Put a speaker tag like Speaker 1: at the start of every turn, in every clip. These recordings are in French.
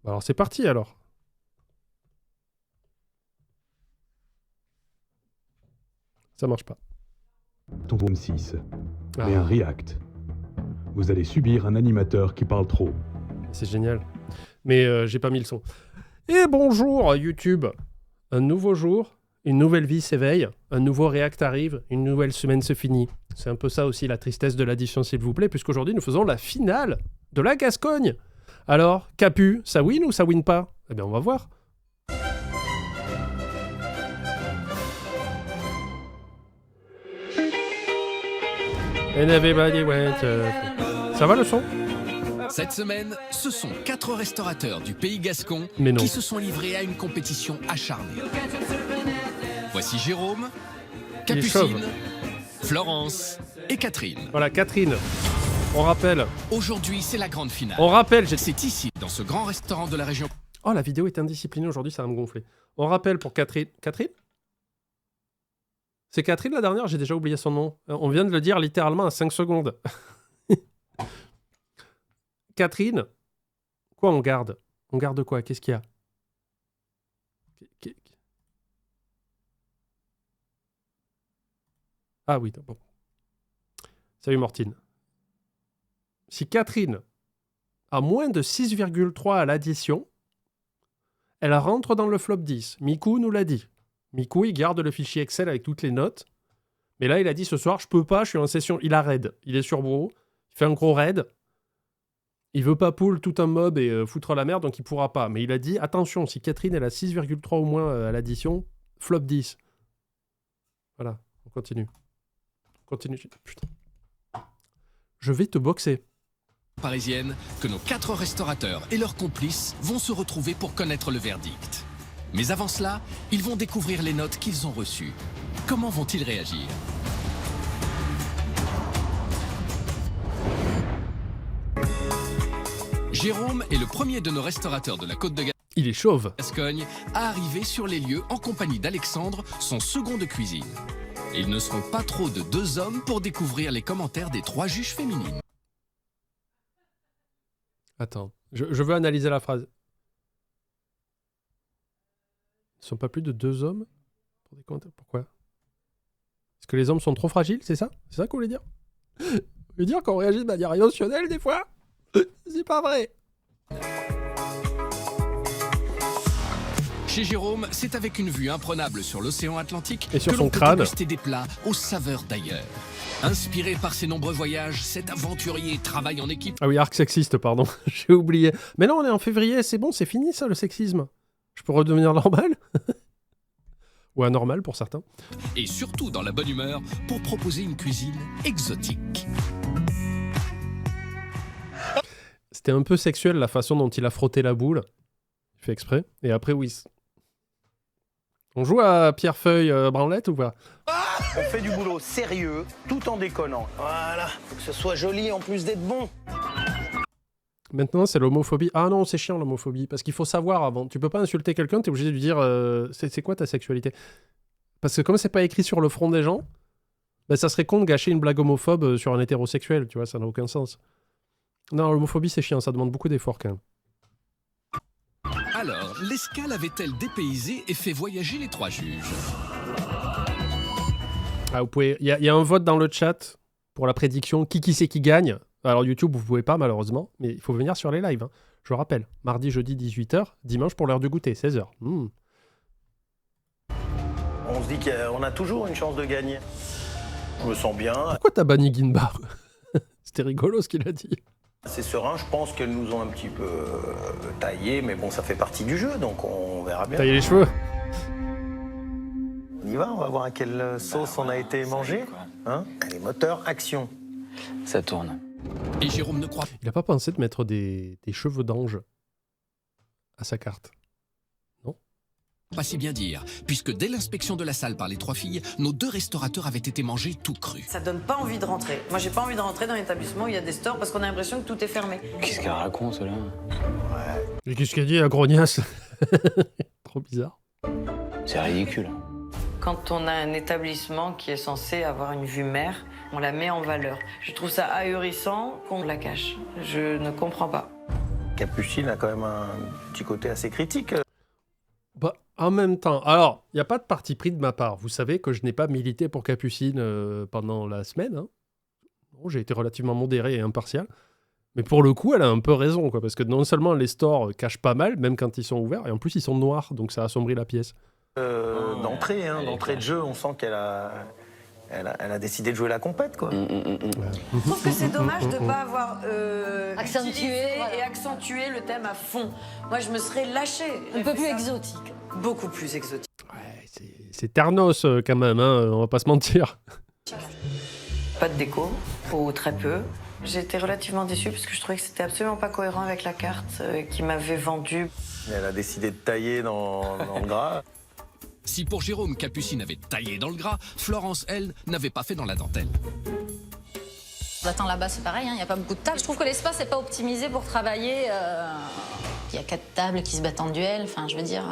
Speaker 1: Alors c'est parti alors. Ça marche pas.
Speaker 2: Tome 6.
Speaker 1: Ah.
Speaker 2: Mais un react. Vous allez subir un animateur qui parle trop.
Speaker 1: C'est génial. Mais j'ai pas mis le son. Et bonjour YouTube. Un nouveau jour, une nouvelle vie s'éveille, un nouveau React arrive, une nouvelle semaine se finit. C'est un peu ça aussi la tristesse de l'addition s'il vous plaît, puisqu'aujourd'hui nous faisons la finale de la Gascogne. Alors, Capu, ça win ou ça win pas? Eh bien on va voir. And everybody went up. Ça va le son?
Speaker 3: Cette semaine, ce sont 4 restaurateurs du pays gascon
Speaker 1: Mais non.
Speaker 3: qui se sont livrés à une compétition acharnée. Voici Jérôme,
Speaker 1: Il est chauve.
Speaker 3: Capucine, Florence et Catherine.
Speaker 1: Voilà, Catherine. On rappelle.
Speaker 3: Aujourd'hui, c'est la grande finale.
Speaker 1: On rappelle.
Speaker 3: C'est ici, dans ce grand restaurant de la région.
Speaker 1: Oh, la vidéo est indisciplinée aujourd'hui, ça va me gonfler. On rappelle pour Catherine. Catherine? C'est Catherine la dernière? J'ai déjà oublié son nom. On vient de le dire littéralement à 5 secondes. Catherine? Quoi on garde? On garde quoi? Qu'est-ce qu'il y a? Ah oui, bon. Salut Mortine. Si Catherine a moins de 6,3 à l'addition, elle rentre dans le flop 10. Miku nous l'a dit. Miku, il garde le fichier Excel avec toutes les notes. Mais là, il a dit ce soir, je peux pas, je suis en session. Il a raid. Il est sur Bro. Il fait un gros raid. Il veut pas pull tout un mob et foutre la merde, donc il pourra pas. Mais il a dit, attention, si Catherine, elle a 6,3 au moins à l'addition, flop 10. Voilà, on continue. Continue. Putain. Je vais te boxer.
Speaker 3: Parisienne que nos 4 restaurateurs et leurs complices vont se retrouver pour connaître le verdict. Mais avant cela, ils vont découvrir les notes qu'ils ont reçues. Comment vont-ils réagir ? Jérôme est le premier de nos restaurateurs de la Côte de
Speaker 1: Il est chauve.
Speaker 3: Gascogne à arriver sur les lieux en compagnie d'Alexandre, son second de cuisine. Et ils ne seront pas trop de 2 hommes pour découvrir les commentaires des 3 juges féminines.
Speaker 1: Attends, je veux analyser la phrase. Ils ne sont pas plus de 2 hommes pour des commentaires. Pourquoi? Est-ce que les hommes sont trop fragiles, c'est ça? C'est ça qu'on voulait dire? Vous voulez dire qu'on réagit de manière émotionnelle des fois? C'est pas vrai.
Speaker 3: Chez Jérôme, c'est avec une vue imprenable sur l'océan Atlantique
Speaker 1: Et sur
Speaker 3: que
Speaker 1: son
Speaker 3: l'on peut
Speaker 1: crâne.
Speaker 3: déguster des plats aux saveurs d'ailleurs. Inspiré par ses nombreux voyages, cet aventurier travaille en équipe.
Speaker 1: Ah oui, arc sexiste, pardon. J'ai oublié. Mais non, on est en février, c'est bon, c'est fini ça, le sexisme. Je peux redevenir normal? Ou anormal pour certains.
Speaker 3: Et surtout dans la bonne humeur pour proposer une cuisine exotique.
Speaker 1: C'était un peu sexuel la façon dont il a frotté la boule. Il fait exprès. Et après, oui. On joue à pierre-feuille branlette ou pas?
Speaker 4: On fait du boulot sérieux, tout en déconnant. Voilà, faut que ce soit joli en plus d'être bon.
Speaker 1: Maintenant, c'est l'homophobie. Ah non, c'est chiant l'homophobie. Parce qu'il faut savoir avant. Tu peux pas insulter quelqu'un, t'es obligé de lui dire c'est quoi ta sexualité? Parce que comme c'est pas écrit sur le front des gens, ben, ça serait con de gâcher une blague homophobe sur un hétérosexuel. Tu vois, ça n'a aucun sens. Non, l'homophobie, c'est chiant. Ça demande beaucoup d'efforts quand même.
Speaker 3: Alors, l'escale avait-elle dépaysé et fait voyager les 3 juges?
Speaker 1: Ah, vous pouvez. Il y a un vote dans le chat pour la prédiction. Qui c'est qui gagne? Alors YouTube, vous pouvez pas malheureusement, mais il faut venir sur les lives. Hein. Je rappelle, mardi, jeudi, 18h, dimanche pour l'heure du goûter, 16h.
Speaker 4: On se dit qu'on a toujours une chance de gagner. Je me sens bien.
Speaker 1: Pourquoi t'as banni Guinbar? C'était rigolo ce qu'il a dit.
Speaker 4: C'est serein, je pense qu'elles nous ont un petit peu taillé, mais bon, ça fait partie du jeu, donc on verra bien.
Speaker 1: Tailler les cheveux.
Speaker 4: On y va, on va voir à quelle sauce on a été mangé. Hein? Allez, moteur, action.
Speaker 5: Ça tourne.
Speaker 3: Et Jérôme ne croit
Speaker 1: Il a pas pensé de mettre des cheveux d'ange à sa carte.
Speaker 3: pas si bien dire, puisque dès l'inspection de la salle par les 3 filles, nos 2 restaurateurs avaient été mangés tout crus.
Speaker 6: Ça donne pas envie de rentrer. Moi, j'ai pas envie de rentrer dans l'établissement où il y a des stores parce qu'on a l'impression que tout est fermé.
Speaker 5: Qu'est-ce qu'elle raconte là?
Speaker 1: Et qu'est-ce qu'il a dit, la grognasse? Trop bizarre.
Speaker 5: C'est ridicule.
Speaker 6: Quand on a un établissement qui est censé avoir une vue mer, on la met en valeur. Je trouve ça ahurissant qu'on la cache. Je ne comprends pas.
Speaker 4: Capucine a quand même un petit côté assez critique.
Speaker 1: Bah, en même temps, alors, il n'y a pas de parti pris de ma part. Vous savez que je n'ai pas milité pour Capucine pendant la semaine. Hein. Bon, j'ai été relativement modéré et impartial. Mais pour le coup, elle a un peu raison, quoi, parce que non seulement les stores cachent pas mal, même quand ils sont ouverts, et en plus ils sont noirs, donc ça assombrit la pièce.
Speaker 4: D'entrée de jeu, on sent qu'elle a décidé de jouer la compète, quoi.
Speaker 6: Je trouve que c'est dommage de ne pas avoir
Speaker 7: Accentué,
Speaker 6: utilisé
Speaker 7: voilà.
Speaker 6: et accentué le thème à fond. Moi, je me serais lâchée.
Speaker 7: Un peu plus exotique.
Speaker 6: Beaucoup plus exotique.
Speaker 1: Ouais, c'est Ternos quand même, hein, on va pas se mentir.
Speaker 6: Pas de déco, ou très peu. J'étais relativement déçue parce que je trouvais que c'était absolument pas cohérent avec la carte qui m'avait vendue.
Speaker 4: Elle a décidé de tailler dans le gras.
Speaker 3: Si pour Jérôme, Capucine avait taillé dans le gras, Florence, elle, n'avait pas fait dans la dentelle.
Speaker 7: Attends, là-bas, c'est pareil, il n'y a pas beaucoup de tables. Je trouve que l'espace n'est pas optimisé pour travailler. Il y a 4 tables qui se battent en duel. Enfin, je veux dire,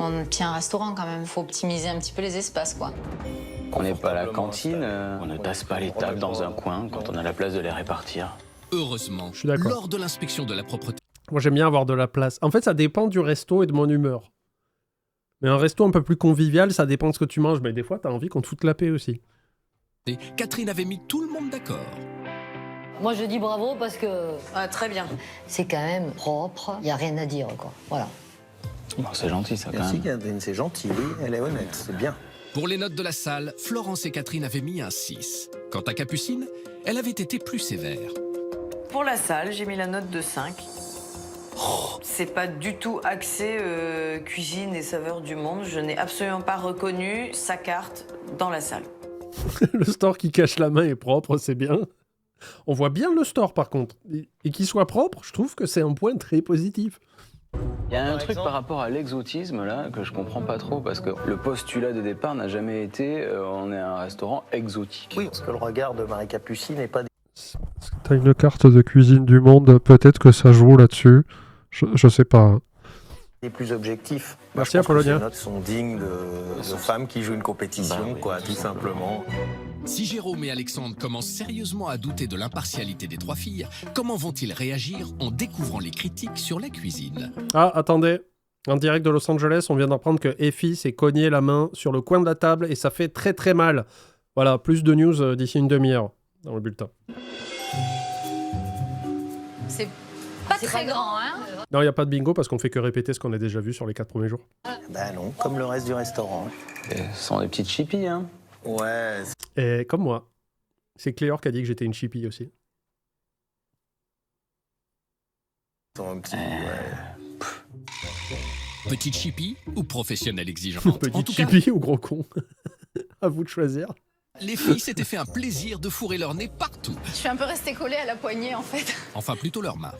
Speaker 7: on tient un restaurant quand même. Il faut optimiser un petit peu les espaces, quoi.
Speaker 5: On n'est pas à la cantine, on ne tasse pas les tables dans un coin quand on a la place de les répartir.
Speaker 3: Heureusement,
Speaker 1: Je suis d'accord.
Speaker 3: lors de l'inspection de la propreté,
Speaker 1: Moi, j'aime bien avoir de la place. En fait, ça dépend du resto et de mon humeur. Mais un resto un peu plus convivial, ça dépend de ce que tu manges. Mais des fois, t'as envie qu'on te foute la paix aussi.
Speaker 3: Catherine avait mis tout le monde d'accord.
Speaker 8: Moi, je dis bravo parce que
Speaker 6: Ah, très bien.
Speaker 8: c'est quand même propre. Il n'y a rien à dire, quoi. Voilà.
Speaker 5: Bon, c'est gentil ça quand
Speaker 4: Merci
Speaker 5: même.
Speaker 4: Catherine, c'est gentil, oui, elle est honnête, c'est bien.
Speaker 3: Pour les notes de la salle, Florence et Catherine avaient mis un 6. Quant à Capucine, elle avait été plus sévère.
Speaker 6: Pour la salle, j'ai mis la note de 5. C'est pas du tout axé cuisine et saveurs du monde. Je n'ai absolument pas reconnu sa carte dans la salle.
Speaker 1: Le store qui cache la main est propre, c'est bien. On voit bien le store par contre. Et qu'il soit propre, je trouve que c'est un point très positif.
Speaker 5: Il y a un
Speaker 4: Par
Speaker 5: truc
Speaker 4: exemple
Speaker 5: par rapport à l'exotisme là que je comprends pas trop parce que le postulat de départ n'a jamais été on est un restaurant exotique.
Speaker 4: Oui, parce que le regard de Marie Capucine n'est pas
Speaker 1: T'as une carte de cuisine du monde, peut-être que ça joue là-dessus. Je sais pas.
Speaker 4: des plus objectifs.
Speaker 1: Merci
Speaker 4: Je pense que
Speaker 1: Apollonia.
Speaker 4: Ces notes sont dignes de femmes qui jouent une compétition,
Speaker 5: Bah oui,
Speaker 4: quoi, tout simplement.
Speaker 3: Si Jérôme et Alexandre commencent sérieusement à douter de l'impartialité des 3 filles, comment vont-ils réagir en découvrant les critiques sur la cuisine?
Speaker 1: Ah, attendez. En direct de Los Angeles, on vient d'apprendre que Effie s'est cogné la main sur le coin de la table et ça fait très très mal. Voilà, plus de news d'ici une demi-heure dans le bulletin.
Speaker 7: C'est pas très grand, hein.
Speaker 1: Non, il n'y a pas de bingo parce qu'on fait que répéter ce qu'on a déjà vu sur les 4 premiers jours.
Speaker 4: Ben non, comme le reste du restaurant.
Speaker 5: Et ce sont des petites chippies hein.
Speaker 4: Ouais,
Speaker 1: Et comme moi, c'est Cléor qui a dit que j'étais une chippie aussi.
Speaker 4: c'est un petit... ouais.
Speaker 3: Petite chippie ou professionnelle exigeante? En
Speaker 1: Petite
Speaker 3: tout cas,
Speaker 1: chippie ou gros con. À vous de choisir.
Speaker 3: les filles s'étaient fait un plaisir de fourrer leur nez partout.
Speaker 7: Je suis un peu restée collée à la poignée, en fait.
Speaker 3: Enfin, plutôt leurs mains.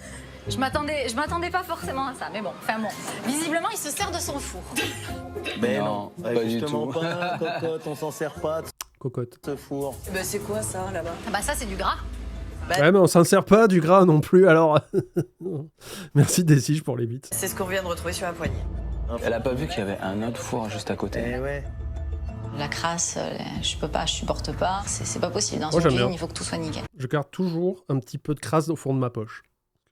Speaker 7: Je m'attendais pas forcément à ça, mais bon, enfin bon. Visiblement, il se sert de son four.
Speaker 4: Ben
Speaker 5: Non,
Speaker 4: non,
Speaker 5: pas du
Speaker 4: justement
Speaker 5: tout.
Speaker 4: pas, cocotte, on s'en sert pas de
Speaker 1: Cocotte.
Speaker 4: ce four.
Speaker 6: Ben, c'est quoi ça là-bas?
Speaker 7: Ah bah ça, c'est du gras.
Speaker 1: Ouais, mais on s'en sert pas du gras non plus, alors... Merci Desige pour les bits.
Speaker 6: C'est ce qu'on vient de retrouver sur la poignée.
Speaker 5: Elle a pas vu qu'il y avait un autre four juste à côté.
Speaker 4: Eh ouais.
Speaker 7: La crasse, je peux pas, je supporte pas. C'est pas possible. Dans
Speaker 1: Moi,
Speaker 7: une
Speaker 1: j'aime
Speaker 7: cuisine,
Speaker 1: bien.
Speaker 7: il faut que tout soit nickel.
Speaker 1: Je garde toujours un petit peu de crasse au fond de ma poche.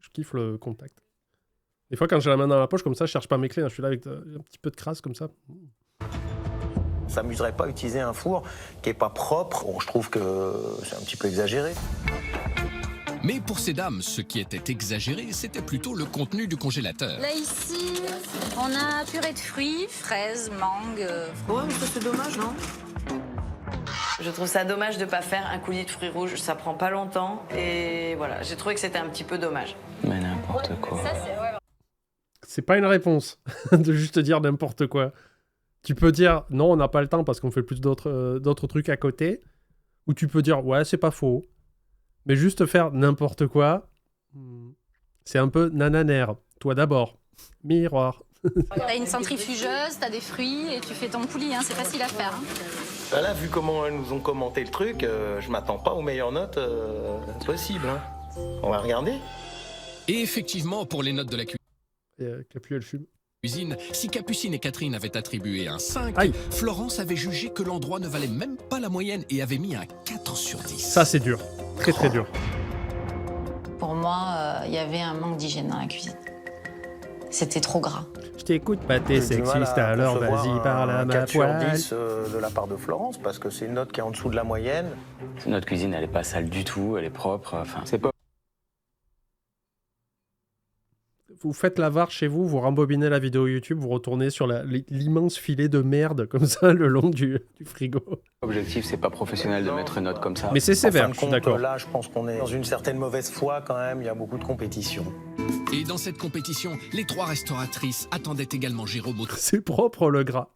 Speaker 1: Je kiffe le contact. Des fois, quand j'ai la main dans la poche, comme ça, je cherche pas mes clés. Hein. Je suis là avec un petit peu de crasse, comme ça.
Speaker 4: On s'amuserait pas à utiliser un four qui est pas propre. Bon, je trouve que c'est un petit peu exagéré.
Speaker 3: Mais pour ces dames, ce qui était exagéré, c'était plutôt le contenu du congélateur.
Speaker 7: Là, ici, on a purée de fruits, fraises, mangue.
Speaker 6: Ouais, mais ça c'est dommage, non? Je trouve ça dommage de pas faire un coulis de fruits rouges. Ça prend pas longtemps et voilà, j'ai trouvé que c'était un petit peu dommage.
Speaker 5: Mais n'importe quoi.
Speaker 1: C'est pas une réponse de juste dire n'importe quoi. Tu peux dire non, on n'a pas le temps parce qu'on fait plus d'autres trucs à côté. Ou tu peux dire ouais, c'est pas faux. Mais juste faire n'importe quoi, c'est un peu nananaire. Toi d'abord. Miroir.
Speaker 7: T'as une centrifugeuse, t'as des fruits et tu fais ton coulis, hein, c'est facile à faire. Hein.
Speaker 4: Ben là, vu comment elles nous ont commenté le truc, je m'attends pas aux meilleures notes possibles. Hein. On va regarder.
Speaker 3: Et effectivement, pour les notes de la
Speaker 1: Et avec la pluie, elle fume.
Speaker 3: cuisine, si Capucine et Catherine avaient attribué un 5,
Speaker 1: Aïe.
Speaker 3: Florence avait jugé que l'endroit ne valait même pas la moyenne et avait mis un 4 sur 10.
Speaker 1: Ça, c'est dur. Très, très dur.
Speaker 7: Pour moi, il y avait un manque d'hygiène dans la cuisine. C'était trop gras.
Speaker 1: Je t'écoute, pas t'es
Speaker 4: J'ai du mal
Speaker 1: sexiste,
Speaker 4: à
Speaker 1: alors
Speaker 4: concevoir
Speaker 1: vas-y, parle à
Speaker 4: un
Speaker 1: ma
Speaker 4: 4 sur
Speaker 1: poêle.
Speaker 4: 10 de la part de Florence, parce que c'est une note qui est en dessous de la moyenne.
Speaker 5: Notre cuisine, elle est pas sale du tout, elle est propre. Enfin, c'est pas
Speaker 1: Vous faites la VAR chez vous, vous rembobinez la vidéo YouTube, vous retournez sur l'immense filet de merde comme ça le long du frigo.
Speaker 5: objectif, c'est pas professionnel de mettre une note comme ça.
Speaker 1: Mais c'est
Speaker 4: En fin
Speaker 1: sévère,
Speaker 4: de
Speaker 1: je suis
Speaker 4: compte,
Speaker 1: d'accord.
Speaker 4: là, je pense qu'on est dans une certaine mauvaise foi quand même. Il y a beaucoup de compétition.
Speaker 3: Et dans cette compétition, les 3 restauratrices attendaient également Jérôme au
Speaker 1: C'est propre le gras.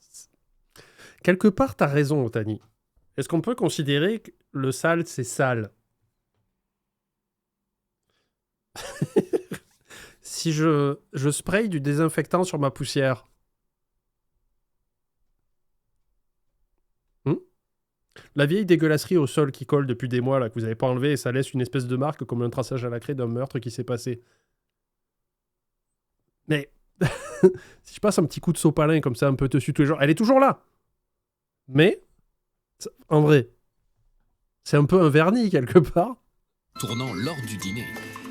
Speaker 1: Quelque part, t'as raison, Otani. Est-ce qu'on peut considérer que le sale, c'est sale? Si je spray du désinfectant sur ma poussière, la vieille dégueulasserie au sol qui colle depuis des mois, là, que vous n'avez pas enlevé, et ça laisse une espèce de marque comme un traçage à la craie d'un meurtre qui s'est passé. Mais si je passe un petit coup de sopalin comme ça, un peu dessus tous les jours, elle est toujours là. Mais, en vrai, c'est un peu un vernis quelque part.
Speaker 3: tournant lors du dîner.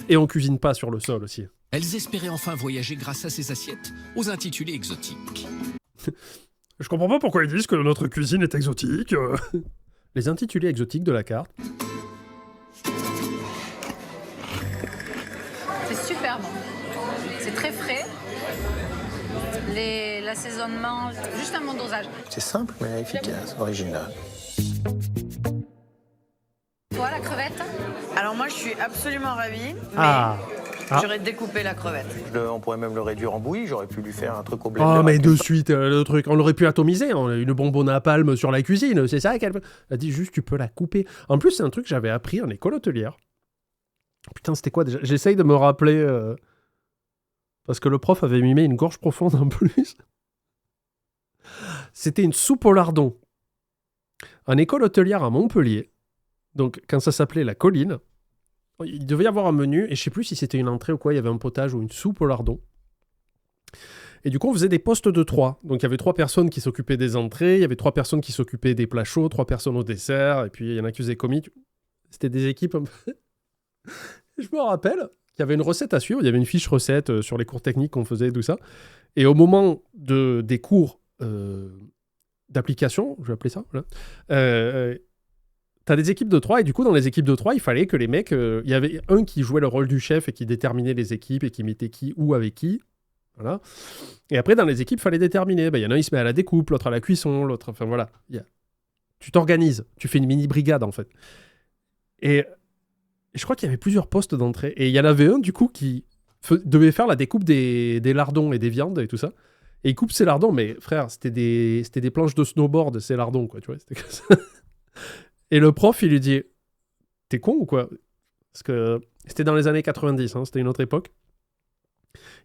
Speaker 1: Et on cuisine pas sur le sol aussi.
Speaker 3: Elles espéraient enfin voyager grâce à ces assiettes aux intitulés exotiques.
Speaker 1: Je comprends pas pourquoi ils disent que notre cuisine est exotique. Les intitulés exotiques de la carte.
Speaker 7: C'est super bon. C'est très frais. L'assaisonnement, juste un bon dosage.
Speaker 4: C'est simple mais efficace, original.
Speaker 7: Toi, la crevette?
Speaker 6: Alors moi, je suis absolument ravie, mais
Speaker 1: Ah.
Speaker 6: j'aurais découpé la crevette.
Speaker 4: On pourrait même le réduire en bouillie. J'aurais pu lui faire un truc au blé.
Speaker 1: Oh, mais de suite, le truc. On l'aurait pu atomiser. Une bonbonne à palme sur la cuisine. C'est ça qu'elle a dit juste, tu peux la couper. En plus, c'est un truc que j'avais appris en école hôtelière. Putain, c'était quoi déjà? J'essaye de me rappeler. Parce que le prof avait mimé une gorge profonde en plus. C'était une soupe au lardon. En école hôtelière à Montpellier. Donc, quand ça s'appelait la colline, il devait y avoir un menu, et je sais plus si c'était une entrée ou quoi, il y avait un potage ou une soupe au lardon. Et du coup, on faisait des postes de 3. Donc, il y avait 3 personnes qui s'occupaient des entrées, il y avait 3 personnes qui s'occupaient des plats chauds, 3 personnes au dessert, et puis il y en a qui faisaient commis. C'était des équipes un peu... Je me rappelle qu'il y avait une recette à suivre, il y avait une fiche recette sur les cours techniques qu'on faisait, tout ça. Et au moment des cours d'application, je vais appeler ça, voilà, t'as des équipes de 3, et du coup, dans les équipes de 3, il fallait que les mecs... Il y avait un qui jouait le rôle du chef et qui déterminait les équipes et qui mettait qui où avec qui. Voilà. Et après, dans les équipes, il fallait déterminer. Il y en a un, il se met à la découpe, l'autre à la cuisson, l'autre... Enfin, voilà. Tu t'organises. Tu fais une mini-brigade, en fait. Et je crois qu'il y avait plusieurs postes d'entrée. Et il y en avait un, du coup, qui devait faire la découpe des lardons et des viandes et tout ça. Et il coupe ses lardons. Mais frère, c'était des planches de snowboard, ces lardons, quoi. Tu vois, c'était comme ça. Et le prof, il lui dit « T'es con ou quoi ?» Parce que c'était dans les années 90, hein, c'était une autre époque.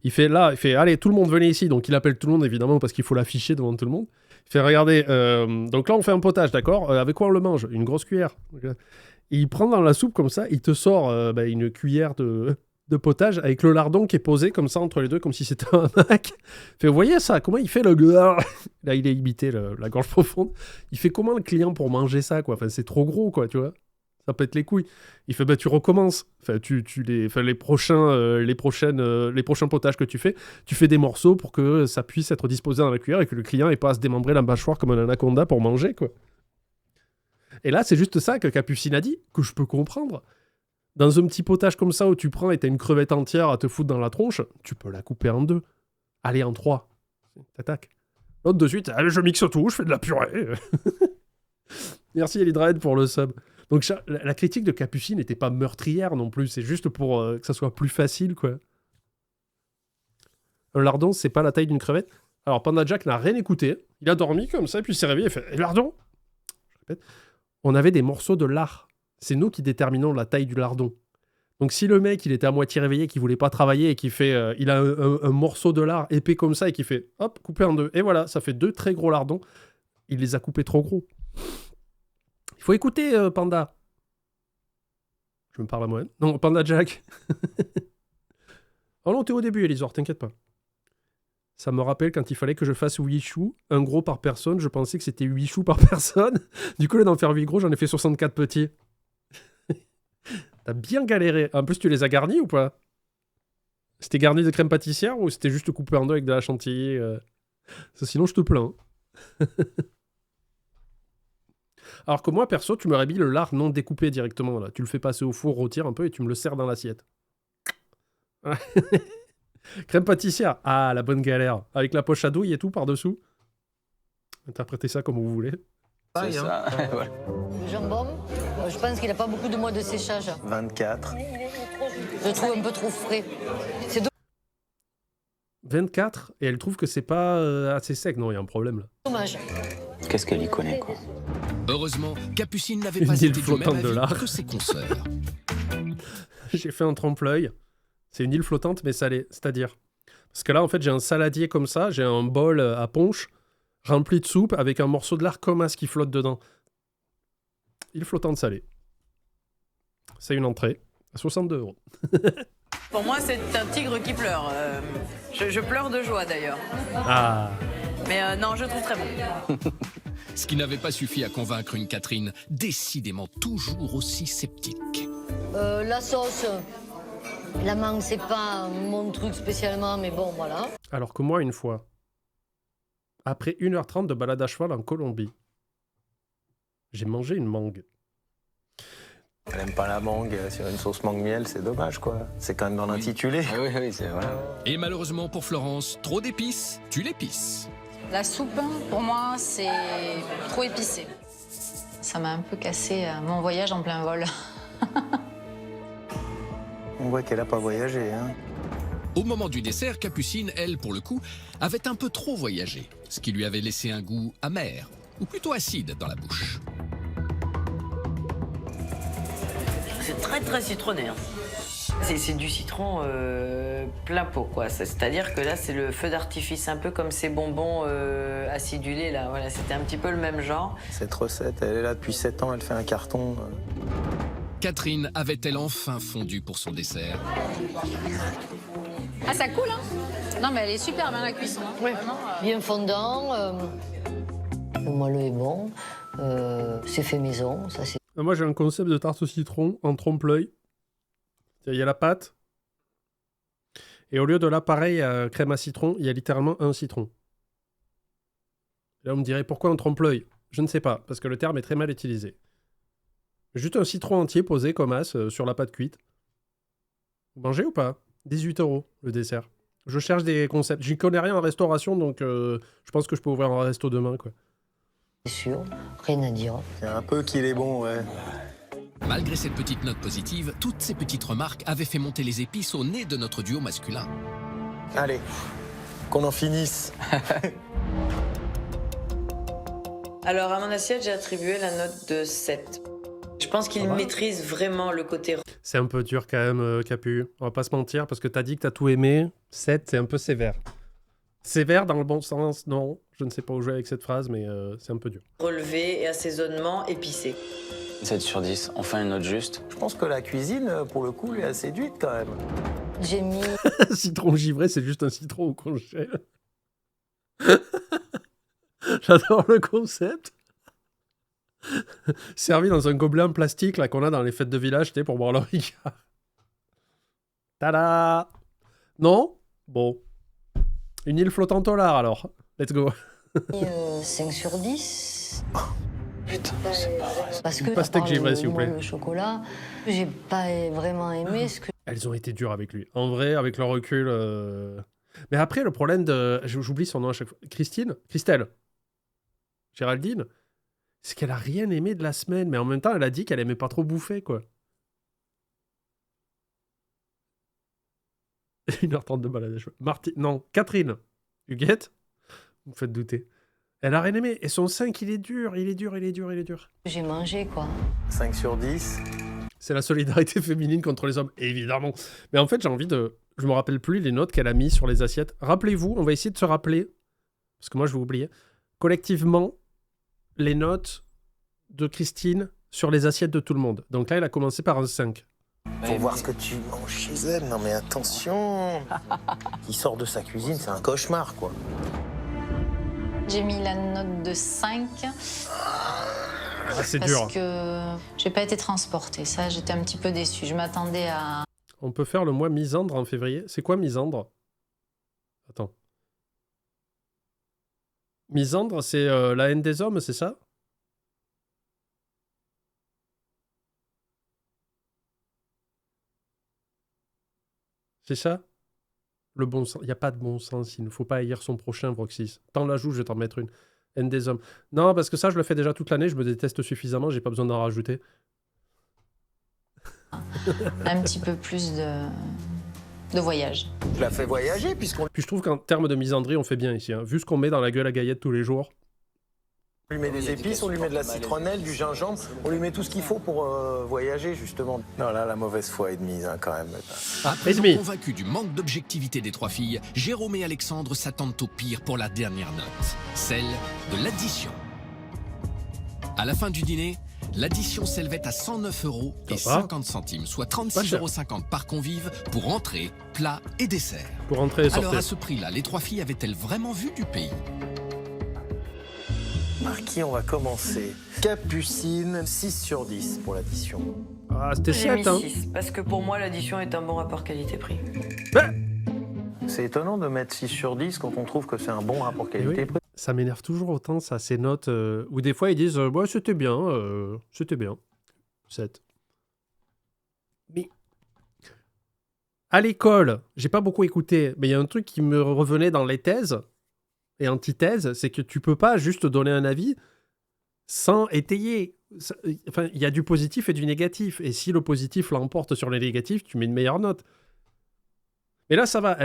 Speaker 1: Il fait « Allez, tout le monde, venez ici. » Donc, il appelle tout le monde, évidemment, parce qu'il faut l'afficher devant tout le monde. Il fait « Regardez, donc là, on fait un potage, d'accord avec quoi on le mange? Une grosse cuillère. » Et il prend dans la soupe, comme ça, il te sort une cuillère de potage avec le lardon qui est posé comme ça entre les deux, comme si c'était un Mac. Il fait, vous voyez ça? Comment il fait le... Là, il a imité la gorge profonde. Il fait comment le client pour manger ça, quoi? Enfin, c'est trop gros, quoi, tu vois? Ça pète les couilles. Il fait, tu recommences. Enfin, les prochains potages que tu fais des morceaux pour que ça puisse être disposé dans la cuillère et que le client ait pas à se démembrer la mâchoire comme un anaconda pour manger, quoi. Et là, c'est juste ça que Capucine a dit, que je peux comprendre. Dans un petit potage comme ça où tu prends et t'as une crevette entière à te foutre dans la tronche, tu peux la couper en 2. Allez, en 3. T'attaques. L'autre de suite, allez, je mixe tout, je fais de la purée. Merci Elidraed pour le sub. Donc la critique de Capucine n'était pas meurtrière non plus, c'est juste pour que ça soit plus facile, quoi. Un lardon, c'est pas la taille d'une crevette. Alors Panda Jack n'a rien écouté, il a dormi comme ça, puis il s'est réveillé et fait « lardon ?» Je répète, on avait des morceaux de lard. C'est nous qui déterminons la taille du lardon. Donc si le mec, il était à moitié réveillé, qu'il voulait pas travailler et qu'il fait... il a un morceau de lard épais comme ça et qui fait, hop, coupé en 2. Et voilà, ça fait 2 très gros lardons. Il les a coupés trop gros. Il faut écouter, Panda. Je me parle à moi. Non, Panda Jack. Oh non, t'es au début, Elisor, t'inquiète pas. Ça me rappelle quand il fallait que je fasse 8 choux, un gros par personne. Je pensais que c'était 8 choux par personne. Du coup, là, d'en faire 8 gros, j'en ai fait 64 petits. T'as bien galéré. En plus, tu les as garnis ou pas? C'était garni de crème pâtissière ou c'était juste coupé en deux avec de la chantilly Ça, sinon, je te plains. Alors que moi, perso, tu m'aurais mis le lard non découpé directement. Là. Tu le fais passer au four, rôtir un peu et tu me le sers dans l'assiette. Crème pâtissière. Ah, la bonne galère. Avec la poche à douille et tout par-dessous. Interprétez ça comme vous voulez.
Speaker 5: C'est ça. Ouais.
Speaker 8: Le jambon, je pense qu'il n'a pas beaucoup de mois de séchage.
Speaker 4: 24.
Speaker 8: Je le trouve un peu trop frais. C'est
Speaker 1: 24 et elle trouve que c'est pas assez sec. Non, il y a un problème là.
Speaker 8: dommage.
Speaker 5: Qu'est-ce qu'elle y connaît, quoi.
Speaker 3: Heureusement, Capucine n'avait
Speaker 1: Une
Speaker 3: pas
Speaker 1: île
Speaker 3: été du
Speaker 1: flottante
Speaker 3: même
Speaker 1: de
Speaker 3: avis
Speaker 1: lard.
Speaker 3: que ses consoeurs.
Speaker 1: J'ai fait un trompe-l'œil. C'est une île flottante mais salée. C'est-à-dire. Parce que là, en fait, j'ai un saladier comme ça. J'ai un bol à punch rempli de soupe avec un morceau de lard comme as qui flotte dedans. Île flottante salée. C'est une entrée à 62 €.
Speaker 6: Pour moi, c'est un tigre qui pleure. Je pleure de joie d'ailleurs.
Speaker 1: Ah.
Speaker 6: Mais non, je trouve très bon.
Speaker 3: Ce qui n'avait pas suffi à convaincre une Catherine décidément toujours aussi sceptique.
Speaker 8: La sauce, la mangue, c'est pas mon truc spécialement, mais bon, voilà.
Speaker 1: Alors que moi, une fois, après 1h30 de balade à cheval en Colombie, j'ai mangé une mangue.
Speaker 4: Elle aime pas la mangue sur une sauce mangue-miel, c'est dommage quoi. C'est quand même dans l'intitulé.
Speaker 5: Ah oui, c'est vrai.
Speaker 3: Et malheureusement pour Florence, trop d'épices, tu l'épices.
Speaker 7: La soupe, pour moi, c'est trop épicé. Ça m'a un peu cassé mon voyage en plein vol.
Speaker 4: On voit qu'elle a pas voyagé, hein.
Speaker 3: Au moment du dessert, Capucine, elle, pour le coup, avait un peu trop voyagé, ce qui lui avait laissé un goût amer, ou plutôt acide dans la bouche.
Speaker 6: C'est très très citronné. Hein. C'est du citron plein pot, quoi. C'est-à-dire que là, c'est le feu d'artifice, un peu comme ces bonbons acidulés, là. Voilà, c'était un petit peu le même genre.
Speaker 4: Cette recette, elle est là depuis 7 ans, elle fait un carton.
Speaker 3: Catherine avait-elle enfin fondu pour son dessert?
Speaker 7: Ah, ça coule, hein? Non, mais elle est super bien, la cuisson. Hein.
Speaker 8: Oui.
Speaker 7: Vraiment,
Speaker 8: Bien fondant, le moelleux est bon, c'est fait maison, ça c'est...
Speaker 1: Moi, j'ai un concept de tarte au citron en trompe-l'œil. Il y a la pâte. Et au lieu de l'appareil à crème à citron, il y a littéralement un citron. Et là, on me dirait pourquoi un trompe-l'œil? Je ne sais pas, parce que le terme est très mal utilisé. Juste un citron entier posé comme as sur la pâte cuite. Vous mangez ou pas? 18 € le dessert. Je cherche des concepts. J'y connais rien en restauration, donc je pense que je peux ouvrir un resto demain, quoi.
Speaker 8: C'est sûr, rien à dire.
Speaker 4: C'est un peu qu'il est bon, ouais.
Speaker 3: Malgré cette petite note positive, toutes ces petites remarques avaient fait monter les épices au nez de notre duo masculin.
Speaker 4: Allez, qu'on en finisse.
Speaker 6: Alors, à mon assiette, j'ai attribué la note de 7. Je pense qu'il maîtrise vraiment le côté...
Speaker 1: C'est un peu dur quand même, Capu. On va pas se mentir, parce que t'as dit que t'as tout aimé. 7, c'est un peu sévère. Sévère dans le bon sens, non. Je ne sais pas où jouer avec cette phrase, mais c'est un peu dur.
Speaker 6: Relevé et assaisonnement épicé.
Speaker 5: 7 sur 10, enfin une note juste.
Speaker 4: Je pense que la cuisine, pour le coup, lui a séduite quand même.
Speaker 8: J'ai mis...
Speaker 1: Citron givré, c'est juste un citron au congèle. J'adore le concept. Servi dans un gobelet en plastique là qu'on a dans les fêtes de village, tu sais, pour boire le ricard. Tada! Non? Bon. Une île flottante au lard alors. Let's go.
Speaker 8: 5 sur 10.
Speaker 5: Putain, c'est pas vrai.
Speaker 8: Parce
Speaker 1: Une
Speaker 8: que,
Speaker 1: pastèque
Speaker 8: à part
Speaker 1: givrée, s'il vous plaît.
Speaker 8: Le chocolat, j'ai pas vraiment aimé ce que...
Speaker 1: Elles ont été dures avec lui. En vrai, avec le recul. Mais après, le problème de. J'oublie son nom à chaque fois. Christelle. Géraldine. C'est qu'elle a rien aimé de la semaine. Mais en même temps, elle a dit qu'elle aimait pas trop bouffer, quoi. 1h30 de balade à cheval. Non, Catherine. Huguette. Vous me faites douter. Elle a rien aimé. Et son 5, il est dur.
Speaker 8: J'ai mangé, quoi.
Speaker 4: 5 sur 10.
Speaker 1: C'est la solidarité féminine contre les hommes, évidemment. Mais en fait, j'ai envie de... Je me rappelle plus les notes qu'elle a mis sur les assiettes. Rappelez-vous, on va essayer de se rappeler, parce que moi, je vais oublier, collectivement, les notes de Christine sur les assiettes de tout le monde. Donc là, elle a commencé par un 5.
Speaker 4: Faut voir ce que tu manges chez elle. Non mais attention. Il sort de sa cuisine, c'est un cauchemar, quoi.
Speaker 7: J'ai mis la note de 5.
Speaker 1: Ah, c'est
Speaker 7: Parce
Speaker 1: dur.
Speaker 7: que j'ai pas été transportée. Ça, j'étais un petit peu déçue. Je m'attendais à...
Speaker 1: On peut faire le mois misandre en février. C'est quoi misandre? Attends. Misandre, c'est la haine des hommes, c'est ça? C'est ça? Le bon sens. Il n'y a pas de bon sens. Il ne faut pas haïr son prochain, Vroxys. Tends la joue, je vais t'en mettre une. Haine des hommes. Non, parce que ça, je le fais déjà toute l'année. Je me déteste suffisamment. J'ai pas besoin d'en rajouter.
Speaker 7: un petit peu plus de voyage.
Speaker 4: Je la fais voyager puisqu'on
Speaker 1: Puis je trouve qu'en termes de misandrie, on fait bien ici. Hein. Vu ce qu'on met dans la gueule à Gaillette tous les jours.
Speaker 4: lui met des épices, on lui met de la citronnelle, du gingembre, on lui met tout ce qu'il faut pour voyager justement. Non là, la mauvaise foi est de mise quand même.
Speaker 1: Ah,
Speaker 3: Présent
Speaker 1: Esmi.
Speaker 3: convaincus du manque d'objectivité des trois filles, Jérôme et Alexandre s'attendent au pire pour la dernière note, celle de l'addition. À la fin du dîner, l'addition s'élevait à 109 € et
Speaker 1: Ça va.
Speaker 3: 50 centimes, soit
Speaker 1: Pas
Speaker 3: 36,50 € par convive pour entrée, plat et dessert.
Speaker 1: Pour rentrer et
Speaker 3: Alors
Speaker 1: sortir.
Speaker 3: à ce prix-là, les trois filles avaient-elles vraiment vu du pays?
Speaker 4: Par qui on va commencer? Capucine, 6 sur 10 pour l'addition.
Speaker 1: Ah, c'était
Speaker 6: J'ai mis
Speaker 1: 7, hein.
Speaker 6: 6, parce que pour moi, l'addition est un bon rapport qualité-prix.
Speaker 4: C'est étonnant de mettre 6 sur 10 quand on trouve que c'est un bon rapport qualité-prix.
Speaker 1: Ça m'énerve toujours autant, ça, ces notes. Où des fois, ils disent ouais, c'était bien, c'était bien. 7. Mais. À l'école, j'ai pas beaucoup écouté, mais il y a un truc qui me revenait dans les thèses et antithèses, c'est que tu peux pas juste donner un avis sans étayer. Enfin, il y a du positif et du négatif. Et si le positif l'emporte sur les négatifs, tu mets une meilleure note. Mais là, ça va.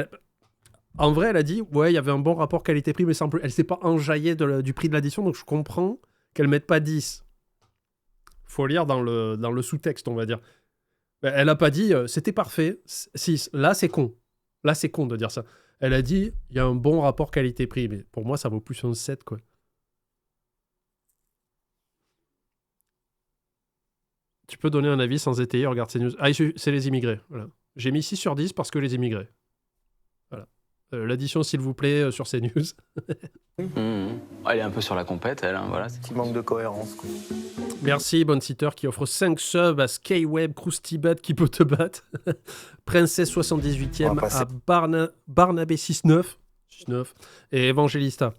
Speaker 1: En vrai, elle a dit, ouais, il y avait un bon rapport qualité-prix, mais sans plus. Elle s'est pas enjaillée du prix de l'addition, donc je comprends qu'elle mette pas 10. Faut lire dans le sous-texte, on va dire. Ben, elle a pas dit, c'était parfait, 6. Là, c'est con. Là, c'est con de dire ça. Elle a dit, il y a un bon rapport qualité-prix, mais pour moi, ça vaut plus un 7, quoi. Tu peux donner un avis sans étayer, regarde ces news. Ah, c'est les immigrés, voilà. J'ai mis 6 sur 10 parce que les immigrés. Voilà. L'addition, s'il vous plaît, sur ces news.
Speaker 5: Elle est un peu sur la compète, elle. Hein, voilà.
Speaker 4: Petit manque de cohérence, quoi.
Speaker 1: Merci, Bonne Sitter, qui offre 5 subs à Skyweb, Krusty qui peut te battre. Princesse 78e
Speaker 4: On va passer.
Speaker 1: à Barnabé 69. Et Evangelista.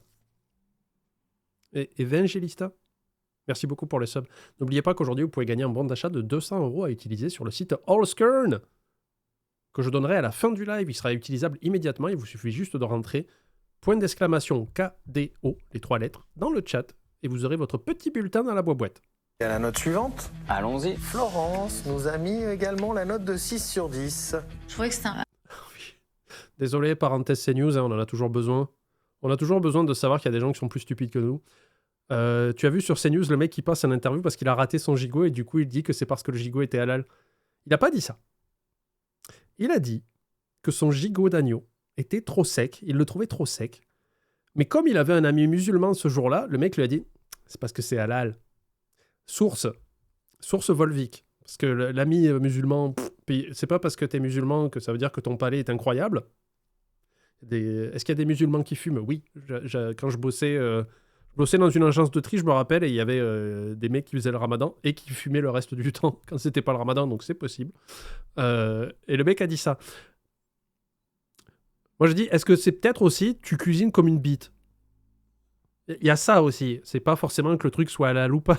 Speaker 1: Evangelista. Merci beaucoup pour les subs. N'oubliez pas qu'aujourd'hui, vous pouvez gagner un bon d'achat de 200 € à utiliser sur le site Allskern, que je donnerai à la fin du live. Il sera utilisable immédiatement. Il vous suffit juste de rentrer point d'exclamation KDO, les 3 lettres, dans le chat, et vous aurez votre petit bulletin dans la boîte.
Speaker 4: Et à la note suivante,
Speaker 5: Allons-y.
Speaker 4: Florence nous a mis également la note de 6 sur 10.
Speaker 7: Je trouvais que c'était un...
Speaker 1: Désolé, parenthèse CNews, hein, on en a toujours besoin. On a toujours besoin de savoir qu'il y a des gens qui sont plus stupides que nous. Tu as vu sur CNews le mec qui passe une interview parce qu'il a raté son gigot et du coup il dit que c'est parce que le gigot était halal. Il n'a pas dit ça. Il a dit que son gigot d'agneau était trop sec, il le trouvait trop sec. Mais comme il avait un ami musulman ce jour-là, le mec lui a dit « c'est parce que c'est halal ». Source Volvic. Parce que l'ami musulman, c'est pas parce que t'es musulman que ça veut dire que ton palais est incroyable. Est-ce qu'il y a des musulmans qui fument? Oui. Quand je bossais dans une agence de tri, je me rappelle, et il y avait des mecs qui faisaient le ramadan et qui fumaient le reste du temps quand c'était pas le ramadan, donc c'est possible. Et le mec a dit ça. Moi je dis, est-ce que c'est peut-être aussi, tu cuisines comme une bite? Il y a ça aussi. C'est pas forcément que le truc soit halal ou pas.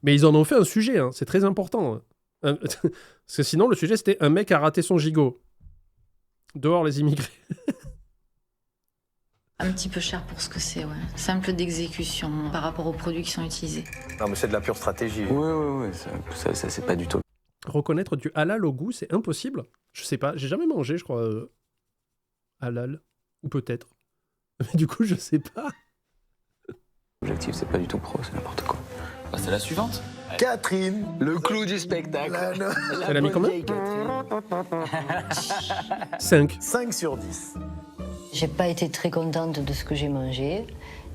Speaker 1: Mais ils en ont fait un sujet, hein. C'est très important. Hein. Parce que sinon, le sujet, c'était un mec a raté son gigot. Dehors les immigrés.
Speaker 7: un petit peu cher pour ce que c'est, ouais. Simple d'exécution par rapport aux produits qui sont utilisés.
Speaker 4: Non mais c'est de la pure stratégie.
Speaker 5: Oui, ça c'est pas du tout.
Speaker 1: Reconnaître du halal au goût, c'est impossible. Je sais pas, j'ai jamais mangé, je crois, halal. Ou peut-être. Mais du coup, je sais pas.
Speaker 5: L'objectif, c'est pas du tout pro, c'est n'importe quoi. Bah, c'est la suivante.
Speaker 4: Catherine,
Speaker 5: Le clou du spectacle.
Speaker 1: Elle a mis combien?
Speaker 4: vieille Catherine.
Speaker 1: 5.
Speaker 4: 5 sur 10.
Speaker 8: J'ai pas été très contente de ce que j'ai mangé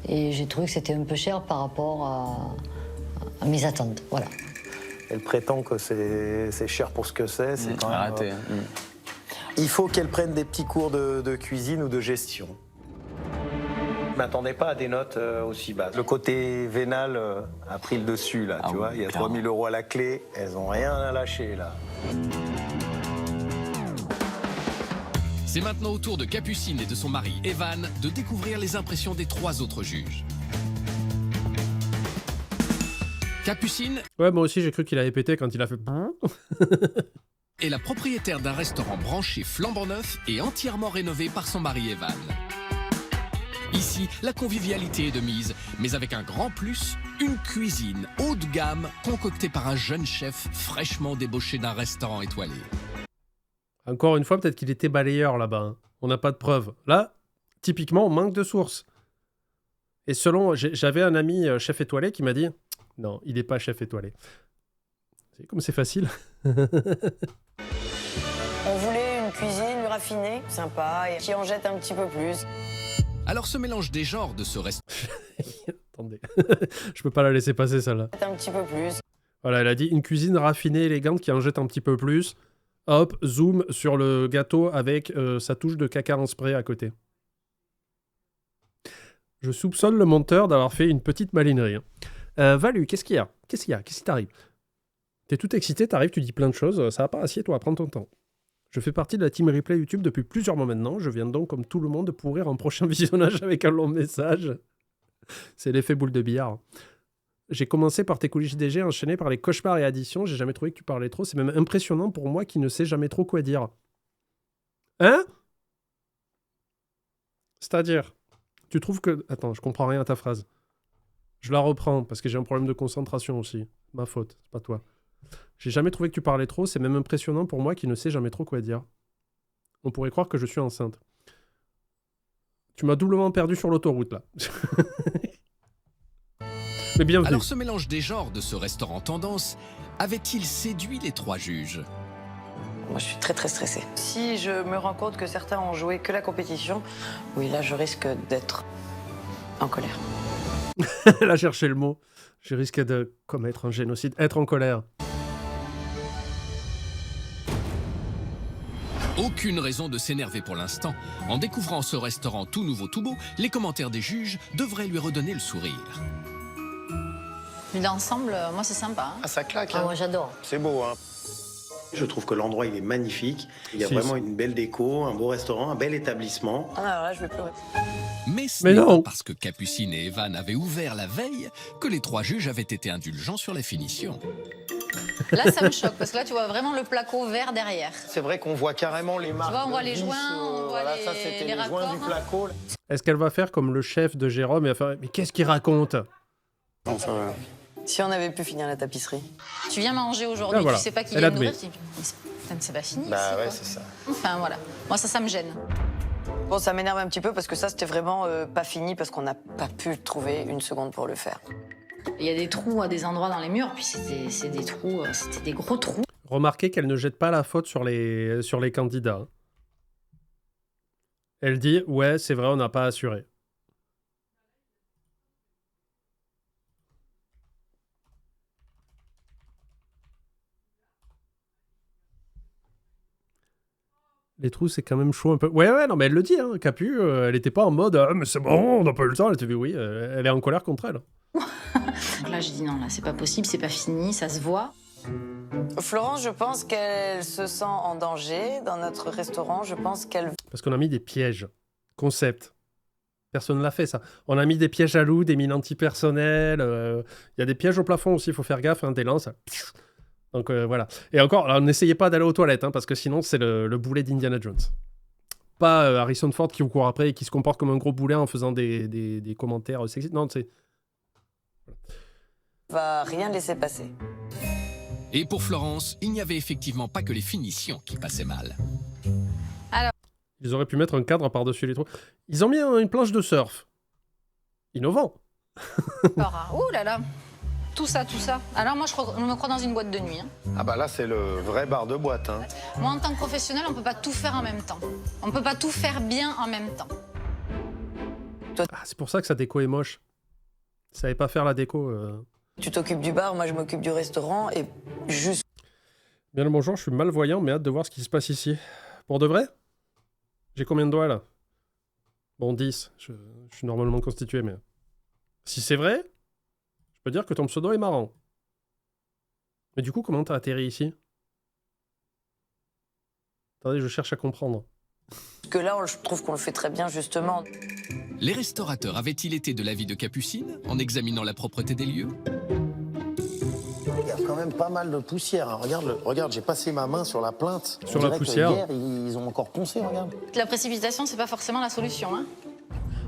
Speaker 8: et j'ai trouvé que c'était un peu cher par rapport à mes attentes. Voilà.
Speaker 4: Elle prétend que c'est cher pour ce que c'est. C'est quand même
Speaker 5: Raté.
Speaker 4: Il faut qu'elle prenne des petits cours de cuisine ou de gestion. Je m'attendais pas à des notes aussi basses. Le côté vénal a pris le dessus, là, tu vois. Il y a 3 000 € à la clé, elles ont rien à lâcher, là.
Speaker 3: C'est maintenant au tour de Capucine et de son mari, Evan, de découvrir les impressions des 3 autres juges. Capucine
Speaker 1: Ouais, moi aussi j'ai cru qu'il avait pété quand il a fait...
Speaker 3: est la propriétaire d'un restaurant branché flambant neuf et entièrement rénové par son mari Evan. Ici, la convivialité est de mise, mais avec un grand plus, une cuisine haut de gamme concoctée par un jeune chef fraîchement débauché d'un restaurant étoilé.
Speaker 1: Encore une fois, peut-être qu'il était balayeur là-bas. Hein. On n'a pas de preuves. Là, typiquement, on manque de sources. Et selon... J'avais un ami chef étoilé qui m'a dit... Non, il n'est pas chef étoilé. C'est comme c'est facile.
Speaker 6: On voulait une cuisine raffinée, sympa, et qui en jette un petit peu plus.
Speaker 3: Alors ce mélange des genres de ce restaurant...
Speaker 1: Attendez, je peux pas la laisser passer celle-là.
Speaker 6: Un petit peu plus.
Speaker 1: Voilà, elle a dit une cuisine raffinée, élégante, qui en jette un petit peu plus. Hop, zoom sur le gâteau avec sa touche de caca en spray à côté. Je soupçonne le monteur d'avoir fait une petite malinerie. Valu, qu'est-ce qu'il y a? Qu'est-ce qui t'arrive? T'es tout excité, t'arrives, tu dis plein de choses. Ça va pas, assieds-toi, prends ton temps. Je fais partie de la team replay YouTube depuis plusieurs mois maintenant. Je viens donc, comme tout le monde, pourrir un prochain visionnage avec un long message. C'est l'effet boule de billard. J'ai commencé par tes coulisses DG, enchaîné par les cauchemars et additions. J'ai jamais trouvé que tu parlais trop. C'est même impressionnant pour moi qui ne sais jamais trop quoi dire. Hein? C'est-à-dire, tu trouves que... Attends, je comprends rien à ta phrase. Je la reprends, parce que j'ai un problème de concentration aussi. Ma faute, c'est pas toi. J'ai jamais trouvé que tu parlais trop, c'est même impressionnant pour moi qui ne sais jamais trop quoi dire. On pourrait croire que je suis enceinte. Tu m'as doublement perdu sur l'autoroute, là. Mais bienvenue.
Speaker 3: Alors ce mélange des genres de ce restaurant tendance avait-il séduit les 3 juges?
Speaker 6: Moi, je suis très très stressée. Si je me rends compte que certains ont joué que la compétition, oui, là, je risque d'être en colère.
Speaker 1: Elle a cherché le mot. Je risque de commettre un génocide. Être en colère.
Speaker 3: Aucune raison de s'énerver pour l'instant. En découvrant ce restaurant tout nouveau, tout beau, les commentaires des juges devraient lui redonner le sourire.
Speaker 7: Vu d'ensemble, moi c'est sympa. Hein.
Speaker 4: Ah, ça claque,
Speaker 8: Ah,
Speaker 4: hein.
Speaker 8: moi j'adore.
Speaker 4: C'est beau, hein. Je trouve que l'endroit, il est magnifique. Il y a vraiment une belle déco, un beau restaurant, un bel établissement.
Speaker 6: Ah, alors là, je vais pleurer.
Speaker 3: Mais ce
Speaker 1: Mais
Speaker 3: n'est
Speaker 1: non.
Speaker 3: pas parce que Capucine et Evan avaient ouvert la veille que les 3 juges avaient été indulgents sur la finition.
Speaker 7: Là, ça me choque parce que là, tu vois vraiment le placo vert derrière.
Speaker 4: C'est vrai qu'on voit carrément les marques.
Speaker 7: Tu vois, on voit
Speaker 4: de
Speaker 7: les
Speaker 4: vis,
Speaker 7: joints, on voit
Speaker 4: voilà,
Speaker 7: les-
Speaker 4: ça, c'était
Speaker 7: les
Speaker 4: les joints
Speaker 7: raccords.
Speaker 4: du placo. Là.
Speaker 1: Est-ce qu'elle va faire comme le chef de Jérôme et va faire... Mais qu'est-ce qu'il raconte?
Speaker 4: Enfin,
Speaker 6: Si on avait pu finir la tapisserie.
Speaker 7: Tu viens manger aujourd'hui,
Speaker 1: Ah, voilà.
Speaker 7: tu sais pas qui
Speaker 1: Elle
Speaker 7: vient
Speaker 1: admet.
Speaker 7: d'ouvrir. Tu dis, mais putain, mais c'est pas fini.
Speaker 4: bah
Speaker 7: ici,
Speaker 4: ouais,
Speaker 7: quoi.
Speaker 4: c'est ça.
Speaker 7: Enfin voilà. Moi, ça me gêne.
Speaker 6: Bon, ça m'énerve un petit peu parce que ça, c'était vraiment pas fini parce qu'on n'a pas pu trouver une seconde pour le faire.
Speaker 7: Il y a des trous à des endroits dans les murs, puis c'est des trous, c'était des gros trous.
Speaker 1: Remarquez qu'elle ne jette pas la faute sur les candidats. Elle dit « Ouais, c'est vrai, on n'a pas assuré. » Les trous, c'est quand même chaud un peu. Ouais, non, mais elle le dit, hein, Capu, elle était pas en mode « Ah, mais c'est bon, on n'a pas eu le temps. » Elle était dit « Oui, elle est en colère contre elle. »
Speaker 7: Donc là, je dis non, là, c'est pas possible, c'est pas fini, ça se voit.
Speaker 6: Florence, je pense qu'elle se sent en danger dans notre restaurant. Je pense qu'elle...
Speaker 1: Parce qu'on a mis des pièges. Concept. Personne ne l'a fait, ça. On a mis des pièges à loups, des mines antipersonnelles. Il y a des pièges au plafond aussi, il faut faire gaffe. Hein, des lances. Donc voilà. Et encore, alors, n'essayez pas d'aller aux toilettes, hein, parce que sinon, c'est le boulet d'Indiana Jones. Pas Harrison Ford qui vous court après et qui se comporte comme un gros boulet en faisant des commentaires sexistes. Non, c'est...
Speaker 6: va rien laisser passer.
Speaker 3: Et pour Florence, il n'y avait effectivement pas que les finitions qui passaient mal.
Speaker 1: Ils auraient pu mettre un cadre par-dessus les trous. Ils ont mis une planche de surf. Innovant.
Speaker 7: Alors, ouh là là, tout ça. Alors moi, je me crois dans une boîte de nuit. Hein.
Speaker 4: Ah bah là, c'est le vrai bar de boîte. Hein.
Speaker 7: Moi, en tant que professionnel, on peut pas tout faire en même temps. On peut pas tout faire bien en même temps.
Speaker 1: Ah, c'est pour ça que sa déco est moche. Ils savaient pas faire la déco.
Speaker 6: Tu t'occupes du bar, moi je m'occupe du restaurant et juste...
Speaker 1: Bien le bonjour, je suis malvoyant, mais hâte de voir ce qui se passe ici. Pour de vrai? J'ai combien de doigts, là? Bon, 10. Je suis normalement constitué, mais... Si c'est vrai, je peux dire que ton pseudo est marrant. Mais du coup, comment t'as atterri ici? Attendez, je cherche à comprendre.
Speaker 6: Parce que là, je trouve qu'on le fait très bien, justement.
Speaker 3: Les restaurateurs avaient-ils été de l'avis de Capucine en examinant la propreté des lieux?
Speaker 4: Il y a quand même pas mal de poussière. Hein. Regarde, j'ai passé ma main sur la plainte.
Speaker 1: Sur
Speaker 4: On
Speaker 1: la
Speaker 4: dirait que
Speaker 1: poussière.
Speaker 4: hier, ils ont encore poncé, regarde.
Speaker 7: La précipitation, c'est pas forcément la solution, hein.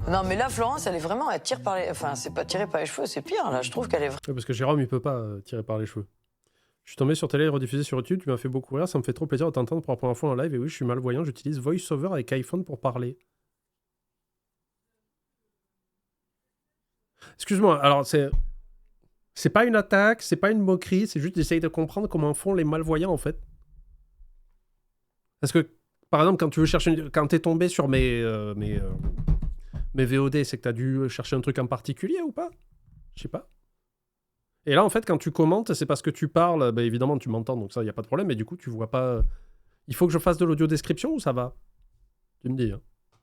Speaker 6: Non, mais là, Florence, elle est vraiment, elle tire par les... Enfin, c'est pas tiré par les cheveux, c'est pire. Là, je trouve qu'elle est
Speaker 1: Ouais, parce que Jérôme, il peut pas tirer par les cheveux. Je suis tombé sur télé rediffusé sur YouTube, tu m'as fait beaucoup rire, ça me fait trop plaisir de t'entendre pour la première fois en live. Et oui, je suis malvoyant, j'utilise VoiceOver avec iPhone pour parler. Excuse-moi, alors c'est pas une attaque, c'est pas une moquerie, c'est juste d'essayer de comprendre comment font les malvoyants en fait. Parce que, par exemple, quand tu veux chercher quand t'es tombé sur mes VOD, c'est que t'as dû chercher un truc en particulier ou pas? Je sais pas. Et là, en fait, quand tu commentes, c'est parce que tu parles, bah, évidemment, tu m'entends, donc ça, il n'y a pas de problème, mais du coup, tu vois pas... Il faut que je fasse de l'audio-description ou ça va? Tu me dis. Hein.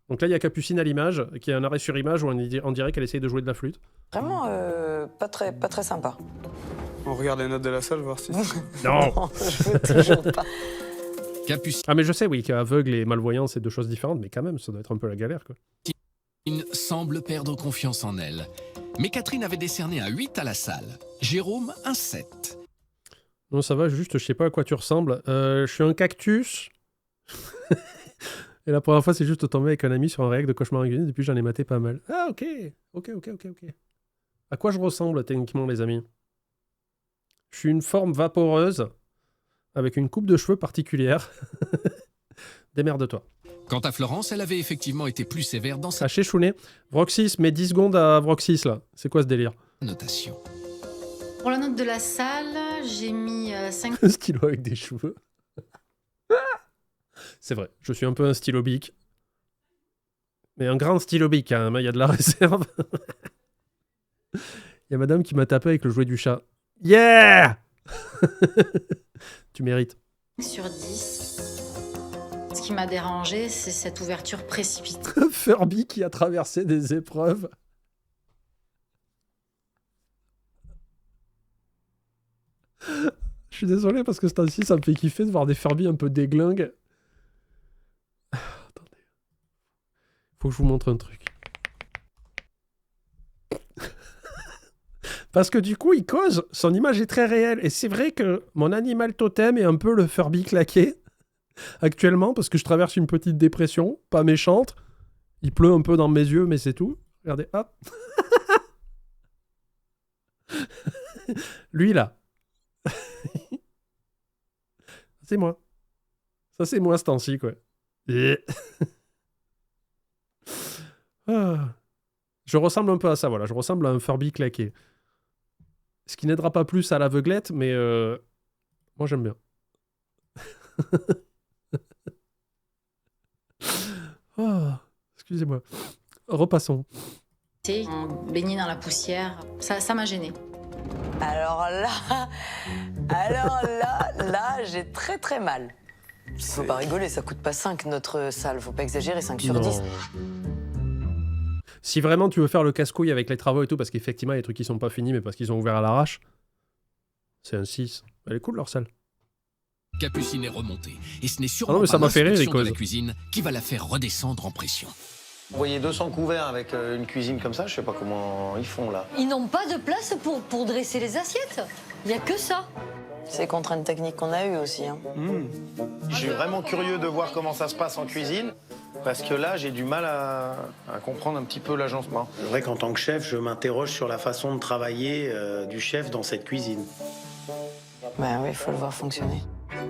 Speaker 1: Donc là, il y a Capucine à l'image, qui a un arrêt sur image où on dirait qu'elle essaye de jouer de la flûte.
Speaker 6: vraiment pas très sympa.
Speaker 9: On regarde les notes de la salle, voir si...
Speaker 1: Non.
Speaker 6: Je veux toujours pas.
Speaker 3: Capucine
Speaker 1: Ah, mais je sais, oui, qu'aveugle et malvoyant, c'est deux choses différentes, mais quand même, ça doit être un peu la galère, quoi.
Speaker 3: semble perdre confiance en elle. Mais Catherine avait décerné un 8 à la salle. Jérôme, un 7.
Speaker 1: Non, ça va, juste, je sais pas à quoi tu ressembles. Je suis un cactus. Et la première fois, c'est juste tombé avec un ami sur un réac de Cauchemar en cuisine. Depuis, j'en ai maté pas mal. Ah, ok. Ok. À quoi je ressemble, techniquement, les amis? Je suis une forme vaporeuse avec une coupe de cheveux particulière. Démerde-toi.
Speaker 3: Quant à Florence, elle avait effectivement été plus sévère dans sa
Speaker 1: Sachez, Chounet. Vroxys, mets 10 secondes à Vroxys, là. C'est quoi ce délire?
Speaker 3: notation.
Speaker 7: Pour la note de la salle, j'ai mis 5.
Speaker 1: Un stylo avec des cheveux. C'est vrai, je suis un peu un stylo bic. Mais un grand stylo bic, quand même. Il y a de la réserve. Il y a madame qui m'a tapé avec le jouet du chat. Yeah. Tu mérites.
Speaker 7: Sur 10. Ce qui m'a dérangé, c'est cette ouverture précipitée.
Speaker 1: Furby qui a traversé des épreuves. Je suis désolé parce que ce temps-ci, ça me fait kiffer de voir des Furby un peu déglingues. Attendez. Faut que je vous montre un truc. Parce que du coup, il cause, son image est très réelle. Et c'est vrai que mon animal totem est un peu le Furby claqué. Actuellement, parce que je traverse une petite dépression, pas méchante. Il pleut un peu dans mes yeux, mais c'est tout. Regardez, hop. Lui, là. C'est moi. Ça, c'est moi, ce temps-ci, quoi. Ah. Je ressemble un peu à ça, voilà. Je ressemble à un Furby claqué. Ce qui n'aidera pas plus à l'aveuglette, mais moi, j'aime bien. Oh, excusez-moi. Repassons.
Speaker 7: On baignait dans la poussière. Ça m'a gêné.
Speaker 6: Alors là, j'ai très mal. Faut pas rigoler, ça coûte pas 5 notre salle, faut pas exagérer, 5 sur 10.
Speaker 1: Si vraiment tu veux faire le casse-couille avec les travaux et tout, parce qu'effectivement, il y a des trucs qui sont pas finis, mais parce qu'ils ont ouvert à l'arrache, c'est un 6. Elle est cool, leur salle.
Speaker 3: Capucine est remontée. Et ce n'est
Speaker 1: Ah
Speaker 3: sûrement
Speaker 1: non, mais ça
Speaker 3: pas
Speaker 1: m'a fait rire,
Speaker 3: l'inspection de
Speaker 1: les
Speaker 3: la
Speaker 1: causes.
Speaker 3: cuisine qui va la faire redescendre en pression.
Speaker 4: Vous voyez 200 couverts avec une cuisine comme ça, je sais pas comment ils font là.
Speaker 8: Ils n'ont pas de place pour dresser les assiettes. Il n'y a que ça.
Speaker 6: C'est les contraintes techniques qu'on a eues aussi. Hein.
Speaker 4: Je suis vraiment curieux de voir comment ça se passe en cuisine, parce que là, j'ai du mal à comprendre un petit peu l'agencement. C'est vrai qu'en tant que chef, je m'interroge sur la façon de travailler du chef dans cette cuisine.
Speaker 6: Ben oui, il faut le voir fonctionner.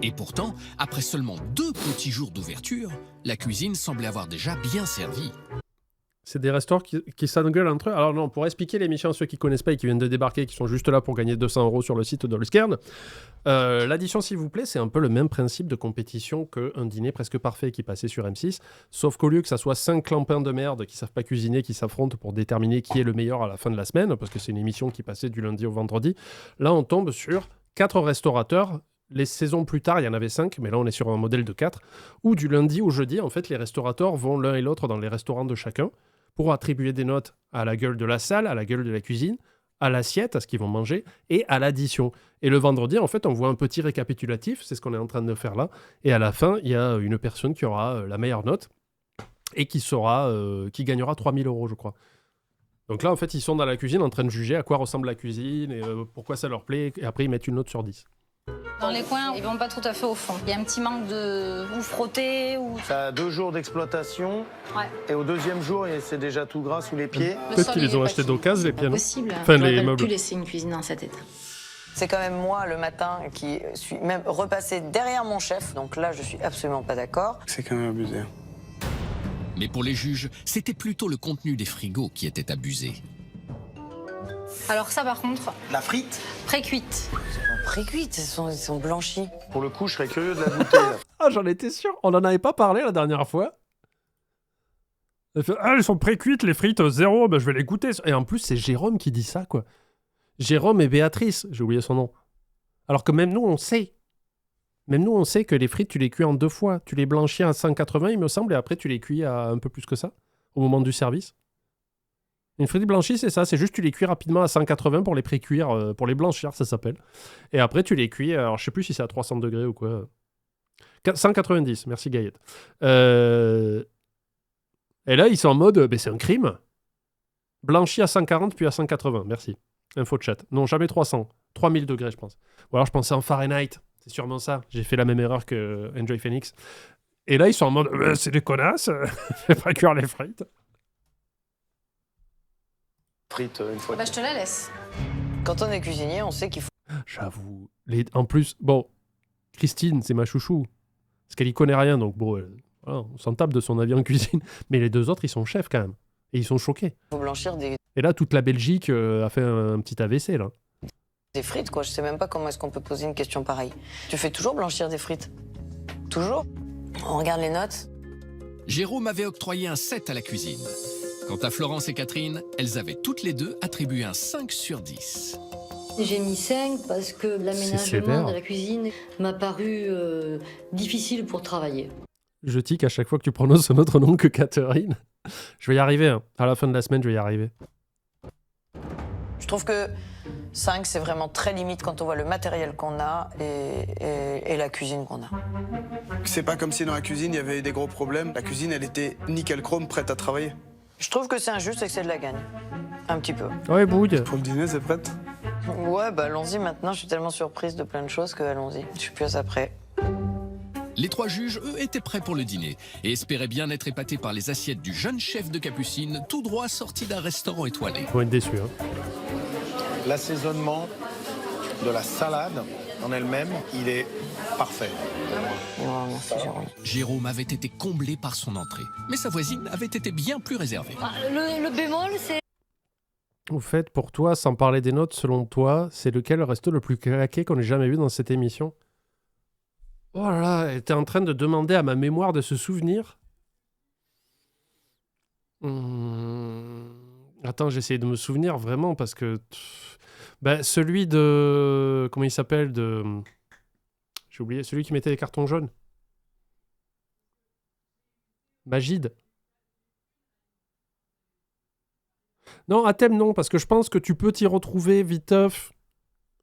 Speaker 3: Et pourtant, après seulement 2 petits jours d'ouverture, la cuisine semblait avoir déjà bien servi.
Speaker 1: C'est des restaurants qui s'engueulent entre eux. Alors non, pour expliquer l'émission à ceux qui connaissent pas et qui viennent de débarquer, qui sont juste là pour gagner 200 € sur le site de Lusquerne, l'addition, s'il vous plaît, c'est un peu le même principe de compétition qu'un dîner presque parfait qui passait sur M6, sauf qu'au lieu que ça soit 5 clampins de merde qui savent pas cuisiner, qui s'affrontent pour déterminer qui est le meilleur à la fin de la semaine, parce que c'est une émission qui passait du lundi au vendredi, là on tombe sur 4 restaurateurs, les saisons plus tard, il y en avait 5, mais là on est sur un modèle de 4, où du lundi au jeudi, en fait, les restaurateurs vont l'un et l'autre dans les restaurants de chacun pour attribuer des notes à la gueule de la salle, à la gueule de la cuisine, à l'assiette, à ce qu'ils vont manger, et à l'addition. Et le vendredi, en fait, on voit un petit récapitulatif, c'est ce qu'on est en train de faire là, et à la fin, il y a une personne qui aura la meilleure note, et qui gagnera 3 000 €, je crois. Donc là, en fait, ils sont dans la cuisine en train de juger à quoi ressemble la cuisine, et pourquoi ça leur plaît, et après ils mettent une note sur 10.
Speaker 7: Dans les coins, ils vont pas tout à fait au fond. Il y a un petit manque de ou frotter ou.
Speaker 4: Ça a 2 jours d'exploitation.
Speaker 7: Ouais.
Speaker 4: Et au 2e jour, c'est déjà tout gras sous les pieds.
Speaker 1: Peut-être qu'ils les ont achetés d'occasion, les pianos.
Speaker 7: Possible.
Speaker 1: Enfin,
Speaker 7: J'aurais
Speaker 1: les
Speaker 7: pas
Speaker 1: meubles.
Speaker 7: pu laisser une cuisine dans cet état.
Speaker 6: C'est quand même moi, le matin, qui suis même repassé derrière mon chef. Donc là, je suis absolument pas d'accord.
Speaker 9: C'est quand même abusé.
Speaker 3: Mais pour les juges, c'était plutôt le contenu des frigos qui était abusé.
Speaker 7: Alors ça, par contre,
Speaker 4: La frite,
Speaker 7: pré-cuite.
Speaker 6: Pré-cuites, ils sont blanchis.
Speaker 4: pour le coup, je serais curieux de la goûter. là.
Speaker 1: Ah, j'en étais sûr. On n'en avait pas parlé la dernière fois. Elle fait, elles sont pré-cuites, les frites, 0, ben, je vais les goûter. Et en plus, c'est Jérôme qui dit ça, quoi. Jérôme et Béatrice, j'ai oublié son nom. Alors que même nous, on sait. Même nous, on sait que les frites, tu les cuis en 2 fois. Tu les blanchis à 180, il me semble, et après, tu les cuis à un peu plus que ça, au moment du service. Une frite blanchie, c'est ça. C'est juste tu les cuis rapidement à 180 pour les pré-cuire, pour les blanchir, ça s'appelle. Et après, tu les cuis, alors je sais plus si c'est à 300 degrés ou quoi. 190, merci Gaëtte. Et là, ils sont en mode, c'est un crime. Blanchi à 140 puis à 180, merci. Info de chat. Non, jamais 300. 3000 degrés, je pense. Ou alors je pensais en Fahrenheit. C'est sûrement ça. J'ai fait la même erreur que Enjoy Phoenix. Et là, ils sont en mode, c'est des connasses. Fais pas cuire les frites.
Speaker 4: Frites, une fois.
Speaker 7: Bah, je te la laisse.
Speaker 6: Quand on est cuisinier, on sait qu'il faut
Speaker 1: J'avoue. En plus, bon, Christine, c'est ma chouchou. Parce qu'elle y connaît rien, donc bon, voilà, on s'en tape de son avis en cuisine. Mais les 2 autres, ils sont chefs quand même. Et ils sont choqués.
Speaker 6: blanchir
Speaker 1: Et là, toute la Belgique a fait un petit AVC, là.
Speaker 6: des frites, quoi. Je sais même pas comment est-ce qu'on peut poser une question pareille. Tu fais toujours blanchir des frites? Toujours? On regarde les notes.
Speaker 3: Jérôme avait octroyé un 7 à la cuisine. Quant à Florence et Catherine, elles avaient toutes les deux attribué un 5 sur 10.
Speaker 8: J'ai mis 5 parce que
Speaker 1: sévère.
Speaker 8: l'aménagement de la cuisine m'a paru difficile pour travailler.
Speaker 1: Je tique à chaque fois que tu prononces un autre nom que Catherine. Je vais y arriver, hein. À la fin de la semaine, je vais y arriver.
Speaker 6: Je trouve que 5, c'est vraiment très limite quand on voit le matériel qu'on a et la cuisine qu'on a.
Speaker 9: C'est pas comme si dans la cuisine, il y avait des gros problèmes. La cuisine, elle était nickel chrome, prête à travailler.
Speaker 6: Je trouve que c'est injuste et que c'est de la gagne. Un petit peu.
Speaker 1: Ouais, Bouille.
Speaker 9: Pour le dîner, c'est prête?
Speaker 6: Ouais, bah allons-y maintenant. Je suis tellement surprise de plein de choses que allons-y. Je suis plus après.
Speaker 3: Les 3 juges, eux, étaient prêts pour le dîner et espéraient bien être épatés par les assiettes du jeune chef de Capucine, tout droit sorti d'un restaurant étoilé.
Speaker 1: Ils vont être déçus, hein.
Speaker 4: L'assaisonnement de la salade en elle-même, il est parfait.
Speaker 6: Oh, merci, Jérôme.
Speaker 3: Jérôme avait été comblé par son entrée, mais sa voisine avait été bien plus réservée.
Speaker 8: Le bémol, c'est...
Speaker 1: Au fait, pour toi, sans parler des notes, selon toi, c'est lequel le resto le plus craqué qu'on ait jamais vu dans cette émission? Oh là là, elle était en train de demander à ma mémoire de se souvenir. Attends, j'essaie de me souvenir vraiment parce que... celui de... Comment il s'appelle J'ai oublié, celui qui mettait les cartons jaunes. Magide. Non, à thème, non, parce que je pense que tu peux t'y retrouver viteuf.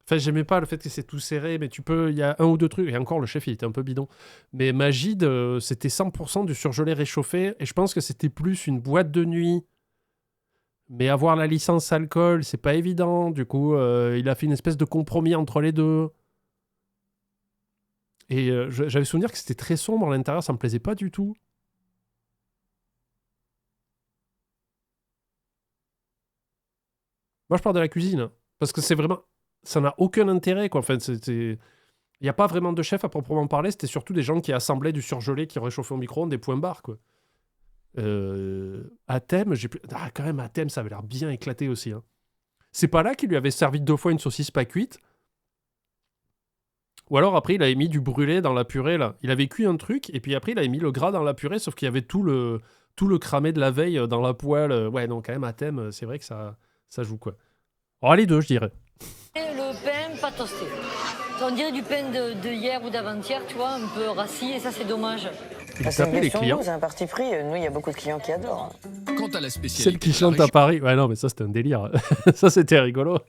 Speaker 1: Enfin, j'aimais pas le fait que c'est tout serré, mais tu peux... Il y a 1 ou 2 trucs. Et encore, le chef, il était un peu bidon. Mais Magide, c'était 100% du surgelé réchauffé. Et je pense que c'était plus une boîte de nuit. Mais avoir la licence alcool, c'est pas évident. Du coup, il a fait une espèce de compromis entre les deux. Et j'avais souvenir que c'était très sombre à l'intérieur, ça me plaisait pas du tout. Moi, je parle de la cuisine. Hein, parce que c'est vraiment... Ça n'a aucun intérêt, quoi. Enfin, il n'y a pas vraiment de chef à proprement parler. C'était surtout des gens qui assemblaient du surgelé, qui réchauffaient au micro-ondes, des points barres, quoi. À thème, quand même, à thème, ça avait l'air bien éclaté aussi. Hein. C'est pas là qu'il lui avait servi 2 fois une saucisse pas cuite. Ou alors après, il avait mis du brûlé dans la purée, là. Il avait cuit un truc, et puis après, il avait mis le gras dans la purée, sauf qu'il y avait tout le cramé de la veille dans la poêle. Ouais, non, quand même, à thème, c'est vrai que ça joue, quoi. Oh, les 2, je dirais.
Speaker 8: Le pain pas toasté. On dirait du pain de hier ou d'avant-hier, tu vois, un peu rassis, et ça c'est dommage.
Speaker 1: Il
Speaker 6: C'est une
Speaker 1: tapait les
Speaker 6: question de
Speaker 1: clients.
Speaker 6: goût, c'est un parti pris. Nous, il y a beaucoup de clients qui adorent.
Speaker 3: Quant à la spécialité
Speaker 1: Celle qui
Speaker 3: de la
Speaker 1: chante à
Speaker 3: région,
Speaker 1: Paris. Ouais, non, mais ça, c'était un délire. Ça, c'était rigolo.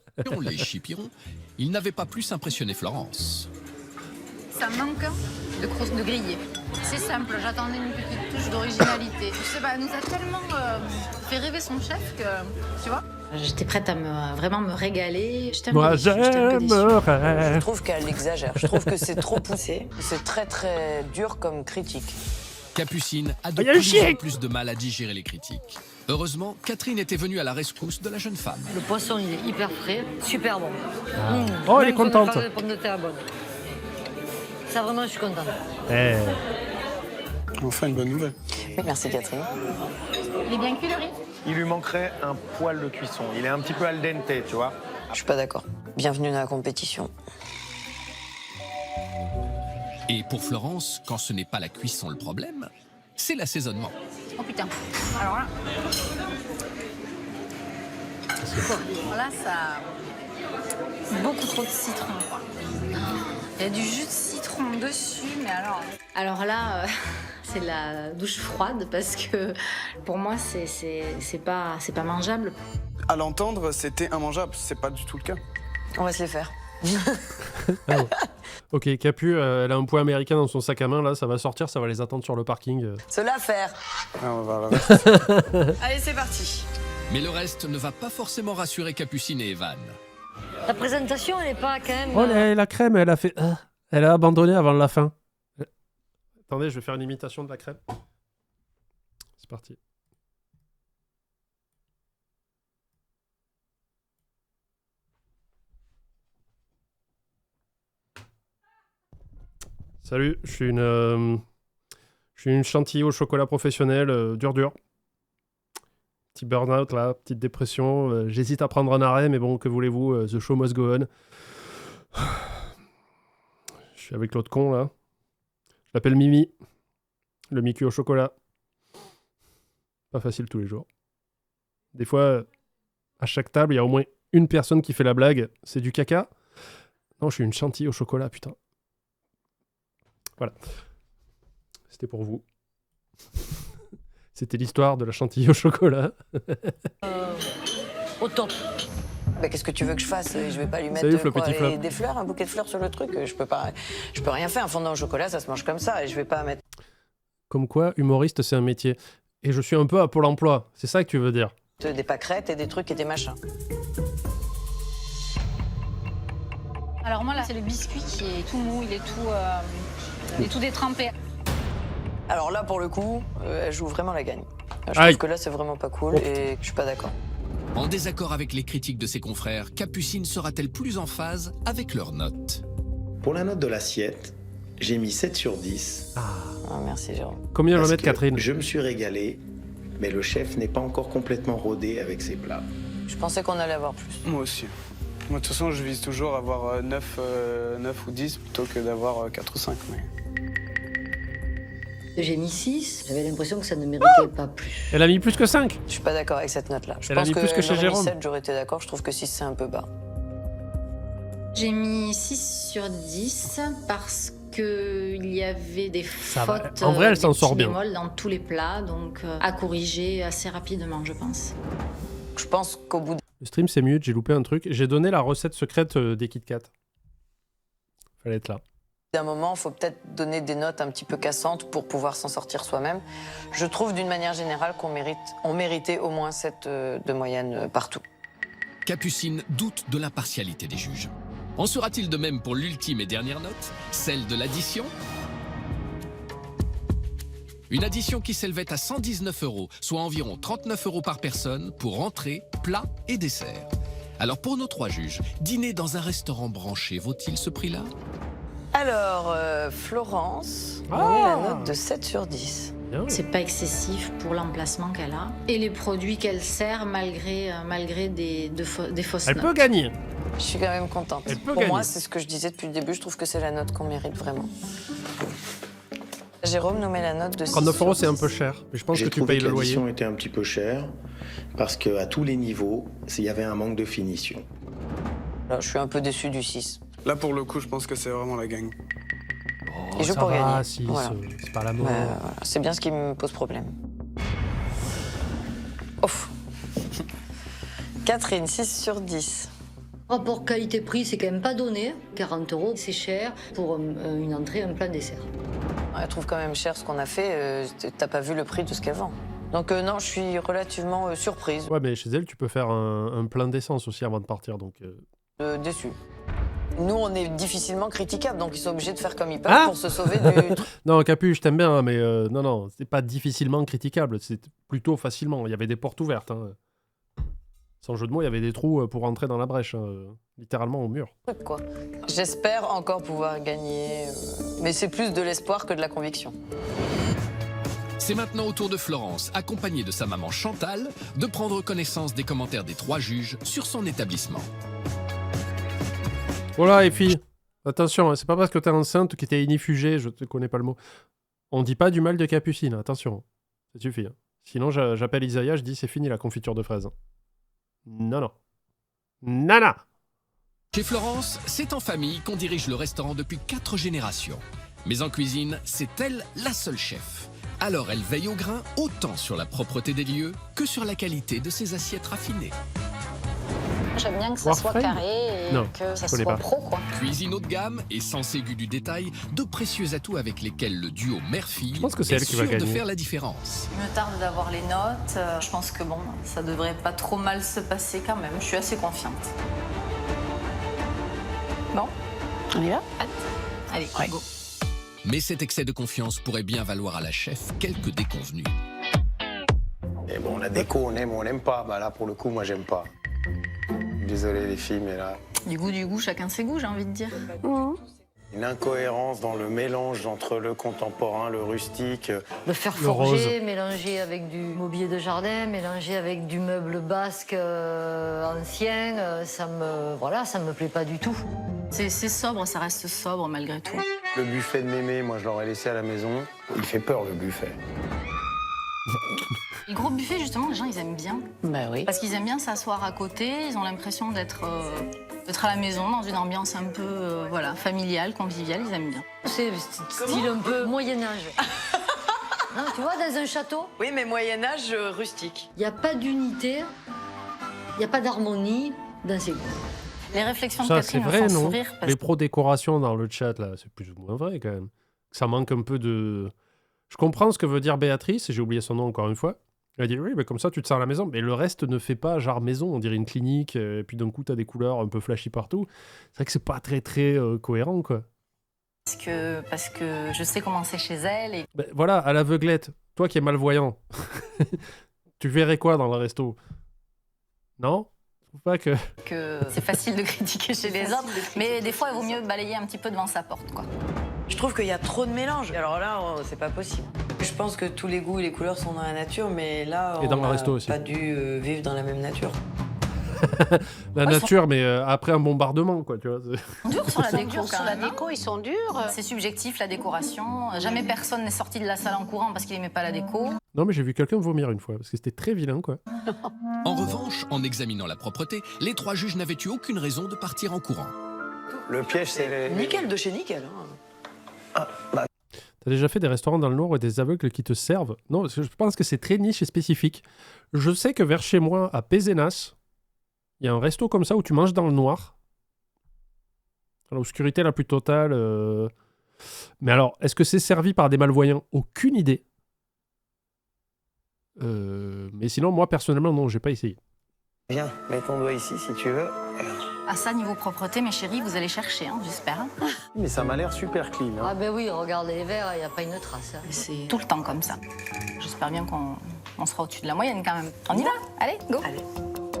Speaker 3: les chipirons, il n'avait pas plus impressionné Florence.
Speaker 7: Ça manque de grillé. C'est simple, j'attendais une petite touche d'originalité. Je sais pas, elle nous a tellement fait rêver son chef que, tu vois. J'étais prête à vraiment me régaler.
Speaker 1: Moi, j'aimerais.
Speaker 6: Je trouve qu'elle exagère. Je trouve que c'est trop poussé. C'est très très dur comme critique.
Speaker 3: Capucine a de
Speaker 1: y a le
Speaker 3: plus
Speaker 1: chien.
Speaker 3: en plus de mal à digérer les critiques. Heureusement, Catherine était venue à la rescousse de la jeune femme.
Speaker 8: Le poisson, il est hyper frais, super bon.
Speaker 1: Oh, elle est
Speaker 8: Même comme
Speaker 1: contente.
Speaker 8: la pomme de terre bonne. Ça, vraiment, je suis contente.
Speaker 1: Eh.
Speaker 9: Enfin, une bonne nouvelle.
Speaker 6: Oui, merci Catherine.
Speaker 7: Il est bien cuit le riz.
Speaker 4: Il lui manquerait un poil de cuisson. Il est un petit peu al dente, tu vois.
Speaker 6: Je suis pas d'accord. Bienvenue dans la compétition.
Speaker 3: Et pour Florence, quand ce n'est pas la cuisson le problème, c'est l'assaisonnement.
Speaker 7: Oh putain. Alors là. Là, ça. Beaucoup trop de citron, quoi. Il y a du jus de citron dessus, mais alors. Alors là, c'est la douche froide parce que pour moi, c'est pas mangeable.
Speaker 9: À l'entendre, c'était immangeable. C'est pas du tout le cas.
Speaker 6: On va se les faire.
Speaker 1: Ah ouais. Ok, Capu, elle a un point américain dans son sac à main, là, ça va sortir, ça va les attendre sur le parking.
Speaker 6: Se la faire.
Speaker 9: Ah, on va
Speaker 6: Allez, c'est parti.
Speaker 3: Mais le reste ne va pas forcément rassurer Capucine et Evan.
Speaker 8: La présentation, elle n'est pas quand même...
Speaker 1: Oh, la crème, elle a fait... elle a abandonné avant la fin. Attendez, je vais faire une imitation de la crème. C'est parti. Salut, je suis une chantilly au chocolat professionnel, dur. Petit burn-out là, petite dépression. J'hésite à prendre un arrêt, mais bon, que voulez-vous, the show must go on. Je suis avec l'autre con là. Je l'appelle Mimi. Le Mickey au chocolat. Pas facile tous les jours. Des fois, à chaque table, il y a au moins une personne qui fait la blague. C'est du caca. Non, je suis une chantilly au chocolat, putain. Voilà. C'était pour vous. C'était l'histoire de la chantilly au chocolat.
Speaker 8: Au top.
Speaker 6: Bah, qu'est-ce que tu veux que je fasse? Je vais pas lui mettre
Speaker 1: Salut, Flo, petit Flo.
Speaker 6: des fleurs, un bouquet de fleurs sur le truc. Je peux rien faire. Un fondant au chocolat, ça se mange comme ça. Et je vais pas mettre
Speaker 1: Comme quoi, humoriste, c'est un métier. Et je suis un peu à Pôle emploi. C'est ça que tu veux dire?
Speaker 6: des pâquerettes et des trucs et des machins.
Speaker 7: Alors moi là, c'est le biscuit qui est tout mou, il est tout détrempé.
Speaker 6: Alors là, pour le coup, elle joue vraiment la gagne. Je
Speaker 1: Aïe.
Speaker 6: trouve que là, c'est vraiment pas cool et je suis pas d'accord.
Speaker 3: En désaccord avec les critiques de ses confrères, Capucine sera-t-elle plus en phase avec leurs notes?
Speaker 4: Pour la note de l'assiette, j'ai mis 7 sur 10.
Speaker 6: Ah, merci Jérôme.
Speaker 1: Combien va
Speaker 4: parce
Speaker 1: mettre
Speaker 4: que
Speaker 1: Catherine?
Speaker 4: Je me suis régalé, mais le chef n'est pas encore complètement rodé avec ses plats.
Speaker 6: Je pensais qu'on allait avoir plus.
Speaker 9: Moi aussi. Moi, de toute façon, je vise toujours à avoir 9 ou 10 plutôt que d'avoir 4 ou 5. Mais...
Speaker 8: J'ai mis 6, j'avais l'impression que ça ne méritait pas plus.
Speaker 1: Elle a mis plus que 5.
Speaker 6: Je suis pas d'accord avec cette note-là. Je
Speaker 1: Elle a
Speaker 6: pense
Speaker 1: mis
Speaker 6: que
Speaker 1: plus que chez
Speaker 6: j'aurais mis
Speaker 1: Jérôme.
Speaker 6: 7, j'aurais été d'accord. Je trouve que 6, c'est un peu bas.
Speaker 7: J'ai mis 6 sur 10 parce qu'il y avait des
Speaker 1: Ça va.
Speaker 7: fautes,
Speaker 1: En vrai, elle
Speaker 7: des
Speaker 1: s'en sort
Speaker 7: petits
Speaker 1: bien.
Speaker 7: bémols dans tous les plats, donc à corriger assez rapidement, je pense.
Speaker 6: Je pense qu'au bout
Speaker 1: Le stream, c'est mute, j'ai loupé un truc. J'ai donné la recette secrète des Kit Kat. Fallait être là.
Speaker 6: d'un moment, il faut peut-être donner des notes un petit peu cassantes pour pouvoir s'en sortir soi-même. Je trouve d'une manière générale on méritait au moins 7 de moyenne partout.
Speaker 3: Capucine doute de l'impartialité des juges. En sera-t-il de même pour l'ultime et dernière note, celle de l'addition? Une addition qui s'élevait à 119 €, soit environ 39 € par personne pour entrée, plat et dessert. Alors pour nos 3 juges, dîner dans un restaurant branché vaut-il ce prix-là?
Speaker 6: Alors, Florence, on met la note de 7 sur 10.
Speaker 7: C'est pas excessif pour l'emplacement qu'elle a et les produits qu'elle sert malgré des fausses
Speaker 1: Elle
Speaker 7: notes.
Speaker 1: peut gagner.
Speaker 6: Je suis quand même contente.
Speaker 1: Elle peut
Speaker 6: Pour moi,
Speaker 1: gagner.
Speaker 6: c'est ce que je disais depuis le début, je trouve que c'est la note qu'on mérite vraiment. Jérôme nous met la note de 6
Speaker 1: 39
Speaker 6: sur
Speaker 1: €, c'est un
Speaker 6: 10.
Speaker 1: peu cher. Mais je pense que
Speaker 4: J'ai
Speaker 1: tu
Speaker 4: trouvé
Speaker 1: payes
Speaker 4: que
Speaker 1: le loyer.
Speaker 4: l'addition était un petit peu chère parce qu'à tous les niveaux, il y avait un manque de finition.
Speaker 6: Là, je suis un peu déçu du 6.
Speaker 9: Là, pour le coup, je pense que c'est vraiment la gang.
Speaker 1: Oh,
Speaker 6: Il joue
Speaker 1: ça
Speaker 6: pour
Speaker 1: va,
Speaker 6: gagner.
Speaker 1: si,
Speaker 6: Voilà.
Speaker 1: c'est pas la mort.
Speaker 6: Voilà. C'est bien ce qui me pose problème. Ouf. Catherine, 6 sur 10.
Speaker 8: Rapport qualité-prix, c'est quand même pas donné. 40 €, c'est cher pour une entrée, un plat dessert.
Speaker 6: Elle trouve quand même cher ce qu'on a fait. T'as pas vu le prix de ce qu'elle vend. Donc non, je suis relativement surprise,
Speaker 1: Ouais, mais chez elle, tu peux faire un plein d'essence aussi avant de partir, donc...
Speaker 6: déçue. Nous, on est difficilement critiquables, donc ils sont obligés de faire comme ils peuvent
Speaker 1: Ah
Speaker 6: pour se sauver du truc.
Speaker 1: Non, Capu, je t'aime bien, hein, mais non, c'est pas difficilement critiquable, c'est plutôt facilement. Il y avait des portes ouvertes. Hein. Sans jeu de mots, il y avait des trous pour rentrer dans la brèche, hein, littéralement au mur.
Speaker 6: Quoi. J'espère encore pouvoir gagner, mais c'est plus de l'espoir que de la conviction.
Speaker 3: C'est maintenant au tour de Florence, accompagnée de sa maman Chantal, de prendre connaissance des commentaires des 3 juges sur son établissement.
Speaker 1: Voilà, les filles, attention, hein, c'est pas parce que t'es enceinte que t'es inifugée, je te connais pas le mot. On dit pas du mal de Capucine, attention, ça suffit. Hein. Sinon, j'appelle Isaiah, je dis c'est fini la confiture de fraises. Hein. Non. Nana.
Speaker 3: Chez Florence, c'est en famille qu'on dirige le restaurant depuis 4 générations. Mais en cuisine, c'est elle la seule chef. Alors elle veille au grain autant sur la propreté des lieux que sur la qualité de ses assiettes raffinées.
Speaker 7: J'aime bien que ça soit
Speaker 1: Warframe
Speaker 7: carré et
Speaker 1: Non,
Speaker 7: que ça
Speaker 1: je connais
Speaker 7: soit
Speaker 1: pas.
Speaker 7: pro, quoi.
Speaker 3: Cuisine haut de gamme et sans aigu du détail, de précieux atouts avec lesquels le duo mère-fille
Speaker 1: Je pense que c'est
Speaker 3: est
Speaker 1: elle qui va
Speaker 3: sûr de
Speaker 1: gagner.
Speaker 3: faire la différence.
Speaker 7: Il me tarde d'avoir les notes. Je pense que bon, ça devrait pas trop mal se passer quand même. Je suis assez confiante. Bon,
Speaker 6: On y va?
Speaker 7: allez,
Speaker 6: Ouais.
Speaker 7: go.
Speaker 3: Mais cet excès de confiance pourrait bien valoir à la chef quelques déconvenues.
Speaker 4: Et bon, la déco, on aime ou on n'aime pas. Bah là, pour le coup, moi, j'aime pas. Désolé les filles, mais là,
Speaker 7: Du goût, chacun ses goûts, j'ai envie de dire.
Speaker 4: une incohérence dans le mélange entre le contemporain, le rustique.
Speaker 8: Le fer
Speaker 1: Le rose.
Speaker 8: forgé, mélangé avec du mobilier de jardin, mélangé avec du meuble basque ancien, ça me plaît pas du tout.
Speaker 7: C'est sobre, ça reste sobre malgré tout.
Speaker 4: Le buffet de mémé, moi, je l'aurais laissé à la maison. Il fait peur, le buffet.
Speaker 7: Les gros buffets, justement, les gens, ils aiment bien.
Speaker 6: Bah oui.
Speaker 7: Parce qu'ils aiment bien s'asseoir à côté, ils ont l'impression d'être à la maison, dans une ambiance un peu familiale, conviviale, ils aiment bien.
Speaker 8: C'est style un peu Moyen-Âge. Non, tu vois, dans un château,
Speaker 6: Oui, mais Moyen-Âge rustique.
Speaker 8: il n'y a pas d'unité, il n'y a pas d'harmonie dans ces goûts.
Speaker 7: Les réflexions de
Speaker 1: Ça, c'est
Speaker 7: Catherine me
Speaker 1: vrai,
Speaker 7: font
Speaker 1: non
Speaker 7: sourire parce
Speaker 1: Les pro-décorations dans le chat, là, c'est plus ou moins vrai, quand même. Ça manque un peu de... Je comprends ce que veut dire Béatrice, et j'ai oublié son nom encore une fois. Elle dit, oui, mais comme ça, tu te sens à la maison. Mais le reste ne fait pas genre maison, on dirait une clinique, et puis d'un coup, t'as des couleurs un peu flashy partout. C'est vrai que c'est pas très, très cohérent, quoi.
Speaker 7: parce que je sais comment c'est chez elle et
Speaker 1: Ben, voilà, à l'aveuglette, toi qui es malvoyant, tu verrais quoi dans le resto? Non? Je trouve pas que...
Speaker 7: que c'est facile de critiquer chez les autres, mais des fois, il vaut mieux balayer un petit peu devant sa porte, quoi.
Speaker 6: Je trouve qu'il y a trop de mélange. Alors là, c'est pas possible. Je pense que tous les goûts et les couleurs sont dans la nature, mais là,
Speaker 1: Et
Speaker 6: on
Speaker 1: dans le
Speaker 6: n'a
Speaker 1: resto aussi.
Speaker 6: pas dû vivre dans la même nature.
Speaker 1: La nature, mais après un bombardement, quoi, tu vois.
Speaker 7: Dur sur la déco,
Speaker 10: Durs
Speaker 7: quand
Speaker 10: sur la
Speaker 7: même, hein.
Speaker 10: déco, ils sont durs.
Speaker 7: C'est subjectif, la décoration. Jamais personne n'est sorti de la salle en courant parce qu'il aimait pas la déco.
Speaker 1: Non, mais j'ai vu quelqu'un vomir une fois, parce que c'était très vilain, quoi.
Speaker 3: En revanche, en examinant la propreté, les 3 juges n'avaient eu aucune raison de partir en courant.
Speaker 4: Le piège, c'est les...
Speaker 6: Nickel de chez nickel. Hein.
Speaker 1: T'as déjà fait des restaurants dans le noir et des aveugles qui te servent? Non, parce que je pense que c'est très niche et spécifique. Je sais que vers chez moi, à Pézenas, il y a un resto comme ça où tu manges dans le noir. Dans l'obscurité la plus totale. Mais alors, est-ce que c'est servi par des malvoyants? Aucune idée. Mais sinon, moi, personnellement, non, j'ai pas essayé.
Speaker 4: Viens, mets ton doigt ici, si tu veux.
Speaker 7: À ça, niveau propreté, mes chéris, vous allez chercher, hein, j'espère.
Speaker 4: Mais ça m'a l'air super clean. Hein.
Speaker 8: Ah ben oui, regarde les verres, il n'y a pas une trace. Hein.
Speaker 7: C'est tout le temps comme ça. J'espère bien qu'on sera au-dessus de la moyenne, quand même. On y va? Allez, go!
Speaker 6: Allez.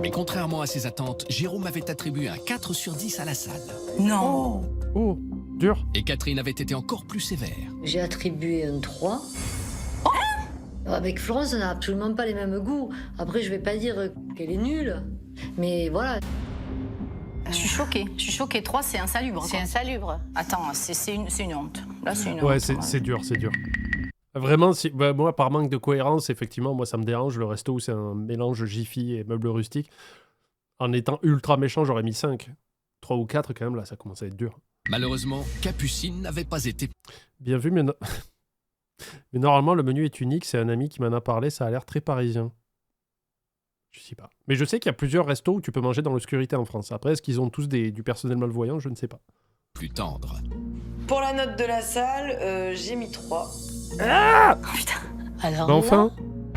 Speaker 3: Mais contrairement à ses attentes, Jérôme avait attribué un 4 sur 10 à la salle.
Speaker 7: Non!
Speaker 1: Oh, dur.
Speaker 3: Et Catherine avait été encore plus sévère.
Speaker 8: J'ai attribué un 3. Avec Florence, on n'a absolument pas les mêmes goûts. Après, je vais pas dire qu'elle est nulle, mais voilà.
Speaker 7: Je suis choquée. 3, c'est insalubre.
Speaker 10: C'est insalubre.
Speaker 7: Attends, c'est une honte. Là, c'est une
Speaker 1: Ouais,
Speaker 7: honte.
Speaker 1: c'est dur, c'est dur. Vraiment, moi, par manque de cohérence, effectivement, moi, ça me dérange. Le resto où c'est un mélange Jiffy et meubles rustiques. En étant ultra méchant, j'aurais mis 5. 3 ou 4 quand même, là, ça commence à être dur.
Speaker 3: Malheureusement, Capucine n'avait pas été
Speaker 1: Bien vu, mais, mais normalement, le menu est unique. C'est un ami qui m'en a parlé. Ça a l'air très parisien. Je sais pas. Mais je sais qu'il y a plusieurs restos où tu peux manger dans l'obscurité en France. Après, est-ce qu'ils ont tous du personnel malvoyant? Je ne sais pas.
Speaker 3: plus tendre.
Speaker 6: Pour la note de la salle, j'ai mis 3.
Speaker 8: Alors
Speaker 1: Bah, enfin.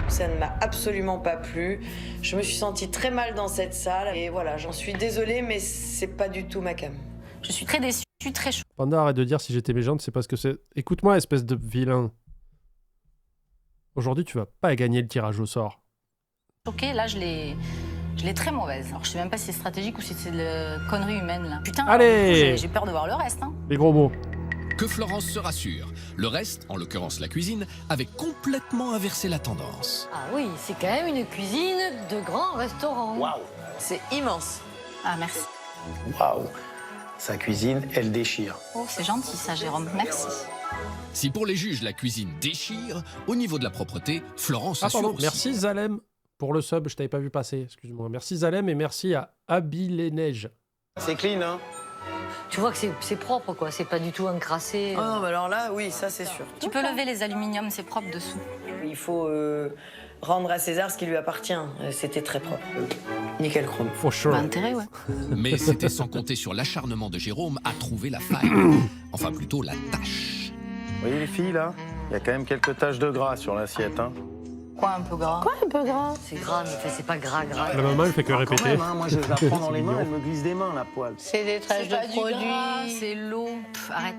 Speaker 6: Ça ne m'a absolument pas plu. Je me suis sentie très mal dans cette salle. Et voilà, j'en suis désolée, mais c'est pas du tout ma cam.
Speaker 7: Je suis très déçue, très
Speaker 1: Panda, arrête de dire si j'étais méchante, c'est parce que c'est... Écoute-moi, espèce de vilain. Aujourd'hui, tu vas pas gagner le tirage au sort.
Speaker 7: choquée. Là, je l'ai très mauvaise. Alors, je sais même pas si c'est stratégique ou si c'est de la connerie humaine, là. Putain,
Speaker 1: Allez
Speaker 7: j'ai peur de voir le reste, hein.
Speaker 1: Les gros mots.
Speaker 3: Que Florence se rassure. Le reste, en l'occurrence la cuisine, avait complètement inversé la tendance.
Speaker 8: Ah oui, c'est quand même une cuisine de grand restaurant.
Speaker 4: Waouh.
Speaker 6: C'est immense.
Speaker 7: Ah, merci.
Speaker 4: Waouh. Sa cuisine, elle déchire.
Speaker 7: Oh, c'est gentil, ça, Jérôme. Merci.
Speaker 3: Si pour les juges la cuisine déchire, au niveau de la propreté, Florence
Speaker 1: Ah
Speaker 3: assure
Speaker 1: pardon,
Speaker 3: aussi.
Speaker 1: merci Zalem pour le sub, je t'avais pas vu passer, excuse-moi. Merci Zalem et merci à Abby les Neiges.
Speaker 4: C'est clean, hein?
Speaker 8: Tu vois que c'est propre, quoi. C'est pas du tout encrassé.
Speaker 6: Oh non, mais alors là, oui, ça c'est sûr.
Speaker 7: Tu peux lever les aluminiums, c'est propre dessous.
Speaker 6: Il faut rendre à César ce qui lui appartient. C'était très propre. Nickel chrome.
Speaker 1: For sure.
Speaker 7: Bah, intérêt, ouais.
Speaker 3: Mais c'était sans compter sur l'acharnement de Jérôme à trouver la faille. Enfin plutôt la tâche.
Speaker 4: Vous voyez les filles, là? Il y a quand même quelques taches de gras sur l'assiette, hein?
Speaker 7: Quoi, un peu gras?
Speaker 8: Un peu gras. C'est gras, mais c'est pas gras.
Speaker 1: La maman, elle fait que
Speaker 4: Quand
Speaker 1: répéter.
Speaker 4: même, hein, moi je la prends dans les mains,
Speaker 1: mignon.
Speaker 4: elle me glisse des mains, la poêle.
Speaker 8: C'est des traces
Speaker 7: C'est pas du gras, c'est l'eau. Pff, arrête.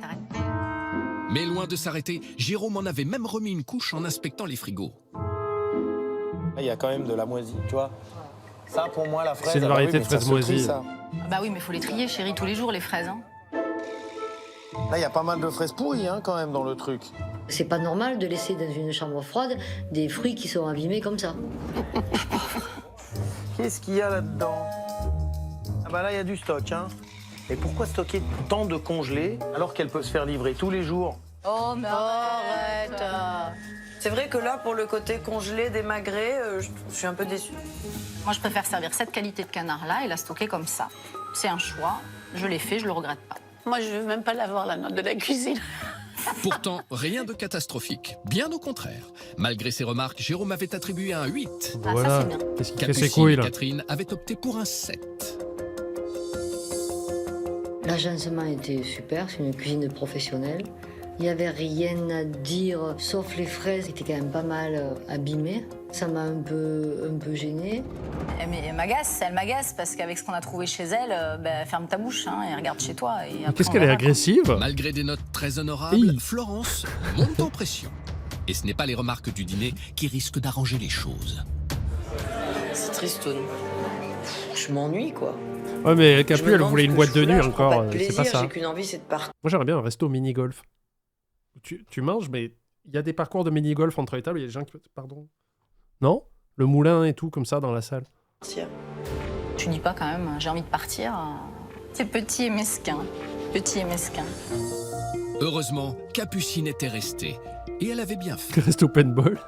Speaker 3: Mais loin de s'arrêter, Jérôme en avait même remis une couche en inspectant les frigos.
Speaker 4: Là, il y a quand même de la moisie, tu vois. Ça, pour moi, la fraise...
Speaker 1: C'est une
Speaker 4: ah bah
Speaker 1: variété
Speaker 4: oui,
Speaker 1: de
Speaker 4: mais ça
Speaker 1: fraise
Speaker 4: se trie,
Speaker 1: moisie.
Speaker 4: ça.
Speaker 7: Bah oui, mais faut les trier, chérie, tous les jours, les fraises, hein.
Speaker 4: Là, il y a pas mal de fraises pourries, hein, quand même, dans le truc.
Speaker 8: C'est pas normal de laisser dans une chambre froide des fruits qui sont abîmés comme ça.
Speaker 4: Qu'est-ce qu'il y a là-dedans? Ah bah là, il y a du stock, hein. Et pourquoi stocker tant de congelés alors qu'elle peut se faire livrer tous les jours?
Speaker 7: Oh, mais arrête.
Speaker 6: C'est vrai que là, pour le côté congelé, démagré, je suis un peu déçue.
Speaker 7: Moi, je préfère servir cette qualité de canard-là et la stocker comme ça. C'est un choix. Je l'ai fait, je le regrette pas.
Speaker 10: Moi, je veux même pas l'avoir, la note de la cuisine.
Speaker 3: Pourtant, rien de catastrophique. Bien au contraire. Malgré ses remarques, Jérôme avait attribué un 8.
Speaker 7: Ah, ça,
Speaker 1: Voilà.
Speaker 7: c'est bien.
Speaker 1: Qu'est-ce qui fait
Speaker 3: Capucine
Speaker 1: ses couilles
Speaker 3: et
Speaker 1: là?
Speaker 3: Catherine avaient opté pour un 7.
Speaker 8: L'agencement était super, c'est une cuisine professionnelle. Il n'y avait rien à dire, sauf les fraises qui étaient quand même pas mal abîmées. Ça m'a un peu gênée.
Speaker 7: Mais elle m'agace parce qu'avec ce qu'on a trouvé chez elle, ferme ta bouche hein, et regarde chez toi. Et
Speaker 1: Mais
Speaker 7: après,
Speaker 1: qu'est-ce
Speaker 7: on
Speaker 1: qu'elle est
Speaker 7: verra, quoi.
Speaker 1: agressive?
Speaker 3: Malgré des notes très honorables,
Speaker 1: Hi.
Speaker 3: Florence monte en pression. Et ce n'est pas les remarques du dîner qui risquent d'arranger les choses.
Speaker 6: C'est tristoun. Je m'ennuie, quoi.
Speaker 1: Ouais, mais
Speaker 6: Je
Speaker 1: Capu,
Speaker 6: me
Speaker 1: elle
Speaker 6: demande
Speaker 1: voulait
Speaker 6: ce
Speaker 1: une
Speaker 6: que
Speaker 1: boîte
Speaker 6: je
Speaker 1: de
Speaker 6: fous là,
Speaker 1: nuit
Speaker 6: je prends
Speaker 1: encore,
Speaker 6: pas de
Speaker 1: c'est
Speaker 6: plaisir,
Speaker 1: pas ça.
Speaker 6: j'ai qu'une envie, c'est de partir.
Speaker 1: Moi, j'aimerais bien un resto mini-golf. Tu manges, mais il y a des parcours de mini-golf entre les tables, il y a des gens qui... Pardon? Non? Le moulin et tout, comme ça, dans la salle.
Speaker 7: Tu dis pas quand même, j'ai envie de partir. C'est petit et mesquin. Petit et mesquin.
Speaker 3: Heureusement, Capucine était restée. Et elle avait bien fait.
Speaker 1: Resto paintball.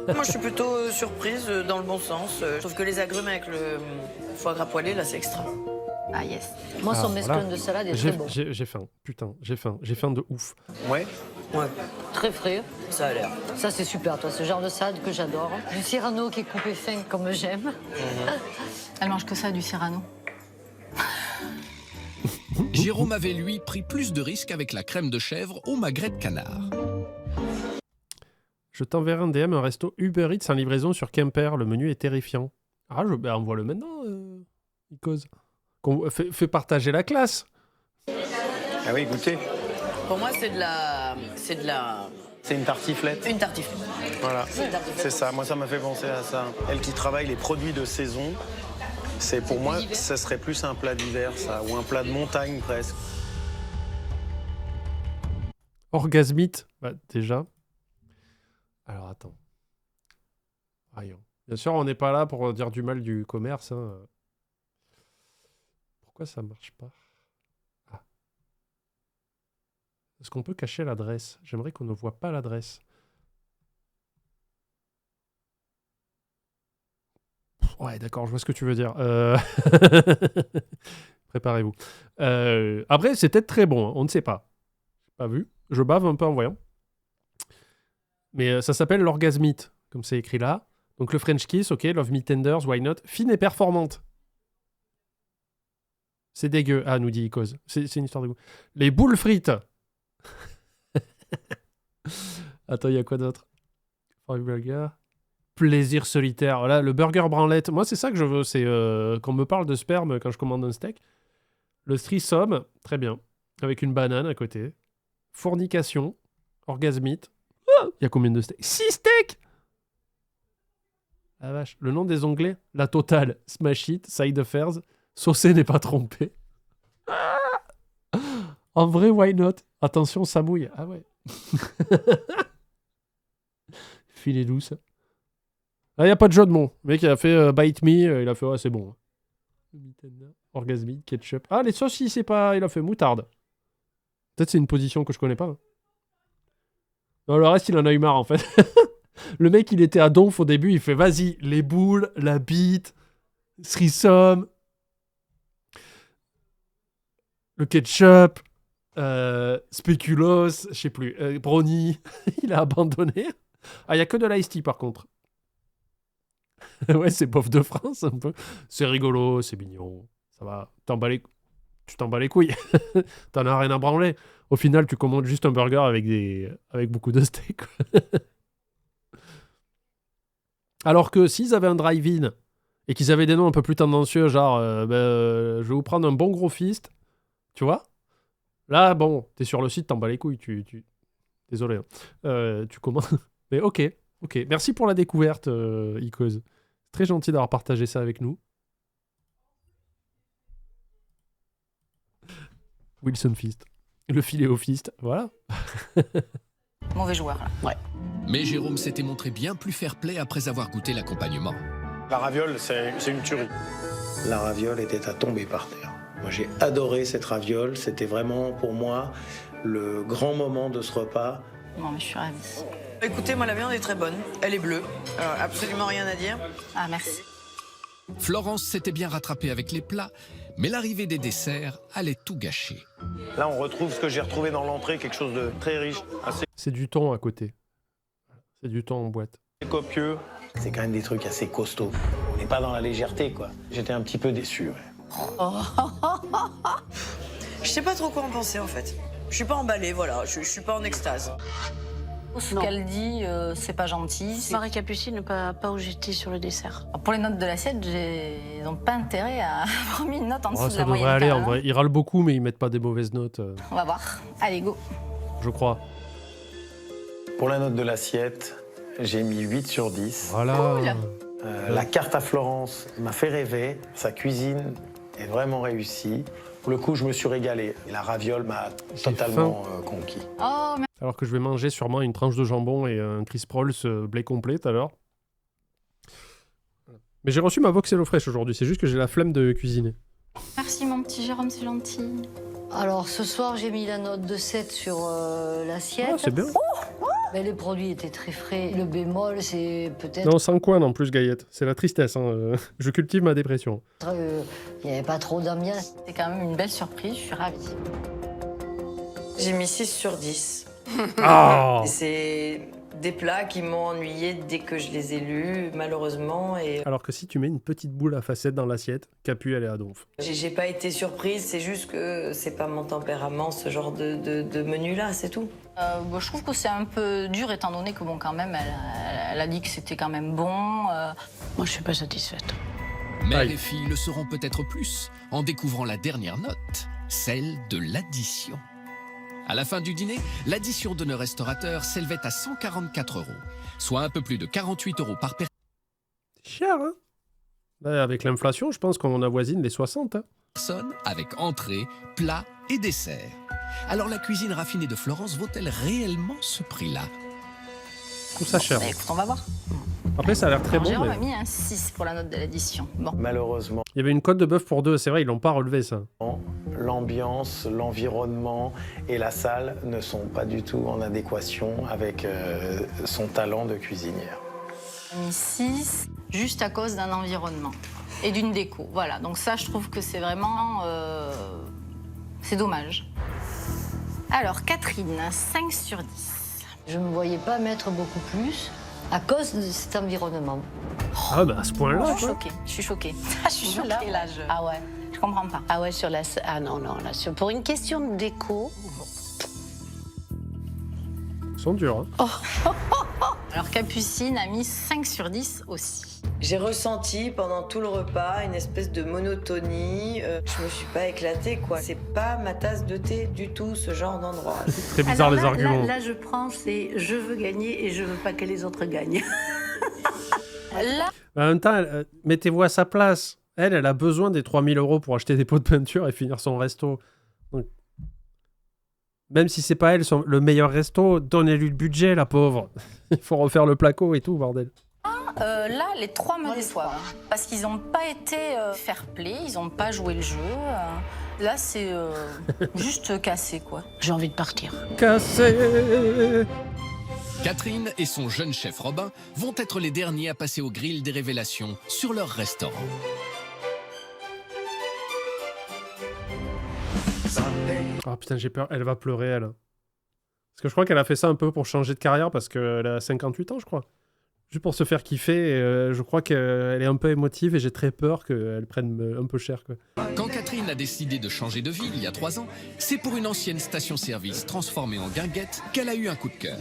Speaker 6: Moi, je suis plutôt surprise dans le bon sens. Je trouve que les agrumes avec le foie gras poêlé, là, c'est extra.
Speaker 7: Ah yes.
Speaker 8: Moi, son
Speaker 1: Ah,
Speaker 8: mesclun
Speaker 1: voilà.
Speaker 8: de salade est très bon.
Speaker 1: J'ai faim, putain, j'ai faim. J'ai faim de ouf.
Speaker 4: Ouais.
Speaker 6: Ouais,
Speaker 8: Très frais.
Speaker 6: ça a l'air.
Speaker 8: Ça, c'est super, toi, ce genre de salade que j'adore. Du Cyrano qui est coupé fin comme j'aime.
Speaker 7: Elle mange que ça, du Cyrano.
Speaker 3: Jérôme avait, lui, pris plus de risques avec la crème de chèvre au magret de canard.
Speaker 1: Je t'enverrai un DM, un resto Uber Eats en livraison sur Quimper. Le menu est terrifiant. Ah, envoie-le maintenant, Icos. Fais partager la classe.
Speaker 4: Ah oui, goûtez.
Speaker 6: Pour moi, c'est de la...
Speaker 4: C'est une tartiflette.
Speaker 6: Une tartiflette.
Speaker 4: Voilà, c'est ça. Moi, ça m'a fait penser à ça. Elle qui travaille les produits de saison, c'est pour moi, ça serait plus un plat d'hiver, ça, ou un plat de montagne presque.
Speaker 1: Orgasmite, bah, déjà. Alors, attends. Voyons. Bien sûr, on n'est pas là pour dire du mal du commerce. Hein. Pourquoi ça marche pas? Ah. Est-ce qu'on peut cacher l'adresse? J'aimerais qu'on ne voit pas l'adresse. Ouais, d'accord, je vois ce que tu veux dire. Préparez-vous. Après, c'est peut-être très bon, hein, on ne sait pas. J'ai pas vu. Je bave un peu en voyant. Mais ça s'appelle l'orgasmite, comme c'est écrit là. Donc le French kiss, ok, love me tenders, why not. Fine et performante. C'est dégueu. Ah, nous dit Icos. C'est une histoire de goût. Les boules frites. Attends, il y a quoi d'autre? Burger. Plaisir solitaire. Voilà, le burger branlette. Moi, c'est ça que je veux. C'est qu'on me parle de sperme quand je commande un steak. Le threesome, très bien. Avec une banane à côté. Fornication. Orgasmite. Il y a combien de steaks? 6 steaks! La vache. Le nom des onglets? La totale. Smash it. Side affairs. Saucé n'est pas trompé. En vrai, why not? Attention, ça mouille. Ah ouais. Filet douce. Ah, il n'y a pas de jeu de mots. Le mec, il a fait Bite Me. Il a fait, ouais, c'est bon. Orgasmique, ketchup. Ah, les saucisses, c'est pas... Il a fait moutarde. Peut-être c'est une position que je connais pas. Hein. Non, le reste, il en a eu marre, en fait. Le mec, il était à donf au début. Il fait, vas-y, les boules, la bite, threesome, le ketchup, spéculoos, je sais plus, brownie. Il a abandonné. Ah, il n'y a que de l'ice tea, par contre. Ouais, c'est bof de France, un peu. C'est rigolo, c'est mignon. Ça va. Tu t'en bats les couilles. T'en as rien à branler. Au final, tu commandes juste un burger avec beaucoup de steak. Alors que s'ils avaient un drive-in et qu'ils avaient des noms un peu plus tendancieux, genre je vais vous prendre un bon gros fist, tu vois? Là, bon, t'es sur le site, t'en bats les couilles. Désolé. Hein. Tu commandes. Mais ok. Merci pour la découverte, Icos. Très gentil d'avoir partagé ça avec nous. Wilson Fist. Le filet au fist, voilà.
Speaker 7: Mauvais joueur, là.
Speaker 10: Ouais.
Speaker 3: Mais Jérôme s'était montré bien plus fair-play après avoir goûté l'accompagnement.
Speaker 4: La raviole, c'est une tuerie. La raviole était à tomber par terre. Moi, j'ai adoré cette raviole. C'était vraiment, pour moi, le grand moment de ce repas.
Speaker 7: Non, mais je suis ravie.
Speaker 6: Écoutez, moi, la viande est très bonne. Elle est bleue. Absolument rien à dire.
Speaker 7: Ah, merci.
Speaker 3: Florence s'était bien rattrapée avec les plats, mais l'arrivée des desserts allait tout gâcher.
Speaker 4: Là, on retrouve ce que j'ai retrouvé dans l'entrée, quelque chose de très riche, assez
Speaker 1: C'est du thon à côté. C'est du thon en boîte.
Speaker 4: copieux. C'est quand même des trucs assez costauds. On n'est pas dans la légèreté, quoi. J'étais un petit peu déçu, ouais.
Speaker 6: Je sais pas trop quoi en penser, en fait. Je suis pas emballée, voilà. Je suis pas en extase.
Speaker 7: Ce qu'elle dit, c'est pas gentil.
Speaker 10: Marie Capucine, pas où j'étais sur le dessert.
Speaker 7: Pour les notes de l'assiette, ils n'ont pas intérêt à avoir mis une note en dessous de
Speaker 1: Ça
Speaker 7: la moyenne.
Speaker 1: devrait aller,
Speaker 7: quand
Speaker 1: en
Speaker 7: même,
Speaker 1: vrai. Ils râlent beaucoup, mais ils mettent pas des mauvaises notes,
Speaker 7: On va voir. Allez, go.
Speaker 1: je crois.
Speaker 4: Pour la note de l'assiette, j'ai mis 8 sur 10.
Speaker 1: Voilà.
Speaker 4: La carte à Florence m'a fait rêver. Sa cuisine est vraiment réussie. Pour le coup, je me suis régalé. Et la raviole m'a totalement conquis.
Speaker 7: Oh, mais...
Speaker 1: Alors que je vais manger sûrement une tranche de jambon et un Chris Prolls blé complet tout à l'heure. Mais j'ai reçu ma Vox HelloFresh aujourd'hui, c'est juste que j'ai la flemme de cuisiner.
Speaker 7: Merci, mon petit Jérôme, c'est gentil.
Speaker 8: Alors ce soir, j'ai mis la note de 7 sur l'assiette.
Speaker 1: Ah, c'est bien.
Speaker 8: Mais les produits étaient très frais. Le bémol, c'est peut-être...
Speaker 1: Non, sans coin en plus, Gaillette. C'est la tristesse. Hein. Je cultive ma dépression.
Speaker 8: Il n'y avait pas trop d'ambiance.
Speaker 7: C'est quand même une belle surprise, je suis ravie.
Speaker 6: J'ai mis 6 sur 10.
Speaker 1: Ah.
Speaker 6: C'est des plats qui m'ont ennuyé dès que je les ai lus, malheureusement. Et
Speaker 1: Alors que si tu mets une petite boule à facettes dans l'assiette, Capu, elle est à donf.
Speaker 6: j'ai pas été surprise, c'est juste que c'est pas mon tempérament, ce genre de menu-là, c'est tout.
Speaker 7: Je trouve que c'est un peu dur, étant donné que, bon, quand même, elle a dit que c'était quand même bon.
Speaker 10: Moi, je suis pas satisfaite.
Speaker 3: Mère
Speaker 1: Aïe.
Speaker 3: et fille le seront peut-être plus en découvrant la dernière note, celle de l'addition. À la fin du dîner, l'addition de nos restaurateurs s'élevait à 144 €, soit un peu plus de 48 € par
Speaker 1: Cher, hein? Avec l'inflation, je pense qu'on avoisine les 60. Hein.
Speaker 3: personne, avec entrée, plat et dessert. Alors la cuisine raffinée de Florence vaut-elle réellement ce prix-là?
Speaker 1: Je trouve ça cher.
Speaker 7: Bah, écoute, on va voir.
Speaker 1: Après, ça a l'air très
Speaker 7: Alors,
Speaker 1: bon.
Speaker 7: Jérôme
Speaker 1: Mais...
Speaker 7: a mis un 6 pour la note de l'addition. Bon.
Speaker 4: Malheureusement,
Speaker 1: Il y avait une côte de bœuf pour deux, c'est vrai, ils l'ont pas relevé ça.
Speaker 4: l'ambiance, l'environnement et la salle ne sont pas du tout en adéquation avec son talent de cuisinière.
Speaker 7: J'ai mis 6 juste à cause d'un environnement. et d'une déco. Voilà, donc ça, je trouve que c'est vraiment... c'est dommage. Alors, Catherine, 5 sur 10.
Speaker 8: Je ne me voyais pas mettre beaucoup plus à cause de cet environnement.
Speaker 1: Ah bah à ce point-là.
Speaker 7: Je suis choquée, je suis choquée. Je suis choquée là,
Speaker 10: Ah ouais.
Speaker 7: je comprends pas.
Speaker 10: Ah ouais, sur la... Ah non, là, pour une question de déco...
Speaker 1: Ils sont durs. Hein.
Speaker 7: Alors, Capucine a mis 5 sur 10 aussi.
Speaker 6: J'ai ressenti pendant tout le repas une espèce de monotonie. Je me suis pas éclatée, quoi. C'est pas ma tasse de thé du tout, ce genre d'endroit.
Speaker 1: Très bizarre
Speaker 10: Alors
Speaker 1: les
Speaker 10: là,
Speaker 1: arguments.
Speaker 10: Là, je prends, c'est je veux gagner et je veux pas que les autres gagnent.
Speaker 7: Là,
Speaker 1: En même temps, mettez-vous à sa place. Elle a besoin des 3000 € pour acheter des pots de peinture et finir son resto. Donc, même si c'est pas elle le meilleur resto, donnez-lui le budget, la pauvre. Il faut refaire le placo et tout, bordel.
Speaker 7: là, les 3 me déçoivent. Parce qu'ils n'ont pas été fair-play, ils n'ont pas joué le jeu. Là, c'est juste cassé, quoi.
Speaker 10: J'ai envie de partir.
Speaker 1: Cassé.
Speaker 3: Catherine et son jeune chef Robin vont être les derniers à passer au grill des révélations sur leur restaurant.
Speaker 1: Ah putain, j'ai peur. Elle va pleurer, elle. Parce que je crois qu'elle a fait ça un peu pour changer de carrière parce qu'elle a 58 ans, je crois. Juste pour se faire kiffer. Et, je crois qu'elle est un peu émotive et j'ai très peur qu'elle prenne un peu cher, quoi.
Speaker 3: Quand Catherine a décidé de changer de ville il y a 3 ans, c'est pour une ancienne station-service transformée en guinguette qu'elle a eu un coup de cœur.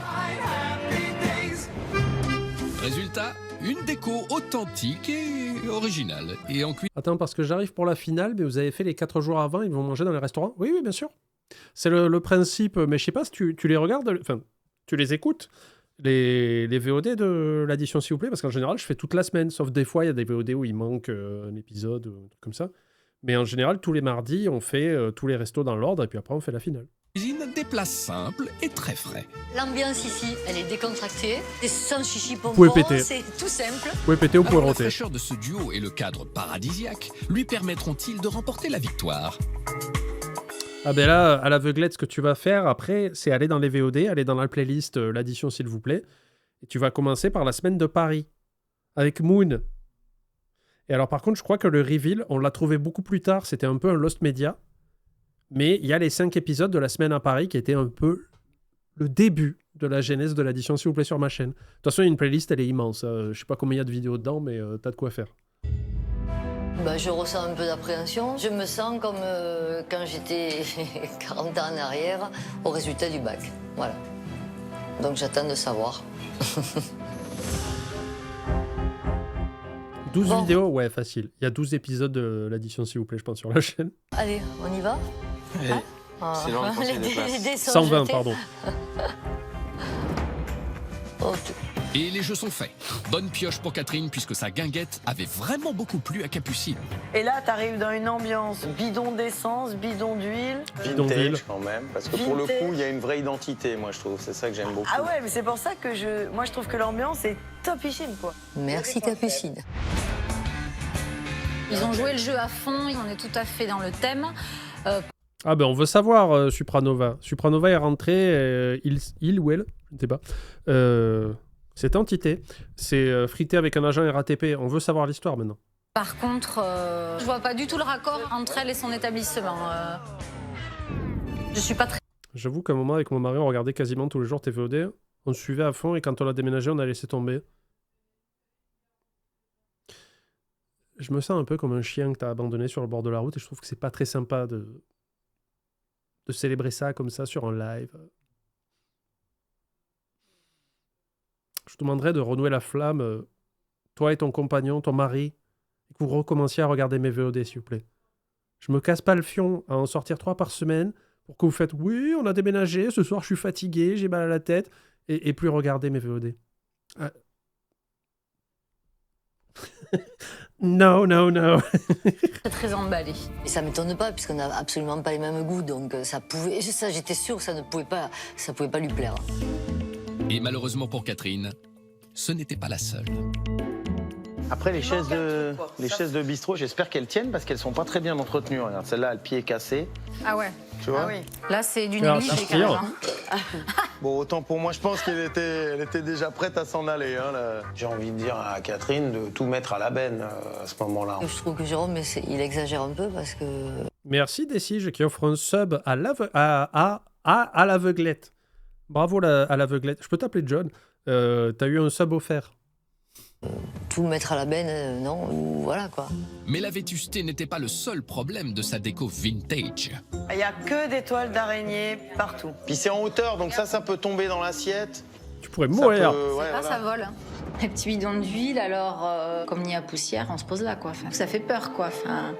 Speaker 3: Résultat, une déco authentique et originale. Et en
Speaker 1: Attends, parce que j'arrive pour la finale, mais vous avez fait les 4 jours avant, ils vont manger dans les restaurants? Oui, bien sûr. C'est le principe, mais je sais pas si tu les regardes, enfin, tu les écoutes, les VOD de l'addition, s'il vous plaît, parce qu'en général, je fais toute la semaine, sauf des fois, il y a des VOD où il manque un épisode, un truc comme ça. Mais en général, tous les mardis, on fait tous les restos dans l'ordre, et puis après, on fait la finale.
Speaker 3: cuisine, des plats simples et très frais.
Speaker 8: L'ambiance ici, elle est décontractée, c'est sans chichi
Speaker 1: Vous pouvez
Speaker 8: pompon,
Speaker 1: péter.
Speaker 8: c'est tout simple.
Speaker 1: Vous pouvez péter, vous pouvez
Speaker 3: Alors, la
Speaker 1: roter.
Speaker 3: fraîcheur de ce duo et le cadre paradisiaque lui permettront-ils de remporter la victoire?
Speaker 1: Ah ben là, à l'aveuglette, ce que tu vas faire après, c'est aller dans les VOD, aller dans la playlist l'addition, s'il vous plaît. Et tu vas commencer par la semaine de Paris, avec Moon. Et alors, par contre, je crois que le reveal, on l'a trouvé beaucoup plus tard. C'était un peu un Lost Media. Mais il y a les 5 épisodes de la semaine à Paris qui étaient un peu le début de la genèse de l'addition, s'il vous plaît, sur ma chaîne. De toute façon, il y a une playlist, elle est immense. Je sais pas combien il y a de vidéos dedans, mais t'as de quoi faire.
Speaker 8: Bah, je ressens un peu d'appréhension. Je me sens comme quand j'étais 40 ans en arrière au résultat du bac. Voilà. Donc j'attends de savoir.
Speaker 1: 12
Speaker 8: Bon.
Speaker 1: vidéos, ouais, facile. Il y a 12 épisodes de l'addition, s'il vous plaît, je pense, sur la chaîne.
Speaker 8: Allez, on y va.
Speaker 5: C'est long de penser
Speaker 8: les,
Speaker 5: des places.
Speaker 8: les dés sont
Speaker 1: 120,
Speaker 8: jetés.
Speaker 1: pardon.
Speaker 8: Oh,
Speaker 3: Et les jeux sont faits. Bonne pioche pour Catherine puisque sa guinguette avait vraiment beaucoup plu à Capucine.
Speaker 6: Et là, t'arrives dans une ambiance bidon d'essence, bidon d'huile.
Speaker 1: Bidonville.
Speaker 11: Vintage quand même, parce que pour le
Speaker 6: Vintage.
Speaker 11: coup, il y a une vraie identité, moi je trouve. C'est ça que j'aime beaucoup.
Speaker 6: Ah ouais, mais c'est pour ça que moi je trouve que l'ambiance est topissime, quoi.
Speaker 8: merci Capucine.
Speaker 7: Ils ont joué le jeu à fond, on est tout à fait dans le thème.
Speaker 1: Ah ben on veut savoir Supranova. Supranova est rentré, il ou elle, je ne sais pas. Cette entité, c'est frité avec un agent RATP. On veut savoir l'histoire maintenant.
Speaker 7: Par contre, je vois pas du tout le raccord entre elle et son établissement. Je suis pas très...
Speaker 1: J'avoue qu'à un moment, avec mon mari, on regardait quasiment tous les jours TVOD. On se suivait à fond et quand on a déménagé, on a laissé tomber. Je me sens un peu comme un chien que t'as abandonné sur le bord de la route et je trouve que c'est pas très sympa de célébrer ça comme ça sur un live. Je te demanderais de renouer la flamme, toi et ton compagnon, ton mari, et que vous recommenciez à regarder mes VOD, s'il vous plaît. Je me casse pas le fion à en sortir 3 par semaine pour que vous faites « Oui, on a déménagé, ce soir je suis fatigué, j'ai mal à la tête », et plus regarder mes VOD. Non.
Speaker 7: très emballée.
Speaker 8: Et ça m'étonne pas, puisqu'on n'a absolument pas les mêmes goûts, donc ça, j'étais sûre que ça pouvait pas lui plaire.
Speaker 3: Et malheureusement pour Catherine, ce n'était pas la seule.
Speaker 4: Après, les chaises de bistrot, j'espère qu'elles tiennent parce qu'elles sont pas très bien entretenues. Regarde, celle-là, le pied est cassé.
Speaker 7: Ah ouais.
Speaker 4: Tu vois?
Speaker 7: Ah oui. Là, c'est du
Speaker 1: Alors,
Speaker 7: négligé
Speaker 1: c'est
Speaker 7: quand même. hein.
Speaker 4: Bon, autant pour moi, je pense qu'elle elle était déjà prête à s'en aller. Hein, là. J'ai envie de dire à Catherine de tout mettre à la benne à ce moment-là.
Speaker 8: Je trouve que Jérôme, il exagère un peu parce que...
Speaker 1: Merci Desige qui offre un sub à l'aveuglette. Bravo à l'aveuglette. Je peux t'appeler John. T'as eu un sub offert.
Speaker 8: Tout mettre à la benne, non, ou voilà quoi.
Speaker 3: Mais la vétusté n'était pas le seul problème de sa déco vintage.
Speaker 6: Il n'y a que des toiles d'araignée partout.
Speaker 4: Puis c'est en hauteur, donc ça peut tomber dans l'assiette.
Speaker 1: Tu pourrais mourir.
Speaker 7: Ça vole. Hein. Les petits bidons d'huile, alors, comme il y a poussière, on se pose là, quoi. Enfin, ça fait peur, quoi. Enfin...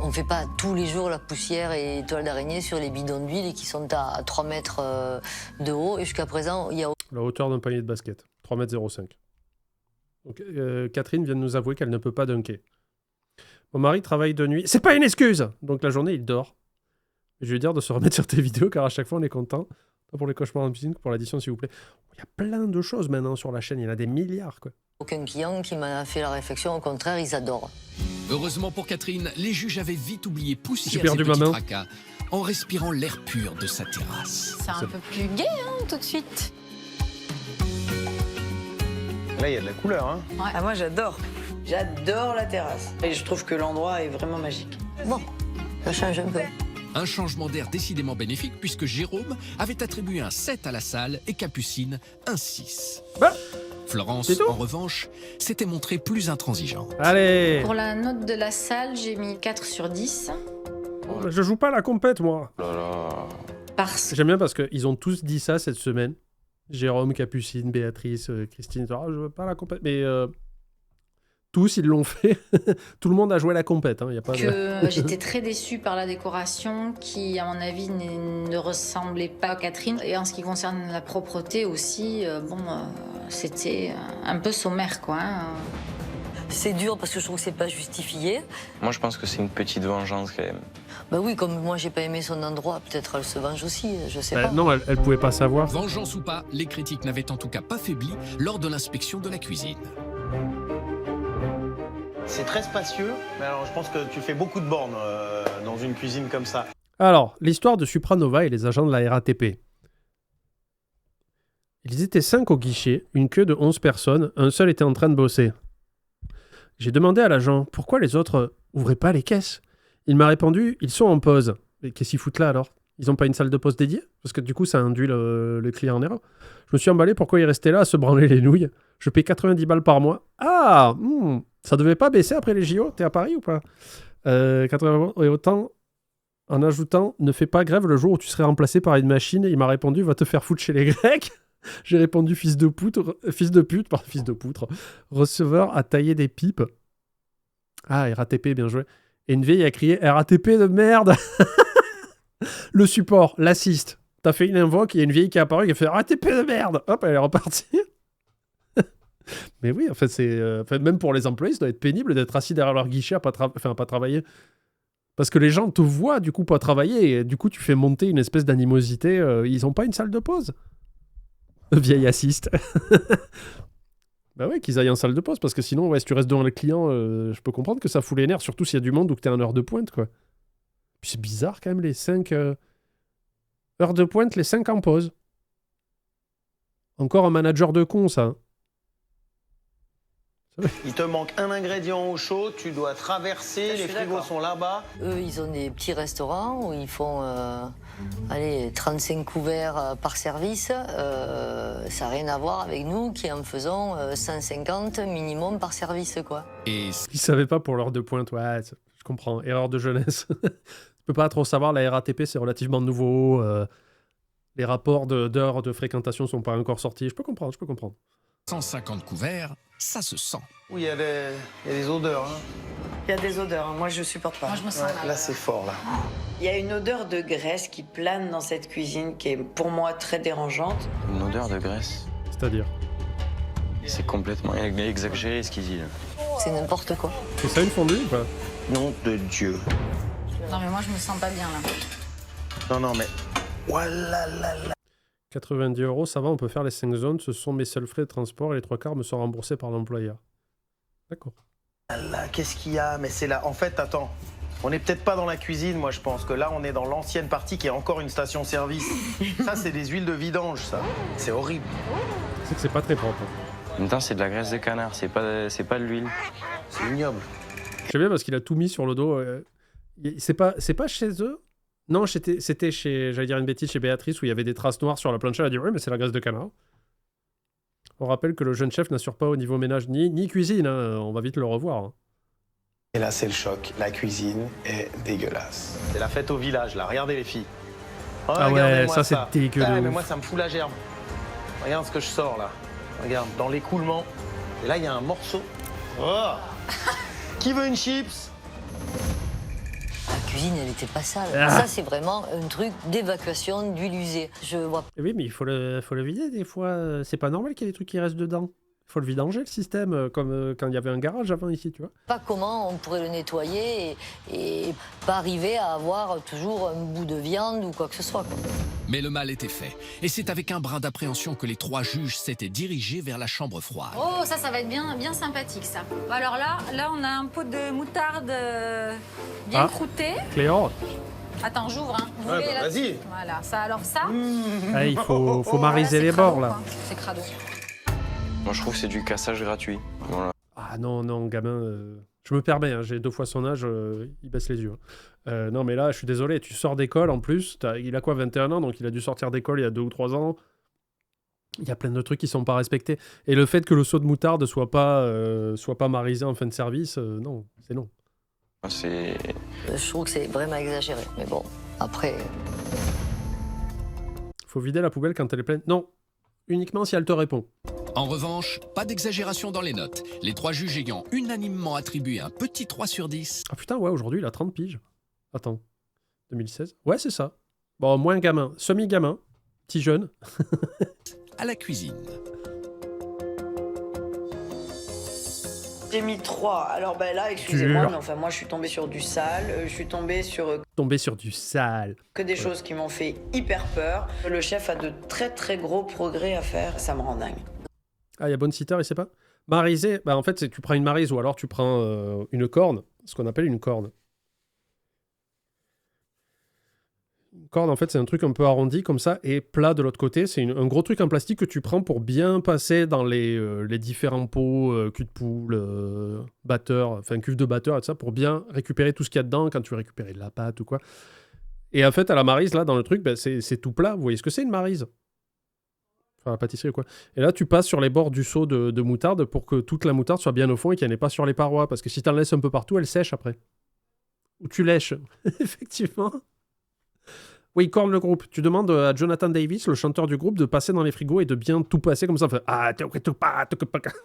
Speaker 8: On fait pas tous les jours la poussière et toiles d'araignée sur les bidons d'huile qui sont à 3 mètres de haut. Et jusqu'à présent, il y a...
Speaker 1: La hauteur d'un panier de basket. 3,05 m. Donc, Catherine vient de nous avouer qu'elle ne peut pas dunker. Mon mari travaille de nuit. C'est pas une excuse! Donc la journée, il dort. Je vais dire de se remettre sur tes vidéos car à chaque fois, on est content. Pas pour les cauchemars en piscine, pour l'addition, s'il vous plaît. Il y a plein de choses maintenant sur la chaîne. Il y en a des milliards, quoi.
Speaker 8: Aucun client qui m'a fait la réflexion. Au contraire, ils adorent.
Speaker 3: Heureusement pour Catherine, les juges avaient vite oublié poussière
Speaker 1: J'ai
Speaker 3: et
Speaker 1: perdu ma
Speaker 3: petits
Speaker 1: main.
Speaker 3: tracas en respirant l'air pur de sa terrasse.
Speaker 7: C'est un peu plus gai, hein, tout de suite.
Speaker 4: Là, il y a de la couleur. Hein.
Speaker 7: Ouais.
Speaker 6: Ah, moi, j'adore. J'adore la terrasse. Et je trouve que l'endroit est vraiment magique.
Speaker 8: Bon, ça change un peu.
Speaker 3: Un changement d'air décidément bénéfique puisque Jérôme avait attribué un 7 à la salle et Capucine un 6.
Speaker 1: Bah,
Speaker 3: Florence,
Speaker 1: c'est tout.
Speaker 3: en revanche, s'était montrée plus intransigeante.
Speaker 1: Allez!
Speaker 7: Pour la note de la salle, j'ai mis 4 sur 10.
Speaker 1: Je joue pas à la compète, moi.
Speaker 7: Parce
Speaker 1: J'aime bien parce qu'ils ont tous dit ça cette semaine. Jérôme, Capucine, Béatrice, Christine. Je veux pas à la compète. Mais tous, ils l'ont fait. Tout le monde a joué à la compète. Hein. Y a pas
Speaker 7: que
Speaker 1: de...
Speaker 7: j'étais très déçue par la décoration qui, à mon avis, ne ressemblait pas à Catherine. Et en ce qui concerne la propreté aussi, c'était un peu sommaire, quoi. Hein.
Speaker 8: C'est dur parce que je trouve que c'est pas justifié.
Speaker 5: Moi, je pense que c'est une petite vengeance quand même.
Speaker 8: Bah oui, comme moi j'ai pas aimé son endroit, peut-être elle se venge aussi, je sais pas.
Speaker 1: Non, elle pouvait pas savoir.
Speaker 3: Vengeance ou pas, les critiques n'avaient en tout cas pas faibli lors de l'inspection de la cuisine.
Speaker 4: C'est très spacieux, mais alors je pense que tu fais beaucoup de bornes dans une cuisine comme ça.
Speaker 1: Alors, l'histoire de Supranova et les agents de la RATP. Ils étaient 5 au guichet, une queue de 11 personnes, un seul était en train de bosser. J'ai demandé à l'agent pourquoi les autres ouvraient pas les caisses. Il m'a répondu, ils sont en pause. Mais qu'est-ce qu'ils foutent là alors? Ils n'ont pas une salle de pause dédiée? Parce que du coup, ça induit le client en erreur. Je me suis emballé, pourquoi ils restaient là à se branler les nouilles? Je paie 90 balles par mois. Ah, ça devait pas baisser après les JO? T'es à Paris ou pas? 80 et autant, en ajoutant, ne fais pas grève le jour où tu serais remplacé par une machine. Il m'a répondu, va te faire foutre chez les Grecs. J'ai répondu, fils de pute, receveur a taillé des pipes. Ah, RATP, bien joué. Et une vieille a crié, RATP de merde. Le support, l'assist. T'as fait une invoque, il y a une vieille qui est apparue qui a fait RATP de merde. Hop, elle est repartie. Mais oui, en fait, même pour les employés, ça doit être pénible d'être assis derrière leur guichet à pas travailler. Parce que les gens te voient, du coup, pas travailler. Et du coup, tu fais monter une espèce d'animosité. Ils ont pas une salle de pause. Vieille assiste. Bah ouais, qu'ils aillent en salle de pause, parce que sinon, ouais, si tu restes devant les clients, je peux comprendre que ça fout les nerfs, surtout s'il y a du monde ou que t'es en heure de pointe, quoi. Puis c'est bizarre quand même, les 5 heures de pointe, les 5 en pause. Encore un manager de con, ça.
Speaker 4: Il te manque un ingrédient au chaud, tu dois traverser, les frigos sont là-bas.
Speaker 8: Eux, ils ont des petits restaurants où ils font 35 couverts par service. Ça n'a rien à voir avec nous qui en faisons 150 minimum par service, quoi.
Speaker 3: Et
Speaker 1: Ils savaient pas pour l'heure de pointe, ouais, je comprends. Erreur de jeunesse. Tu peux pas trop savoir, la RATP, c'est relativement nouveau. Les rapports d'heures de fréquentation sont pas encore sortis. Je peux comprendre.
Speaker 3: 150 couverts, ça se sent.
Speaker 4: Oui, il y a des odeurs. Hein.
Speaker 6: Il y a des odeurs, hein. Moi je supporte pas.
Speaker 7: Moi, je me sens mal.
Speaker 4: Là, c'est fort, là.
Speaker 6: Il y a une odeur de graisse qui plane dans cette cuisine qui est pour moi très dérangeante.
Speaker 5: Une odeur de graisse.
Speaker 1: C'est-à-dire,
Speaker 5: C'est complètement exagéré ce qu'il dit là.
Speaker 8: C'est n'importe quoi.
Speaker 1: c'est ça une fondue ou pas?
Speaker 4: Nom de Dieu.
Speaker 7: Non, mais moi, je me sens pas bien, là.
Speaker 4: Non, mais... Voilà, là.
Speaker 1: 90 €, ça va, on peut faire les 5 zones. Ce sont mes seuls frais de transport et les 3 quarts me sont remboursés par l'employeur. D'accord.
Speaker 4: Là, qu'est-ce qu'il y a? Mais c'est là. En fait, attends. On n'est peut-être pas dans la cuisine, moi je pense que là on est dans l'ancienne partie qui est encore une station-service. Ça c'est des huiles de vidange, ça. C'est horrible.
Speaker 1: C'est que c'est pas très propre.
Speaker 5: En même temps, c'est de la graisse de canard, c'est pas de l'huile.
Speaker 4: C'est ignoble.
Speaker 1: J'aime bien parce qu'il a tout mis sur le dos. C'est pas chez eux? Non, c'était chez, j'allais dire une bêtise, chez Béatrice où il y avait des traces noires sur la plancha. Elle a dit oui, mais c'est la graisse de canard. On rappelle que le jeune chef n'assure pas au niveau ménage ni cuisine. Hein. On va vite le revoir. Hein.
Speaker 4: Et là c'est le choc. La cuisine est dégueulasse. C'est la fête au village là. Regardez les filles. Oh,
Speaker 1: ah ouais,
Speaker 4: regardez-moi
Speaker 1: ça c'est dégueulasse.
Speaker 4: Ah, mais moi ça me fout la gerbe. Regarde ce que je sors là. Regarde, dans l'écoulement. Et là il y a un morceau. Oh. Qui veut une chips?
Speaker 8: La cuisine, elle n'était pas sale.
Speaker 1: Ah.
Speaker 8: Ça, c'est vraiment un truc d'évacuation d'huile usée. Je vois.
Speaker 1: Oui, mais il faut le vider des fois. C'est pas normal qu'il y ait des trucs qui restent dedans. Il faut le vidanger, le système, comme quand il y avait un garage avant ici, tu vois.
Speaker 8: Pas comment on pourrait le nettoyer et pas arriver à avoir toujours un bout de viande ou quoi que ce soit. Quoi.
Speaker 3: Mais le mal était fait. Et c'est avec un brin d'appréhension que les 3 juges s'étaient dirigés vers la chambre froide.
Speaker 7: Oh, ça va être bien sympathique, ça. Alors là, on a un pot de moutarde bien croûté.
Speaker 1: Cléor.
Speaker 7: Attends, j'ouvre. Hein. Vous voulez, là,
Speaker 4: vas-y.
Speaker 7: Voilà, ça, alors ça.
Speaker 1: Ah, il faut mariser les
Speaker 7: crado,
Speaker 1: bords, là.
Speaker 7: quoi. C'est crado.
Speaker 5: Moi, je trouve que c'est du cassage gratuit. Voilà.
Speaker 1: Ah non, gamin. Je me permets, hein, j'ai 2 fois son âge, il baisse les yeux. Non, mais là, je suis désolé, tu sors d'école en plus. Il a quoi, 21 ans, donc il a dû sortir d'école il y a 2 ou 3 ans. Il y a plein de trucs qui sont pas respectés. Et le fait que le seau de moutarde soit pas marisé en fin de service, non, c'est non.
Speaker 8: Je trouve que c'est vraiment exagéré. Mais bon, après.
Speaker 1: Faut vider la poubelle quand elle est pleine. Non, uniquement si elle te répond.
Speaker 3: En revanche, pas d'exagération dans les notes. Les 3 juges ayant unanimement attribué un petit 3 sur 10.
Speaker 1: Ah putain, ouais, aujourd'hui, il a 30 piges. Attends, 2016? Ouais, c'est ça. Bon, moins gamin, semi-gamin, petit jeune.
Speaker 3: À la cuisine.
Speaker 6: J'ai mis 3. Alors là, excusez-moi, mais enfin moi je suis tombée sur du sale, je suis tombée sur
Speaker 1: Tombé sur du sale.
Speaker 6: que des choses qui m'ont fait hyper peur. Le chef a de très très gros progrès à faire, ça me rend dingue.
Speaker 1: Ah, il y a Bonne Sitter, il sait pas. Mariser, bah en fait, c'est tu prends une marise ou alors tu prends une corne, ce qu'on appelle une corne. Une corne, en fait, c'est un truc un peu arrondi comme ça et plat de l'autre côté. C'est un gros truc en plastique que tu prends pour bien passer dans les différents pots, cul de poule, batteur, enfin cuve de batteur et tout ça, pour bien récupérer tout ce qu'il y a dedans quand tu veux récupérer de la pâte ou quoi. Et en fait, à la marise, là, dans le truc, bah, c'est tout plat. Vous voyez ce que c'est une marise? Enfin, la pâtisserie ou quoi. Et là, tu passes sur les bords du seau de moutarde pour que toute la moutarde soit bien au fond et qu'elle n'ait pas sur les parois. Parce que si tu en laisses un peu partout, elle sèche après. Ou tu lèches. Effectivement. Oui, corne le groupe. Tu demandes à Jonathan Davis, le chanteur du groupe, de passer dans les frigos et de bien tout passer comme ça. Enfin,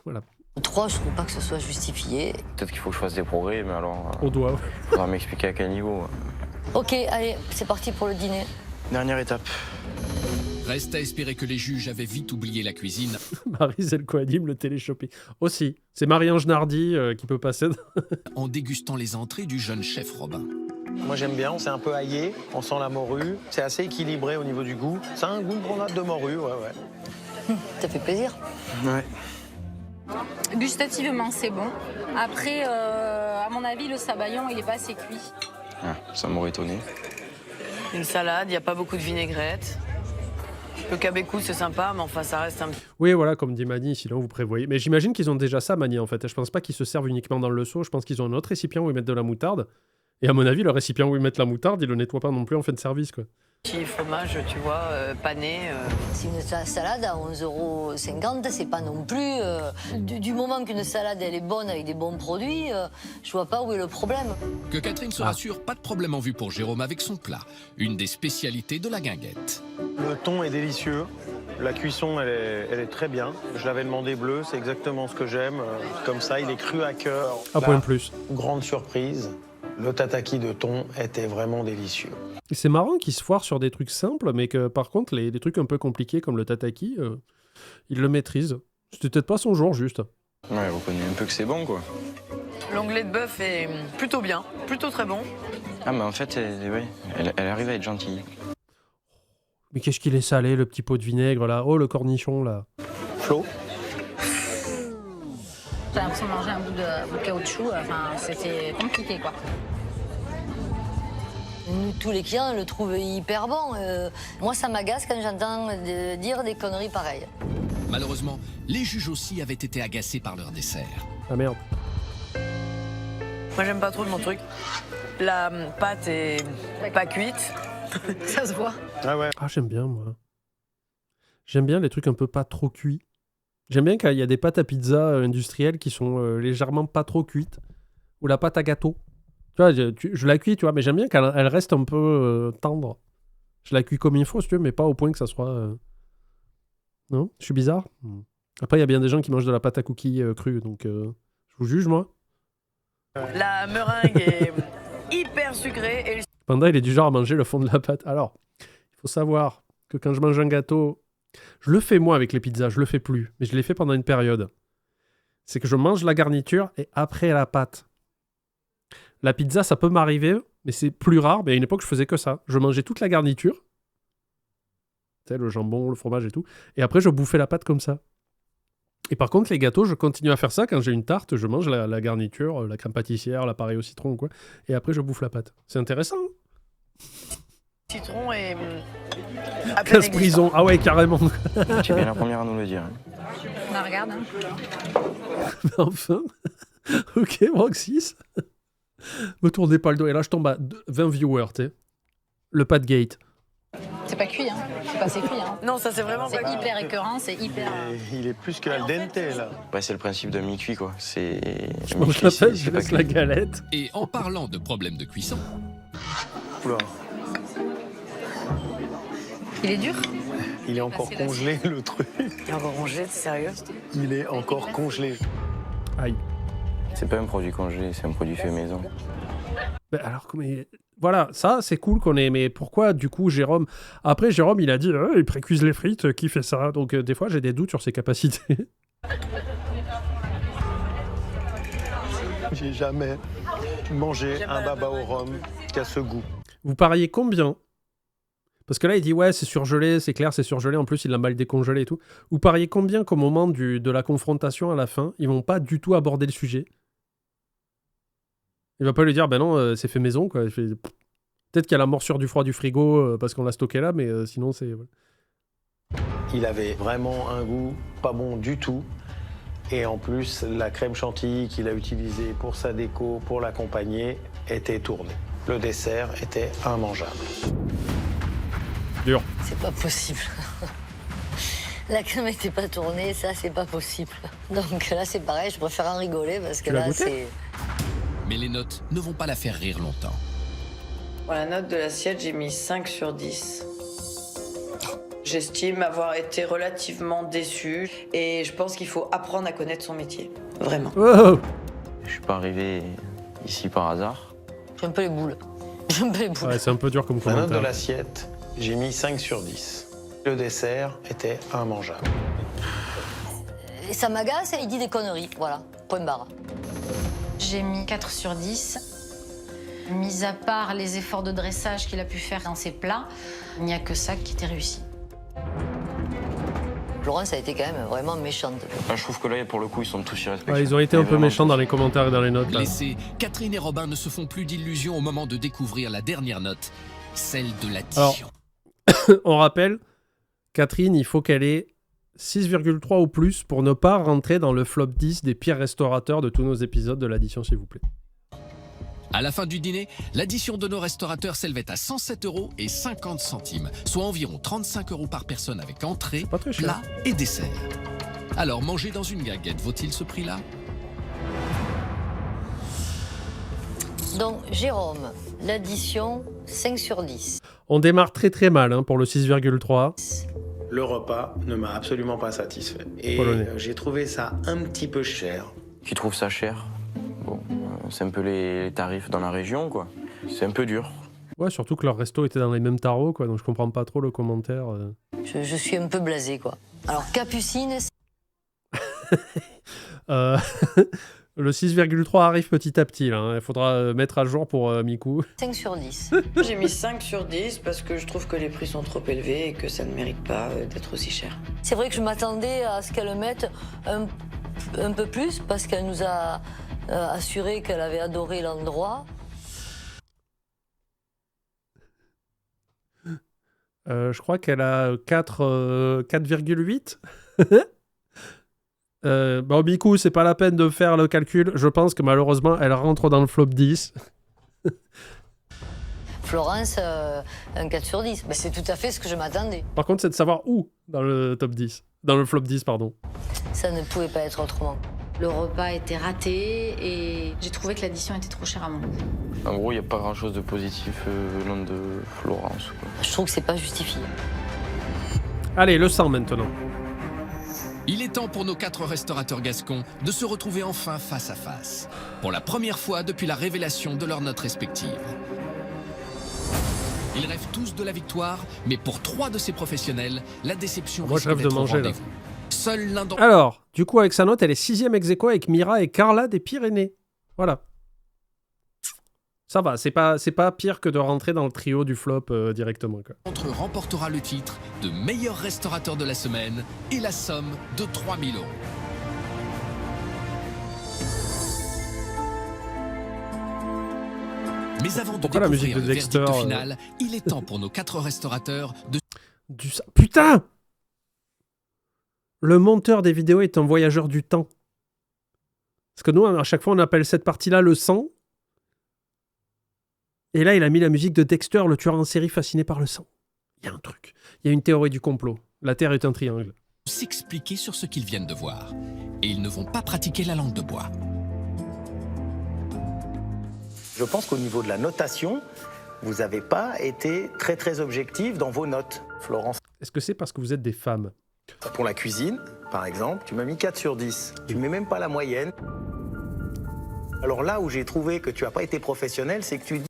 Speaker 1: voilà.
Speaker 8: 3, je trouve pas que ce soit justifié.
Speaker 5: Peut-être qu'il faut que je fasse des progrès, mais alors...
Speaker 1: Au doigt.
Speaker 5: Faudra m'expliquer à quel niveau.
Speaker 8: Ok, allez, c'est parti pour le dîner.
Speaker 9: Dernière étape.
Speaker 3: Reste à espérer que les juges avaient vite oublié la cuisine.
Speaker 1: Maryse, elle coanime le téléshopping. Aussi, c'est Marie-Ange Nardi qui peut passer.
Speaker 3: En dégustant les entrées du jeune chef Robin.
Speaker 4: Moi j'aime bien, c'est un peu aillé, on sent la morue, c'est assez équilibré au niveau du goût. Ça a un goût de grenade de morue, ouais.
Speaker 8: Ça fait plaisir.
Speaker 9: Ouais.
Speaker 7: Gustativement, c'est bon. Après, à mon avis, le sabayon, il est pas assez cuit.
Speaker 5: Ah, ça m'aurait étonné.
Speaker 6: Une salade, il n'y a pas beaucoup de vinaigrette. Le cabecou, c'est sympa, mais enfin, ça reste un petit...
Speaker 1: Oui, voilà, comme dit Mani, sinon vous prévoyez. Mais j'imagine qu'ils ont déjà ça, Mani, en fait. Je pense pas qu'ils se servent uniquement dans le seau. Je pense qu'ils ont un autre récipient où ils mettent de la moutarde. Et à mon avis, le récipient où ils mettent la moutarde, ils le nettoient pas non plus en fin de service, quoi.
Speaker 6: petit fromage, tu vois, pané.
Speaker 8: C'est une salade à 11,50 €, c'est pas non plus... du moment qu'une salade, elle est bonne avec des bons produits, je vois pas où est le problème.
Speaker 3: Que Catherine se rassure, pas de problème en vue pour Jérôme avec son plat. Une des spécialités de la guinguette.
Speaker 4: Le thon est délicieux. La cuisson, elle est très bien. Je l'avais demandé bleu, c'est exactement ce que j'aime. Comme ça, il est cru à cœur.
Speaker 1: Un point de plus.
Speaker 4: Grande surprise, le tataki de thon était vraiment délicieux.
Speaker 1: Et c'est marrant qu'ils se foirent sur des trucs simples, mais que par contre, les trucs un peu compliqués comme le tataki, ils le maîtrisent. C'était peut-être pas son jour, juste.
Speaker 5: Ouais, vous connaissez un peu que c'est bon, quoi.
Speaker 6: L'onglet de bœuf est plutôt bien, plutôt très bon.
Speaker 5: Ah, mais en fait, elle arrive à être gentille.
Speaker 1: Mais qu'est-ce qu'il est salé, le petit pot de vinaigre, là. Oh, le cornichon, là.
Speaker 4: Flo ?
Speaker 7: J'ai l'impression de manger un bout de caoutchouc. Enfin, c'était compliqué, quoi.
Speaker 8: Nous, tous les clients le trouvent hyper bon. Moi, ça m'agace quand j'entends dire des conneries pareilles.
Speaker 3: Malheureusement, les juges aussi avaient été agacés par leur dessert.
Speaker 1: Ah merde.
Speaker 6: Moi, j'aime pas trop mon truc. La pâte est pas cuite.
Speaker 7: Ça se voit.
Speaker 4: Ah ouais.
Speaker 1: Ah, j'aime bien, moi. J'aime bien les trucs un peu pas trop cuits. J'aime bien quand il y a des pâtes à pizza industrielles qui sont légèrement pas trop cuites. Ou la pâte à gâteau. Tu vois, je la cuis, tu vois, mais j'aime bien quand elle reste un peu tendre. Je la cuis comme il faut, si tu veux, mais pas au point que ça soit... Non? Je suis bizarre? Après, il y a bien des gens qui mangent de la pâte à cookies crue, donc je vous juge, moi.
Speaker 6: La meringue est hyper sucrée et
Speaker 1: Panda, il est du genre à manger le fond de la pâte. Alors, il faut savoir que quand je mange un gâteau, je le fais moi avec les pizzas, je le fais plus, mais je l'ai fait pendant une période. C'est que je mange la garniture et après la pâte. La pizza, ça peut m'arriver, mais c'est plus rare. Mais à une époque, je faisais que ça. Je mangeais toute la garniture, tu sais, le jambon, le fromage et tout, et après, je bouffais la pâte comme ça. Et par contre, les gâteaux, je continue à faire ça. Quand j'ai une tarte, je mange la garniture, la crème pâtissière, l'appareil au citron, quoi. Et après, je bouffe la pâte. C'est intéressant.
Speaker 6: citron et
Speaker 1: Casse-prison. Ah ouais, carrément.
Speaker 11: Tu es bien la première à nous le dire.
Speaker 7: On regarde.
Speaker 1: Enfin. Ok, Roxys. Me tournez pas le dos. Et là, je tombe à 20 viewers, tu sais. Le pas de gate.
Speaker 7: C'est pas cuit, hein. C'est pas assez cuit, hein.
Speaker 6: Non, ça c'est vraiment
Speaker 7: C'est
Speaker 6: pas
Speaker 7: hyper écœurant, c'est hyper...
Speaker 4: Il est plus que al dente, là.
Speaker 11: Ouais, c'est le principe de mi-cuit, quoi. C'est...
Speaker 1: Je mange la pâte, je laisse la galette.
Speaker 3: Et en parlant de problèmes de cuisson...
Speaker 4: Oula.
Speaker 7: Il est dur?
Speaker 4: Il est encore congelé, le truc.
Speaker 6: Il est encore congelé, t'es sérieux?
Speaker 4: Il est encore congelé.
Speaker 1: Aïe.
Speaker 11: C'est pas un produit congelé, c'est un produit fait maison.
Speaker 1: Ben alors, mais... Voilà, ça, c'est cool qu'on ait... Mais pourquoi, du coup, Jérôme... Après, Jérôme, il a dit, il précuise les frites, qui fait ça? Donc, des fois, j'ai des doutes sur ses capacités.
Speaker 4: J'ai jamais mangé un baba au rhum qui a ce goût.
Speaker 1: Vous pariez combien? Parce que là, il dit, ouais, c'est surgelé, c'est clair, c'est surgelé. En plus, il l'a mal décongelé et tout. Vous pariez combien qu'au moment de la confrontation à la fin, ils vont pas du tout aborder le sujet? Il va pas lui dire, ben non, c'est fait maison, quoi. Peut-être qu'il y a la morsure du froid du frigo parce qu'on l'a stocké là, mais sinon, c'est... Ouais.
Speaker 4: Il avait vraiment un goût pas bon du tout. Et en plus, la crème chantilly qu'il a utilisée pour sa déco, pour l'accompagner, était tournée. Le dessert était immangeable.
Speaker 1: Dur.
Speaker 8: C'est pas possible. La crème n'était pas tournée, ça, c'est pas possible. Donc là, c'est pareil, je préfère en rigoler parce que
Speaker 1: Tu l'as
Speaker 8: là,
Speaker 1: goûté?
Speaker 8: c'est...
Speaker 3: Mais les notes ne vont pas la faire rire longtemps.
Speaker 6: Pour la note de l'assiette, j'ai mis 5 sur 10. J'estime avoir été relativement déçue et je pense qu'il faut apprendre à connaître son métier. Vraiment.
Speaker 1: Oh.
Speaker 11: Je suis pas arrivé ici par hasard.
Speaker 8: J'ai un peu les boules. J'ai un peu les boules.
Speaker 1: Ouais, c'est un peu dur comme
Speaker 4: La note de
Speaker 1: commentaire.
Speaker 4: l'assiette, j'ai mis 5 sur 10. Le dessert était immangeable.
Speaker 8: Et ça m'agace et il dit des conneries, voilà, point barre.
Speaker 7: J'ai mis 4 sur 10. Mis à part les efforts de dressage qu'il a pu faire dans ses plats, il n'y a que ça qui était réussi.
Speaker 8: Florence a été quand même vraiment méchante.
Speaker 11: Ah, je trouve que là, pour le coup, ils sont tous irrespectueux.
Speaker 1: Ouais, ils ont été un peu
Speaker 11: Vraiment
Speaker 1: méchants
Speaker 11: tous.
Speaker 1: dans les commentaires et dans les notes. Là.
Speaker 3: Blessés, Catherine et Robin ne se font plus d'illusions au moment de découvrir la dernière note, celle de l'addition.
Speaker 1: On rappelle, Catherine, il faut qu'elle ait 6,3 ou plus pour ne pas rentrer dans le flop 10 des pires restaurateurs de tous nos épisodes de l'addition, s'il vous plaît.
Speaker 3: À la fin du dîner, l'addition de nos restaurateurs s'élevait à 107,50 €, soit environ 35 € par personne avec entrée,
Speaker 1: Pas très cher.
Speaker 3: plat et dessert. Alors, manger dans une guinguette vaut-il ce prix-là?
Speaker 8: Donc, Jérôme, l'addition, 5 sur 10.
Speaker 1: On démarre très très mal hein, pour le 6,3.
Speaker 4: Le repas ne m'a absolument pas satisfait. Et
Speaker 1: Polonais.
Speaker 4: j'ai trouvé ça un petit peu cher.
Speaker 11: Qui trouvent ça cher. Bon, c'est un peu les tarifs dans la région, quoi. C'est un peu dur.
Speaker 1: Ouais, surtout que leur resto était dans les mêmes tarots, quoi, donc je comprends pas trop le commentaire.
Speaker 8: Je suis un peu blasé, quoi. Alors, Capucine,
Speaker 1: Le 6,3 arrive petit à petit, là. Hein. Il faudra mettre à jour pour Miku.
Speaker 8: 5 sur 10.
Speaker 6: J'ai mis 5 sur 10 parce que je trouve que les prix sont trop élevés et que ça ne mérite pas d'être aussi cher.
Speaker 8: C'est vrai que je m'attendais à ce qu'elle mette un un peu plus parce qu'elle nous a assuré qu'elle avait adoré l'endroit.
Speaker 1: Je crois qu'elle a 4,8. Bon, Mikou, c'est pas la peine de faire le calcul. Je pense que malheureusement, elle rentre dans le flop 10.
Speaker 8: Florence, un 4 sur 10. Ben, c'est tout à fait ce que je m'attendais.
Speaker 1: Par contre, c'est de savoir où dans le top 10. Dans le flop 10, pardon.
Speaker 8: Ça ne pouvait pas être autrement.
Speaker 7: Le repas était raté et j'ai trouvé que l'addition était trop chère à mon goût.
Speaker 11: En gros, il n'y a pas grand-chose de positif venant de Florence, quoi.
Speaker 8: Je trouve que c'est pas justifié.
Speaker 1: Allez, le 100 maintenant.
Speaker 3: Il est temps pour nos 4 restaurateurs gascons de se retrouver enfin face à face. Pour la première fois depuis la révélation de leurs notes respectives. Ils rêvent tous de la victoire, mais pour 3 de ces professionnels, la déception
Speaker 1: Moi, je
Speaker 3: risque
Speaker 1: rêve de
Speaker 3: d'être au
Speaker 1: manger, là.
Speaker 3: rendez-vous. Seul l'un d'entre
Speaker 1: Alors, du coup, avec sa note, elle est 6e ex-aequo avec Mira et Carla des Pyrénées. Voilà. Ça va, c'est pas pire que de rentrer dans le trio du flop directement, quoi.
Speaker 3: eux remportera le titre de meilleur restaurateur de la semaine et la somme de 3 000 €. Mais avant de
Speaker 1: Pourquoi la musique
Speaker 3: découvrir
Speaker 1: de
Speaker 3: le
Speaker 1: Dexter,
Speaker 3: verdict final, il est temps pour nos 4 restaurateurs de...
Speaker 1: Putain! Le monteur des vidéos est un voyageur du temps. Parce que nous, à chaque fois, on appelle cette partie-là le sang. Et là, il a mis la musique de Dexter, le tueur en série fasciné par le sang. Il y a un truc. Il y a une théorie du complot. La Terre est un triangle.
Speaker 3: s'expliquer sur ce qu'ils viennent de voir. Et ils ne vont pas pratiquer la langue de bois.
Speaker 4: Je pense qu'au niveau de la notation, vous n'avez pas été très très objectif dans vos notes, Florence.
Speaker 1: Est-ce que c'est parce que vous êtes des femmes?
Speaker 4: Pour la cuisine, par exemple, tu m'as mis 4 sur 10. Tu ne mets même pas la moyenne. Alors là où j'ai trouvé que tu n'as pas été professionnel, c'est que tu dis...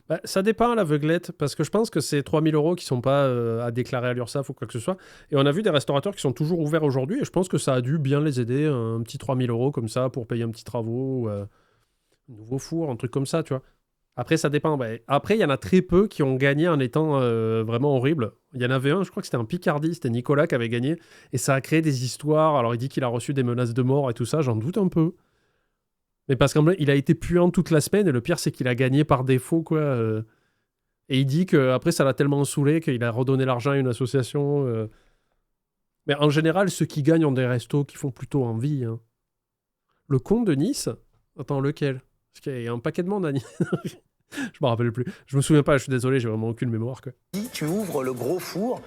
Speaker 1: Bah, ça dépend à l'aveuglette, parce que je pense que c'est 3 000 € qui ne sont pas à déclarer à l'URSSAF ou quoi que ce soit. Et on a vu des restaurateurs qui sont toujours ouverts aujourd'hui, et je pense que ça a dû bien les aider, un petit 3 000 € comme ça, pour payer un petit travaux, un nouveau four, un truc comme ça, tu vois. Après, ça dépend. Bah, après, il y en a très peu qui ont gagné en étant vraiment horribles. Il y en avait un, je crois que c'était un Picardie, c'était Nicolas qui avait gagné, et ça a créé des histoires. Alors, il dit qu'il a reçu des menaces de mort et tout ça, j'en doute un peu. Mais parce qu'il a été puant toute la semaine, et le pire, c'est qu'il a gagné par défaut, quoi. Et il dit qu'après, ça l'a tellement saoulé qu'il a redonné l'argent à une association. Mais en général, ceux qui gagnent ont des restos qui font plutôt envie. Hein. Le con de Nice, attends, lequel? Parce qu'il y a un paquet de monde à Nice. Je me rappelle plus. Je me souviens pas, je suis désolé, j'ai vraiment aucune mémoire, quoi.
Speaker 4: Tu ouvres le gros four,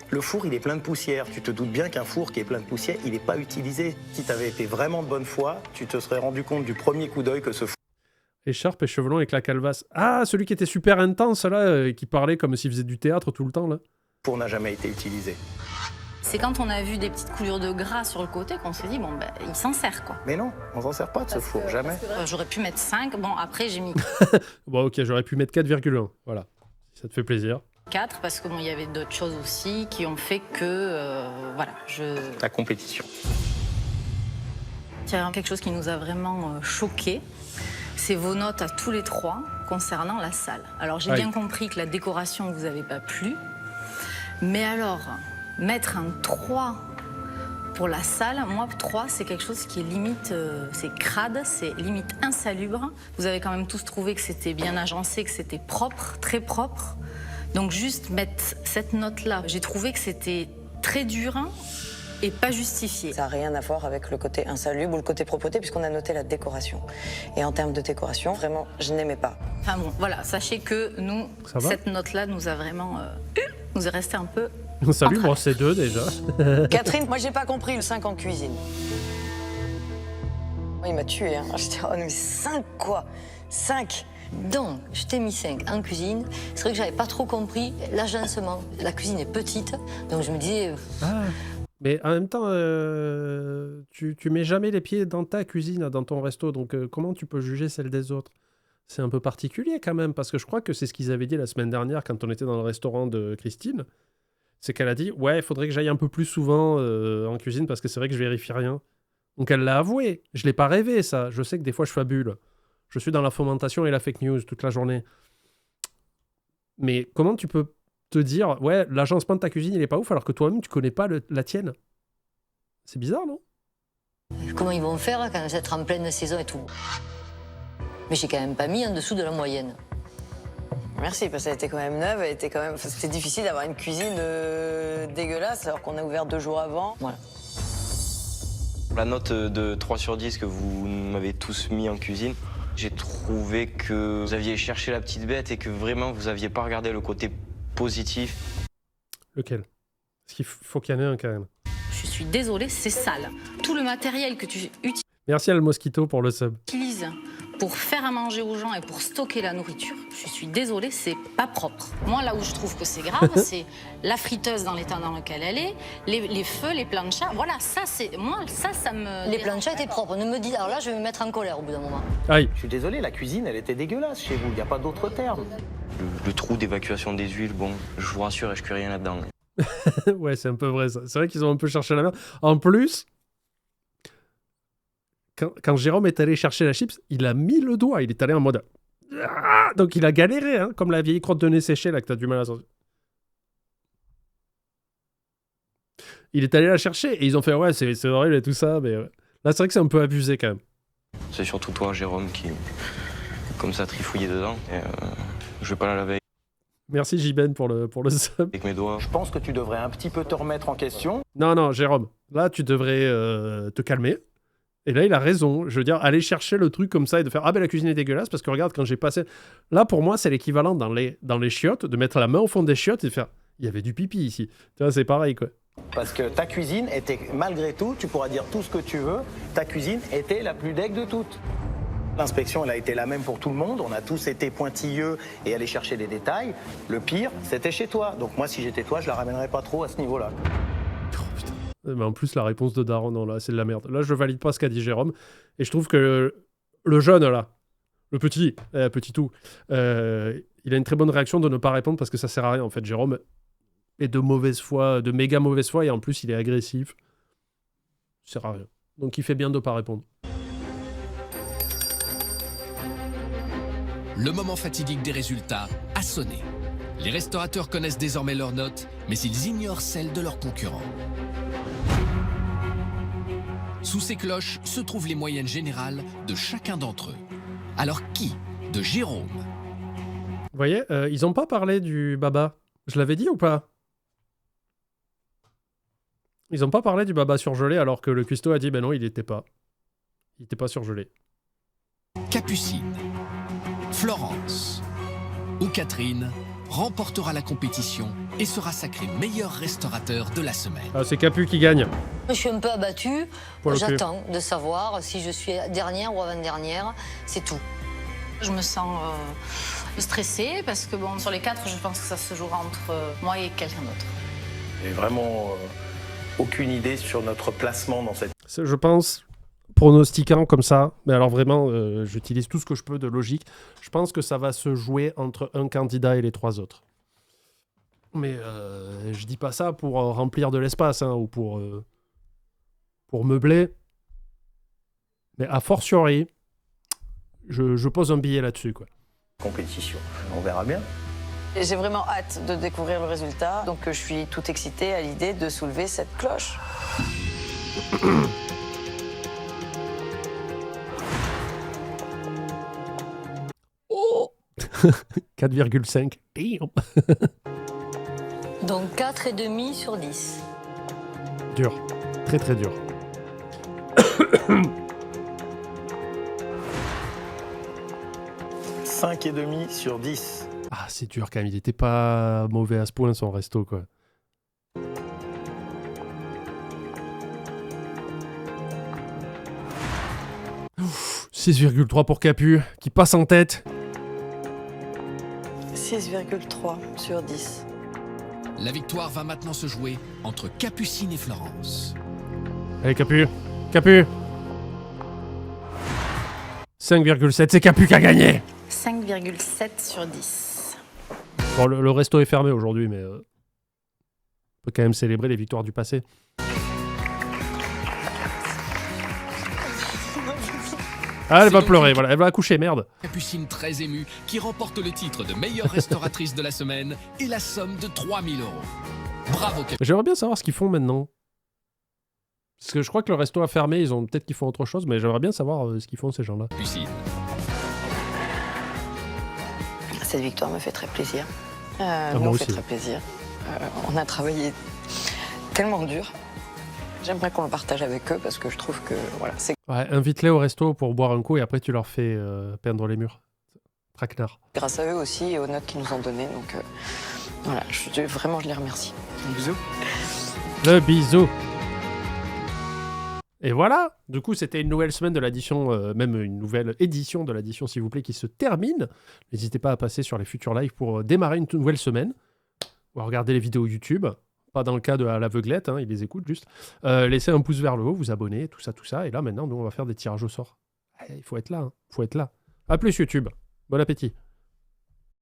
Speaker 4: le four il est plein de poussière. Tu te doutes bien qu'un four qui est plein de poussière, il n'est pas utilisé. Si tu avais été vraiment de bonne foi, tu te serais rendu compte du premier coup d'œil que ce four...
Speaker 1: Écharpe et chevelon avec la calvasse. Ah, celui qui était super intense, là, qui parlait comme s'il faisait du théâtre tout le temps, là.
Speaker 4: Le four n'a jamais été utilisé.
Speaker 7: C'est quand on a vu des petites coulures de gras sur le côté qu'on s'est dit, bon, ben, il s'en sert, quoi.
Speaker 4: Mais non, on s'en sert pas de ce four, jamais.
Speaker 7: J'aurais pu mettre 5, bon, après j'ai mis
Speaker 1: Bon, ok, j'aurais pu mettre 4,1. Voilà, si ça te fait plaisir.
Speaker 7: 4, parce que bon, il y avait d'autres choses aussi qui ont fait que, voilà,
Speaker 4: La compétition.
Speaker 7: Il y a quelque chose qui nous a vraiment choqués, c'est vos notes à tous les trois concernant la salle. Alors j'ai bien compris que la décoration vous avait pas plu, mais alors, mettre un 3 pour la salle, moi 3 c'est quelque chose qui est limite, c'est crade, c'est limite insalubre. Vous avez quand même tous trouvé que c'était bien agencé, que c'était propre, très propre. Donc juste mettre cette note-là, j'ai trouvé que c'était très dur et pas justifié.
Speaker 6: Ça n'a rien à voir avec le côté insalubre ou le côté propreté, puisqu'on a noté la décoration. Et en termes de décoration, vraiment, je n'aimais pas.
Speaker 7: Enfin bon, voilà, sachez que nous, cette note-là nous a vraiment, nous est resté un peu...
Speaker 1: Salut, bon, c'est 2 déjà.
Speaker 6: Catherine, moi j'ai pas compris le 5 en cuisine. Il m'a tué, hein. J'étais, oh mais 5 quoi? 5.
Speaker 8: Donc, je t'ai mis 5 en cuisine. C'est vrai que j'avais pas trop compris l'agencement. La cuisine est petite, donc je me disais...
Speaker 1: Ah. Mais en même temps, tu mets jamais les pieds dans ta cuisine, dans ton resto, donc comment tu peux juger celle des autres? C'est un peu particulier quand même, parce que je crois que c'est ce qu'ils avaient dit la semaine dernière quand on était dans le restaurant de Christine. C'est qu'elle a dit, ouais, il faudrait que j'aille un peu plus souvent en cuisine, parce que c'est vrai que je vérifie rien. Donc elle l'a avoué. Je l'ai pas rêvé, ça. Je sais que des fois, je fabule. Je suis dans la fomentation et la fake news toute la journée. Mais comment tu peux te dire, ouais, l'agencement de ta cuisine, il est pas ouf, alors que toi-même, tu connais pas la tienne? C'est bizarre, non?
Speaker 8: Comment ils vont faire quand ça sera en pleine saison et tout. Mais j'ai quand même pas mis en dessous de la moyenne.
Speaker 6: Merci, parce qu'elle était quand même neuve, c'était difficile d'avoir une cuisine dégueulasse alors qu'on a ouvert 2 jours avant.
Speaker 8: Voilà.
Speaker 11: La note de 3 sur 10 que vous m'avez tous mis en cuisine, j'ai trouvé que vous aviez cherché la petite bête et que vraiment vous aviez pas regardé le côté positif.
Speaker 1: Lequel? Parce qu'il faut qu'il y en ait un quand même.
Speaker 7: Je suis désolée, c'est sale. Tout le matériel que tu
Speaker 1: Merci à le Mosquito pour le sub.
Speaker 7: utilises pour faire à manger aux gens et pour stocker la nourriture, je suis désolée, c'est pas propre. Moi, là où je trouve que c'est grave, c'est la friteuse dans l'état dans lequel elle est, les feux, les planchas. Voilà, ça, c'est moi, ça me...
Speaker 8: Les planchas étaient propres. Ne me dis... Alors là, je vais me mettre en colère au bout d'un moment.
Speaker 1: Aïe.
Speaker 4: Je suis désolé, la cuisine, elle était dégueulasse chez vous. Il n'y a pas d'autre terme.
Speaker 11: Le trou d'évacuation des huiles, bon, je vous rassure, je cuis rien là-dedans.
Speaker 1: Ouais, c'est un peu vrai ça. C'est vrai qu'ils ont un peu cherché la merde. En plus, quand Jérôme est allé chercher la chips, il a mis le doigt. Il est allé en mode... Ah, donc il a galéré, hein, comme la vieille crotte de nez séchée là que t'as du mal à sortir. Il est allé la chercher et ils ont fait ouais, c'est horrible et tout ça, mais là c'est vrai que c'est un peu abusé quand même.
Speaker 11: C'est surtout toi, Jérôme, qui comme ça trifouillé dedans. Et, je vais pas la laver
Speaker 1: Merci Jiben pour le sub.
Speaker 11: avec mes doigts.
Speaker 4: Je pense que tu devrais un petit peu te remettre en question.
Speaker 1: Non, Jérôme, là tu devrais te calmer. Et là, il a raison. Je veux dire, aller chercher le truc comme ça et de faire « Ah ben la cuisine est dégueulasse parce que regarde, quand j'ai passé... » Là, pour moi, c'est l'équivalent dans les chiottes, de mettre la main au fond des chiottes et de faire « Il y avait du pipi ici. » Tu vois, c'est pareil, quoi.
Speaker 4: Parce que ta cuisine était, malgré tout, tu pourras dire tout ce que tu veux, ta cuisine était la plus deg de toutes. L'inspection, elle a été la même pour tout le monde. On a tous été pointilleux et allés chercher des détails. Le pire, c'était chez toi. Donc moi, si j'étais toi, je la ramènerais pas trop à ce niveau-là.
Speaker 1: Mais en plus, la réponse de Daron, non, là, c'est de la merde. Là, je valide pas ce qu'a dit Jérôme. Et je trouve que le jeune, là, le petit tout, il a une très bonne réaction de ne pas répondre parce que ça sert à rien, en fait. Jérôme est de mauvaise foi, de méga mauvaise foi, et en plus, il est agressif. Ça sert à rien. Donc, il fait bien de ne pas répondre.
Speaker 3: Le moment fatidique des résultats a sonné. Les restaurateurs connaissent désormais leurs notes, mais ils ignorent celles de leurs concurrents. Sous ces cloches se trouvent les moyennes générales de chacun d'entre eux. Alors qui de Jérôme?
Speaker 1: Vous voyez, ils n'ont pas parlé du baba. Je l'avais dit ou pas? Ils n'ont pas parlé du baba surgelé alors que le cuistot a dit ben non, il n'était pas. Il n'était pas surgelé.
Speaker 3: Capucine, Florence ou Catherine remportera la compétition et sera sacré meilleur restaurateur de la semaine.
Speaker 1: Ah, c'est Capu qui gagne.
Speaker 8: Je suis un peu abattue.
Speaker 1: Pour le cul.
Speaker 8: J'attends de savoir si je suis dernière ou avant-dernière. C'est tout.
Speaker 7: Je me sens stressée parce que bon, sur les 4, je pense que ça se jouera entre moi et quelqu'un d'autre.
Speaker 4: J'ai vraiment aucune idée sur notre placement dans cette...
Speaker 1: Je pense, pronostiquant comme ça, mais alors vraiment, j'utilise tout ce que je peux de logique, je pense que ça va se jouer entre un candidat et les 3 autres. Mais je dis pas ça pour remplir de l'espace, hein, ou pour meubler. Mais a fortiori, je pose un billet là-dessus, quoi.
Speaker 4: compétition. On verra bien.
Speaker 6: J'ai vraiment hâte de découvrir le résultat, donc je suis tout excitée à l'idée de soulever cette cloche.
Speaker 1: Oh 4,5.
Speaker 8: Donc 4,5 sur 10.
Speaker 1: Dur. Très très dur.
Speaker 4: « 5,5 sur 10.
Speaker 1: Ah, c'est dur quand même. Il était pas mauvais à ce point, son resto, quoi. Ouf, 6,3 pour Capu, qui passe en tête.
Speaker 6: 6,3 sur 10.
Speaker 3: La victoire va maintenant se jouer entre Capucine et Florence.
Speaker 1: Allez, Capu. Capu. 5,7, c'est Capu qui a gagné.
Speaker 7: 5,7 sur 10.
Speaker 1: Bon, le resto est fermé aujourd'hui, mais on peut quand même célébrer les victoires du passé. Ah, elle va pleurer, voilà, elle va accoucher, merde.
Speaker 3: Capucine très émue qui remporte le titre de meilleure restauratrice de la semaine et la somme de 3 000 €. Bravo Capucine.
Speaker 1: J'aimerais bien savoir ce qu'ils font maintenant. Parce que je crois que le resto a fermé, peut-être qu'ils font autre chose, mais j'aimerais bien savoir ce qu'ils font ces gens-là.
Speaker 3: Lucide.
Speaker 6: Cette victoire me fait très plaisir.
Speaker 1: moi
Speaker 6: Nous, on
Speaker 1: aussi.
Speaker 6: fait très plaisir. On a travaillé tellement dur. J'aimerais qu'on le partage avec eux parce que je trouve que voilà, c'est
Speaker 1: Ouais, invite-les au resto pour boire un coup et après tu leur fais peindre les murs. Traquenard.
Speaker 6: grâce à eux aussi et aux notes qu'ils nous ont données. Donc voilà, vraiment je les remercie.
Speaker 9: Bisous.
Speaker 1: Le bisou. Et voilà, du coup c'était une nouvelle semaine de l'addition, même une nouvelle édition de l'addition s'il vous plaît qui se termine. N'hésitez pas à passer sur les futurs lives pour démarrer une nouvelle semaine. Ou à regarder les vidéos YouTube. Pas dans le cas de à l'aveuglette, hein, ils les écoutent juste. Laissez un pouce vers le haut, vous abonnez, tout ça. Et là maintenant, nous on va faire des tirages au sort. Il faut être là, hein. Faut être là. À plus YouTube. Bon appétit.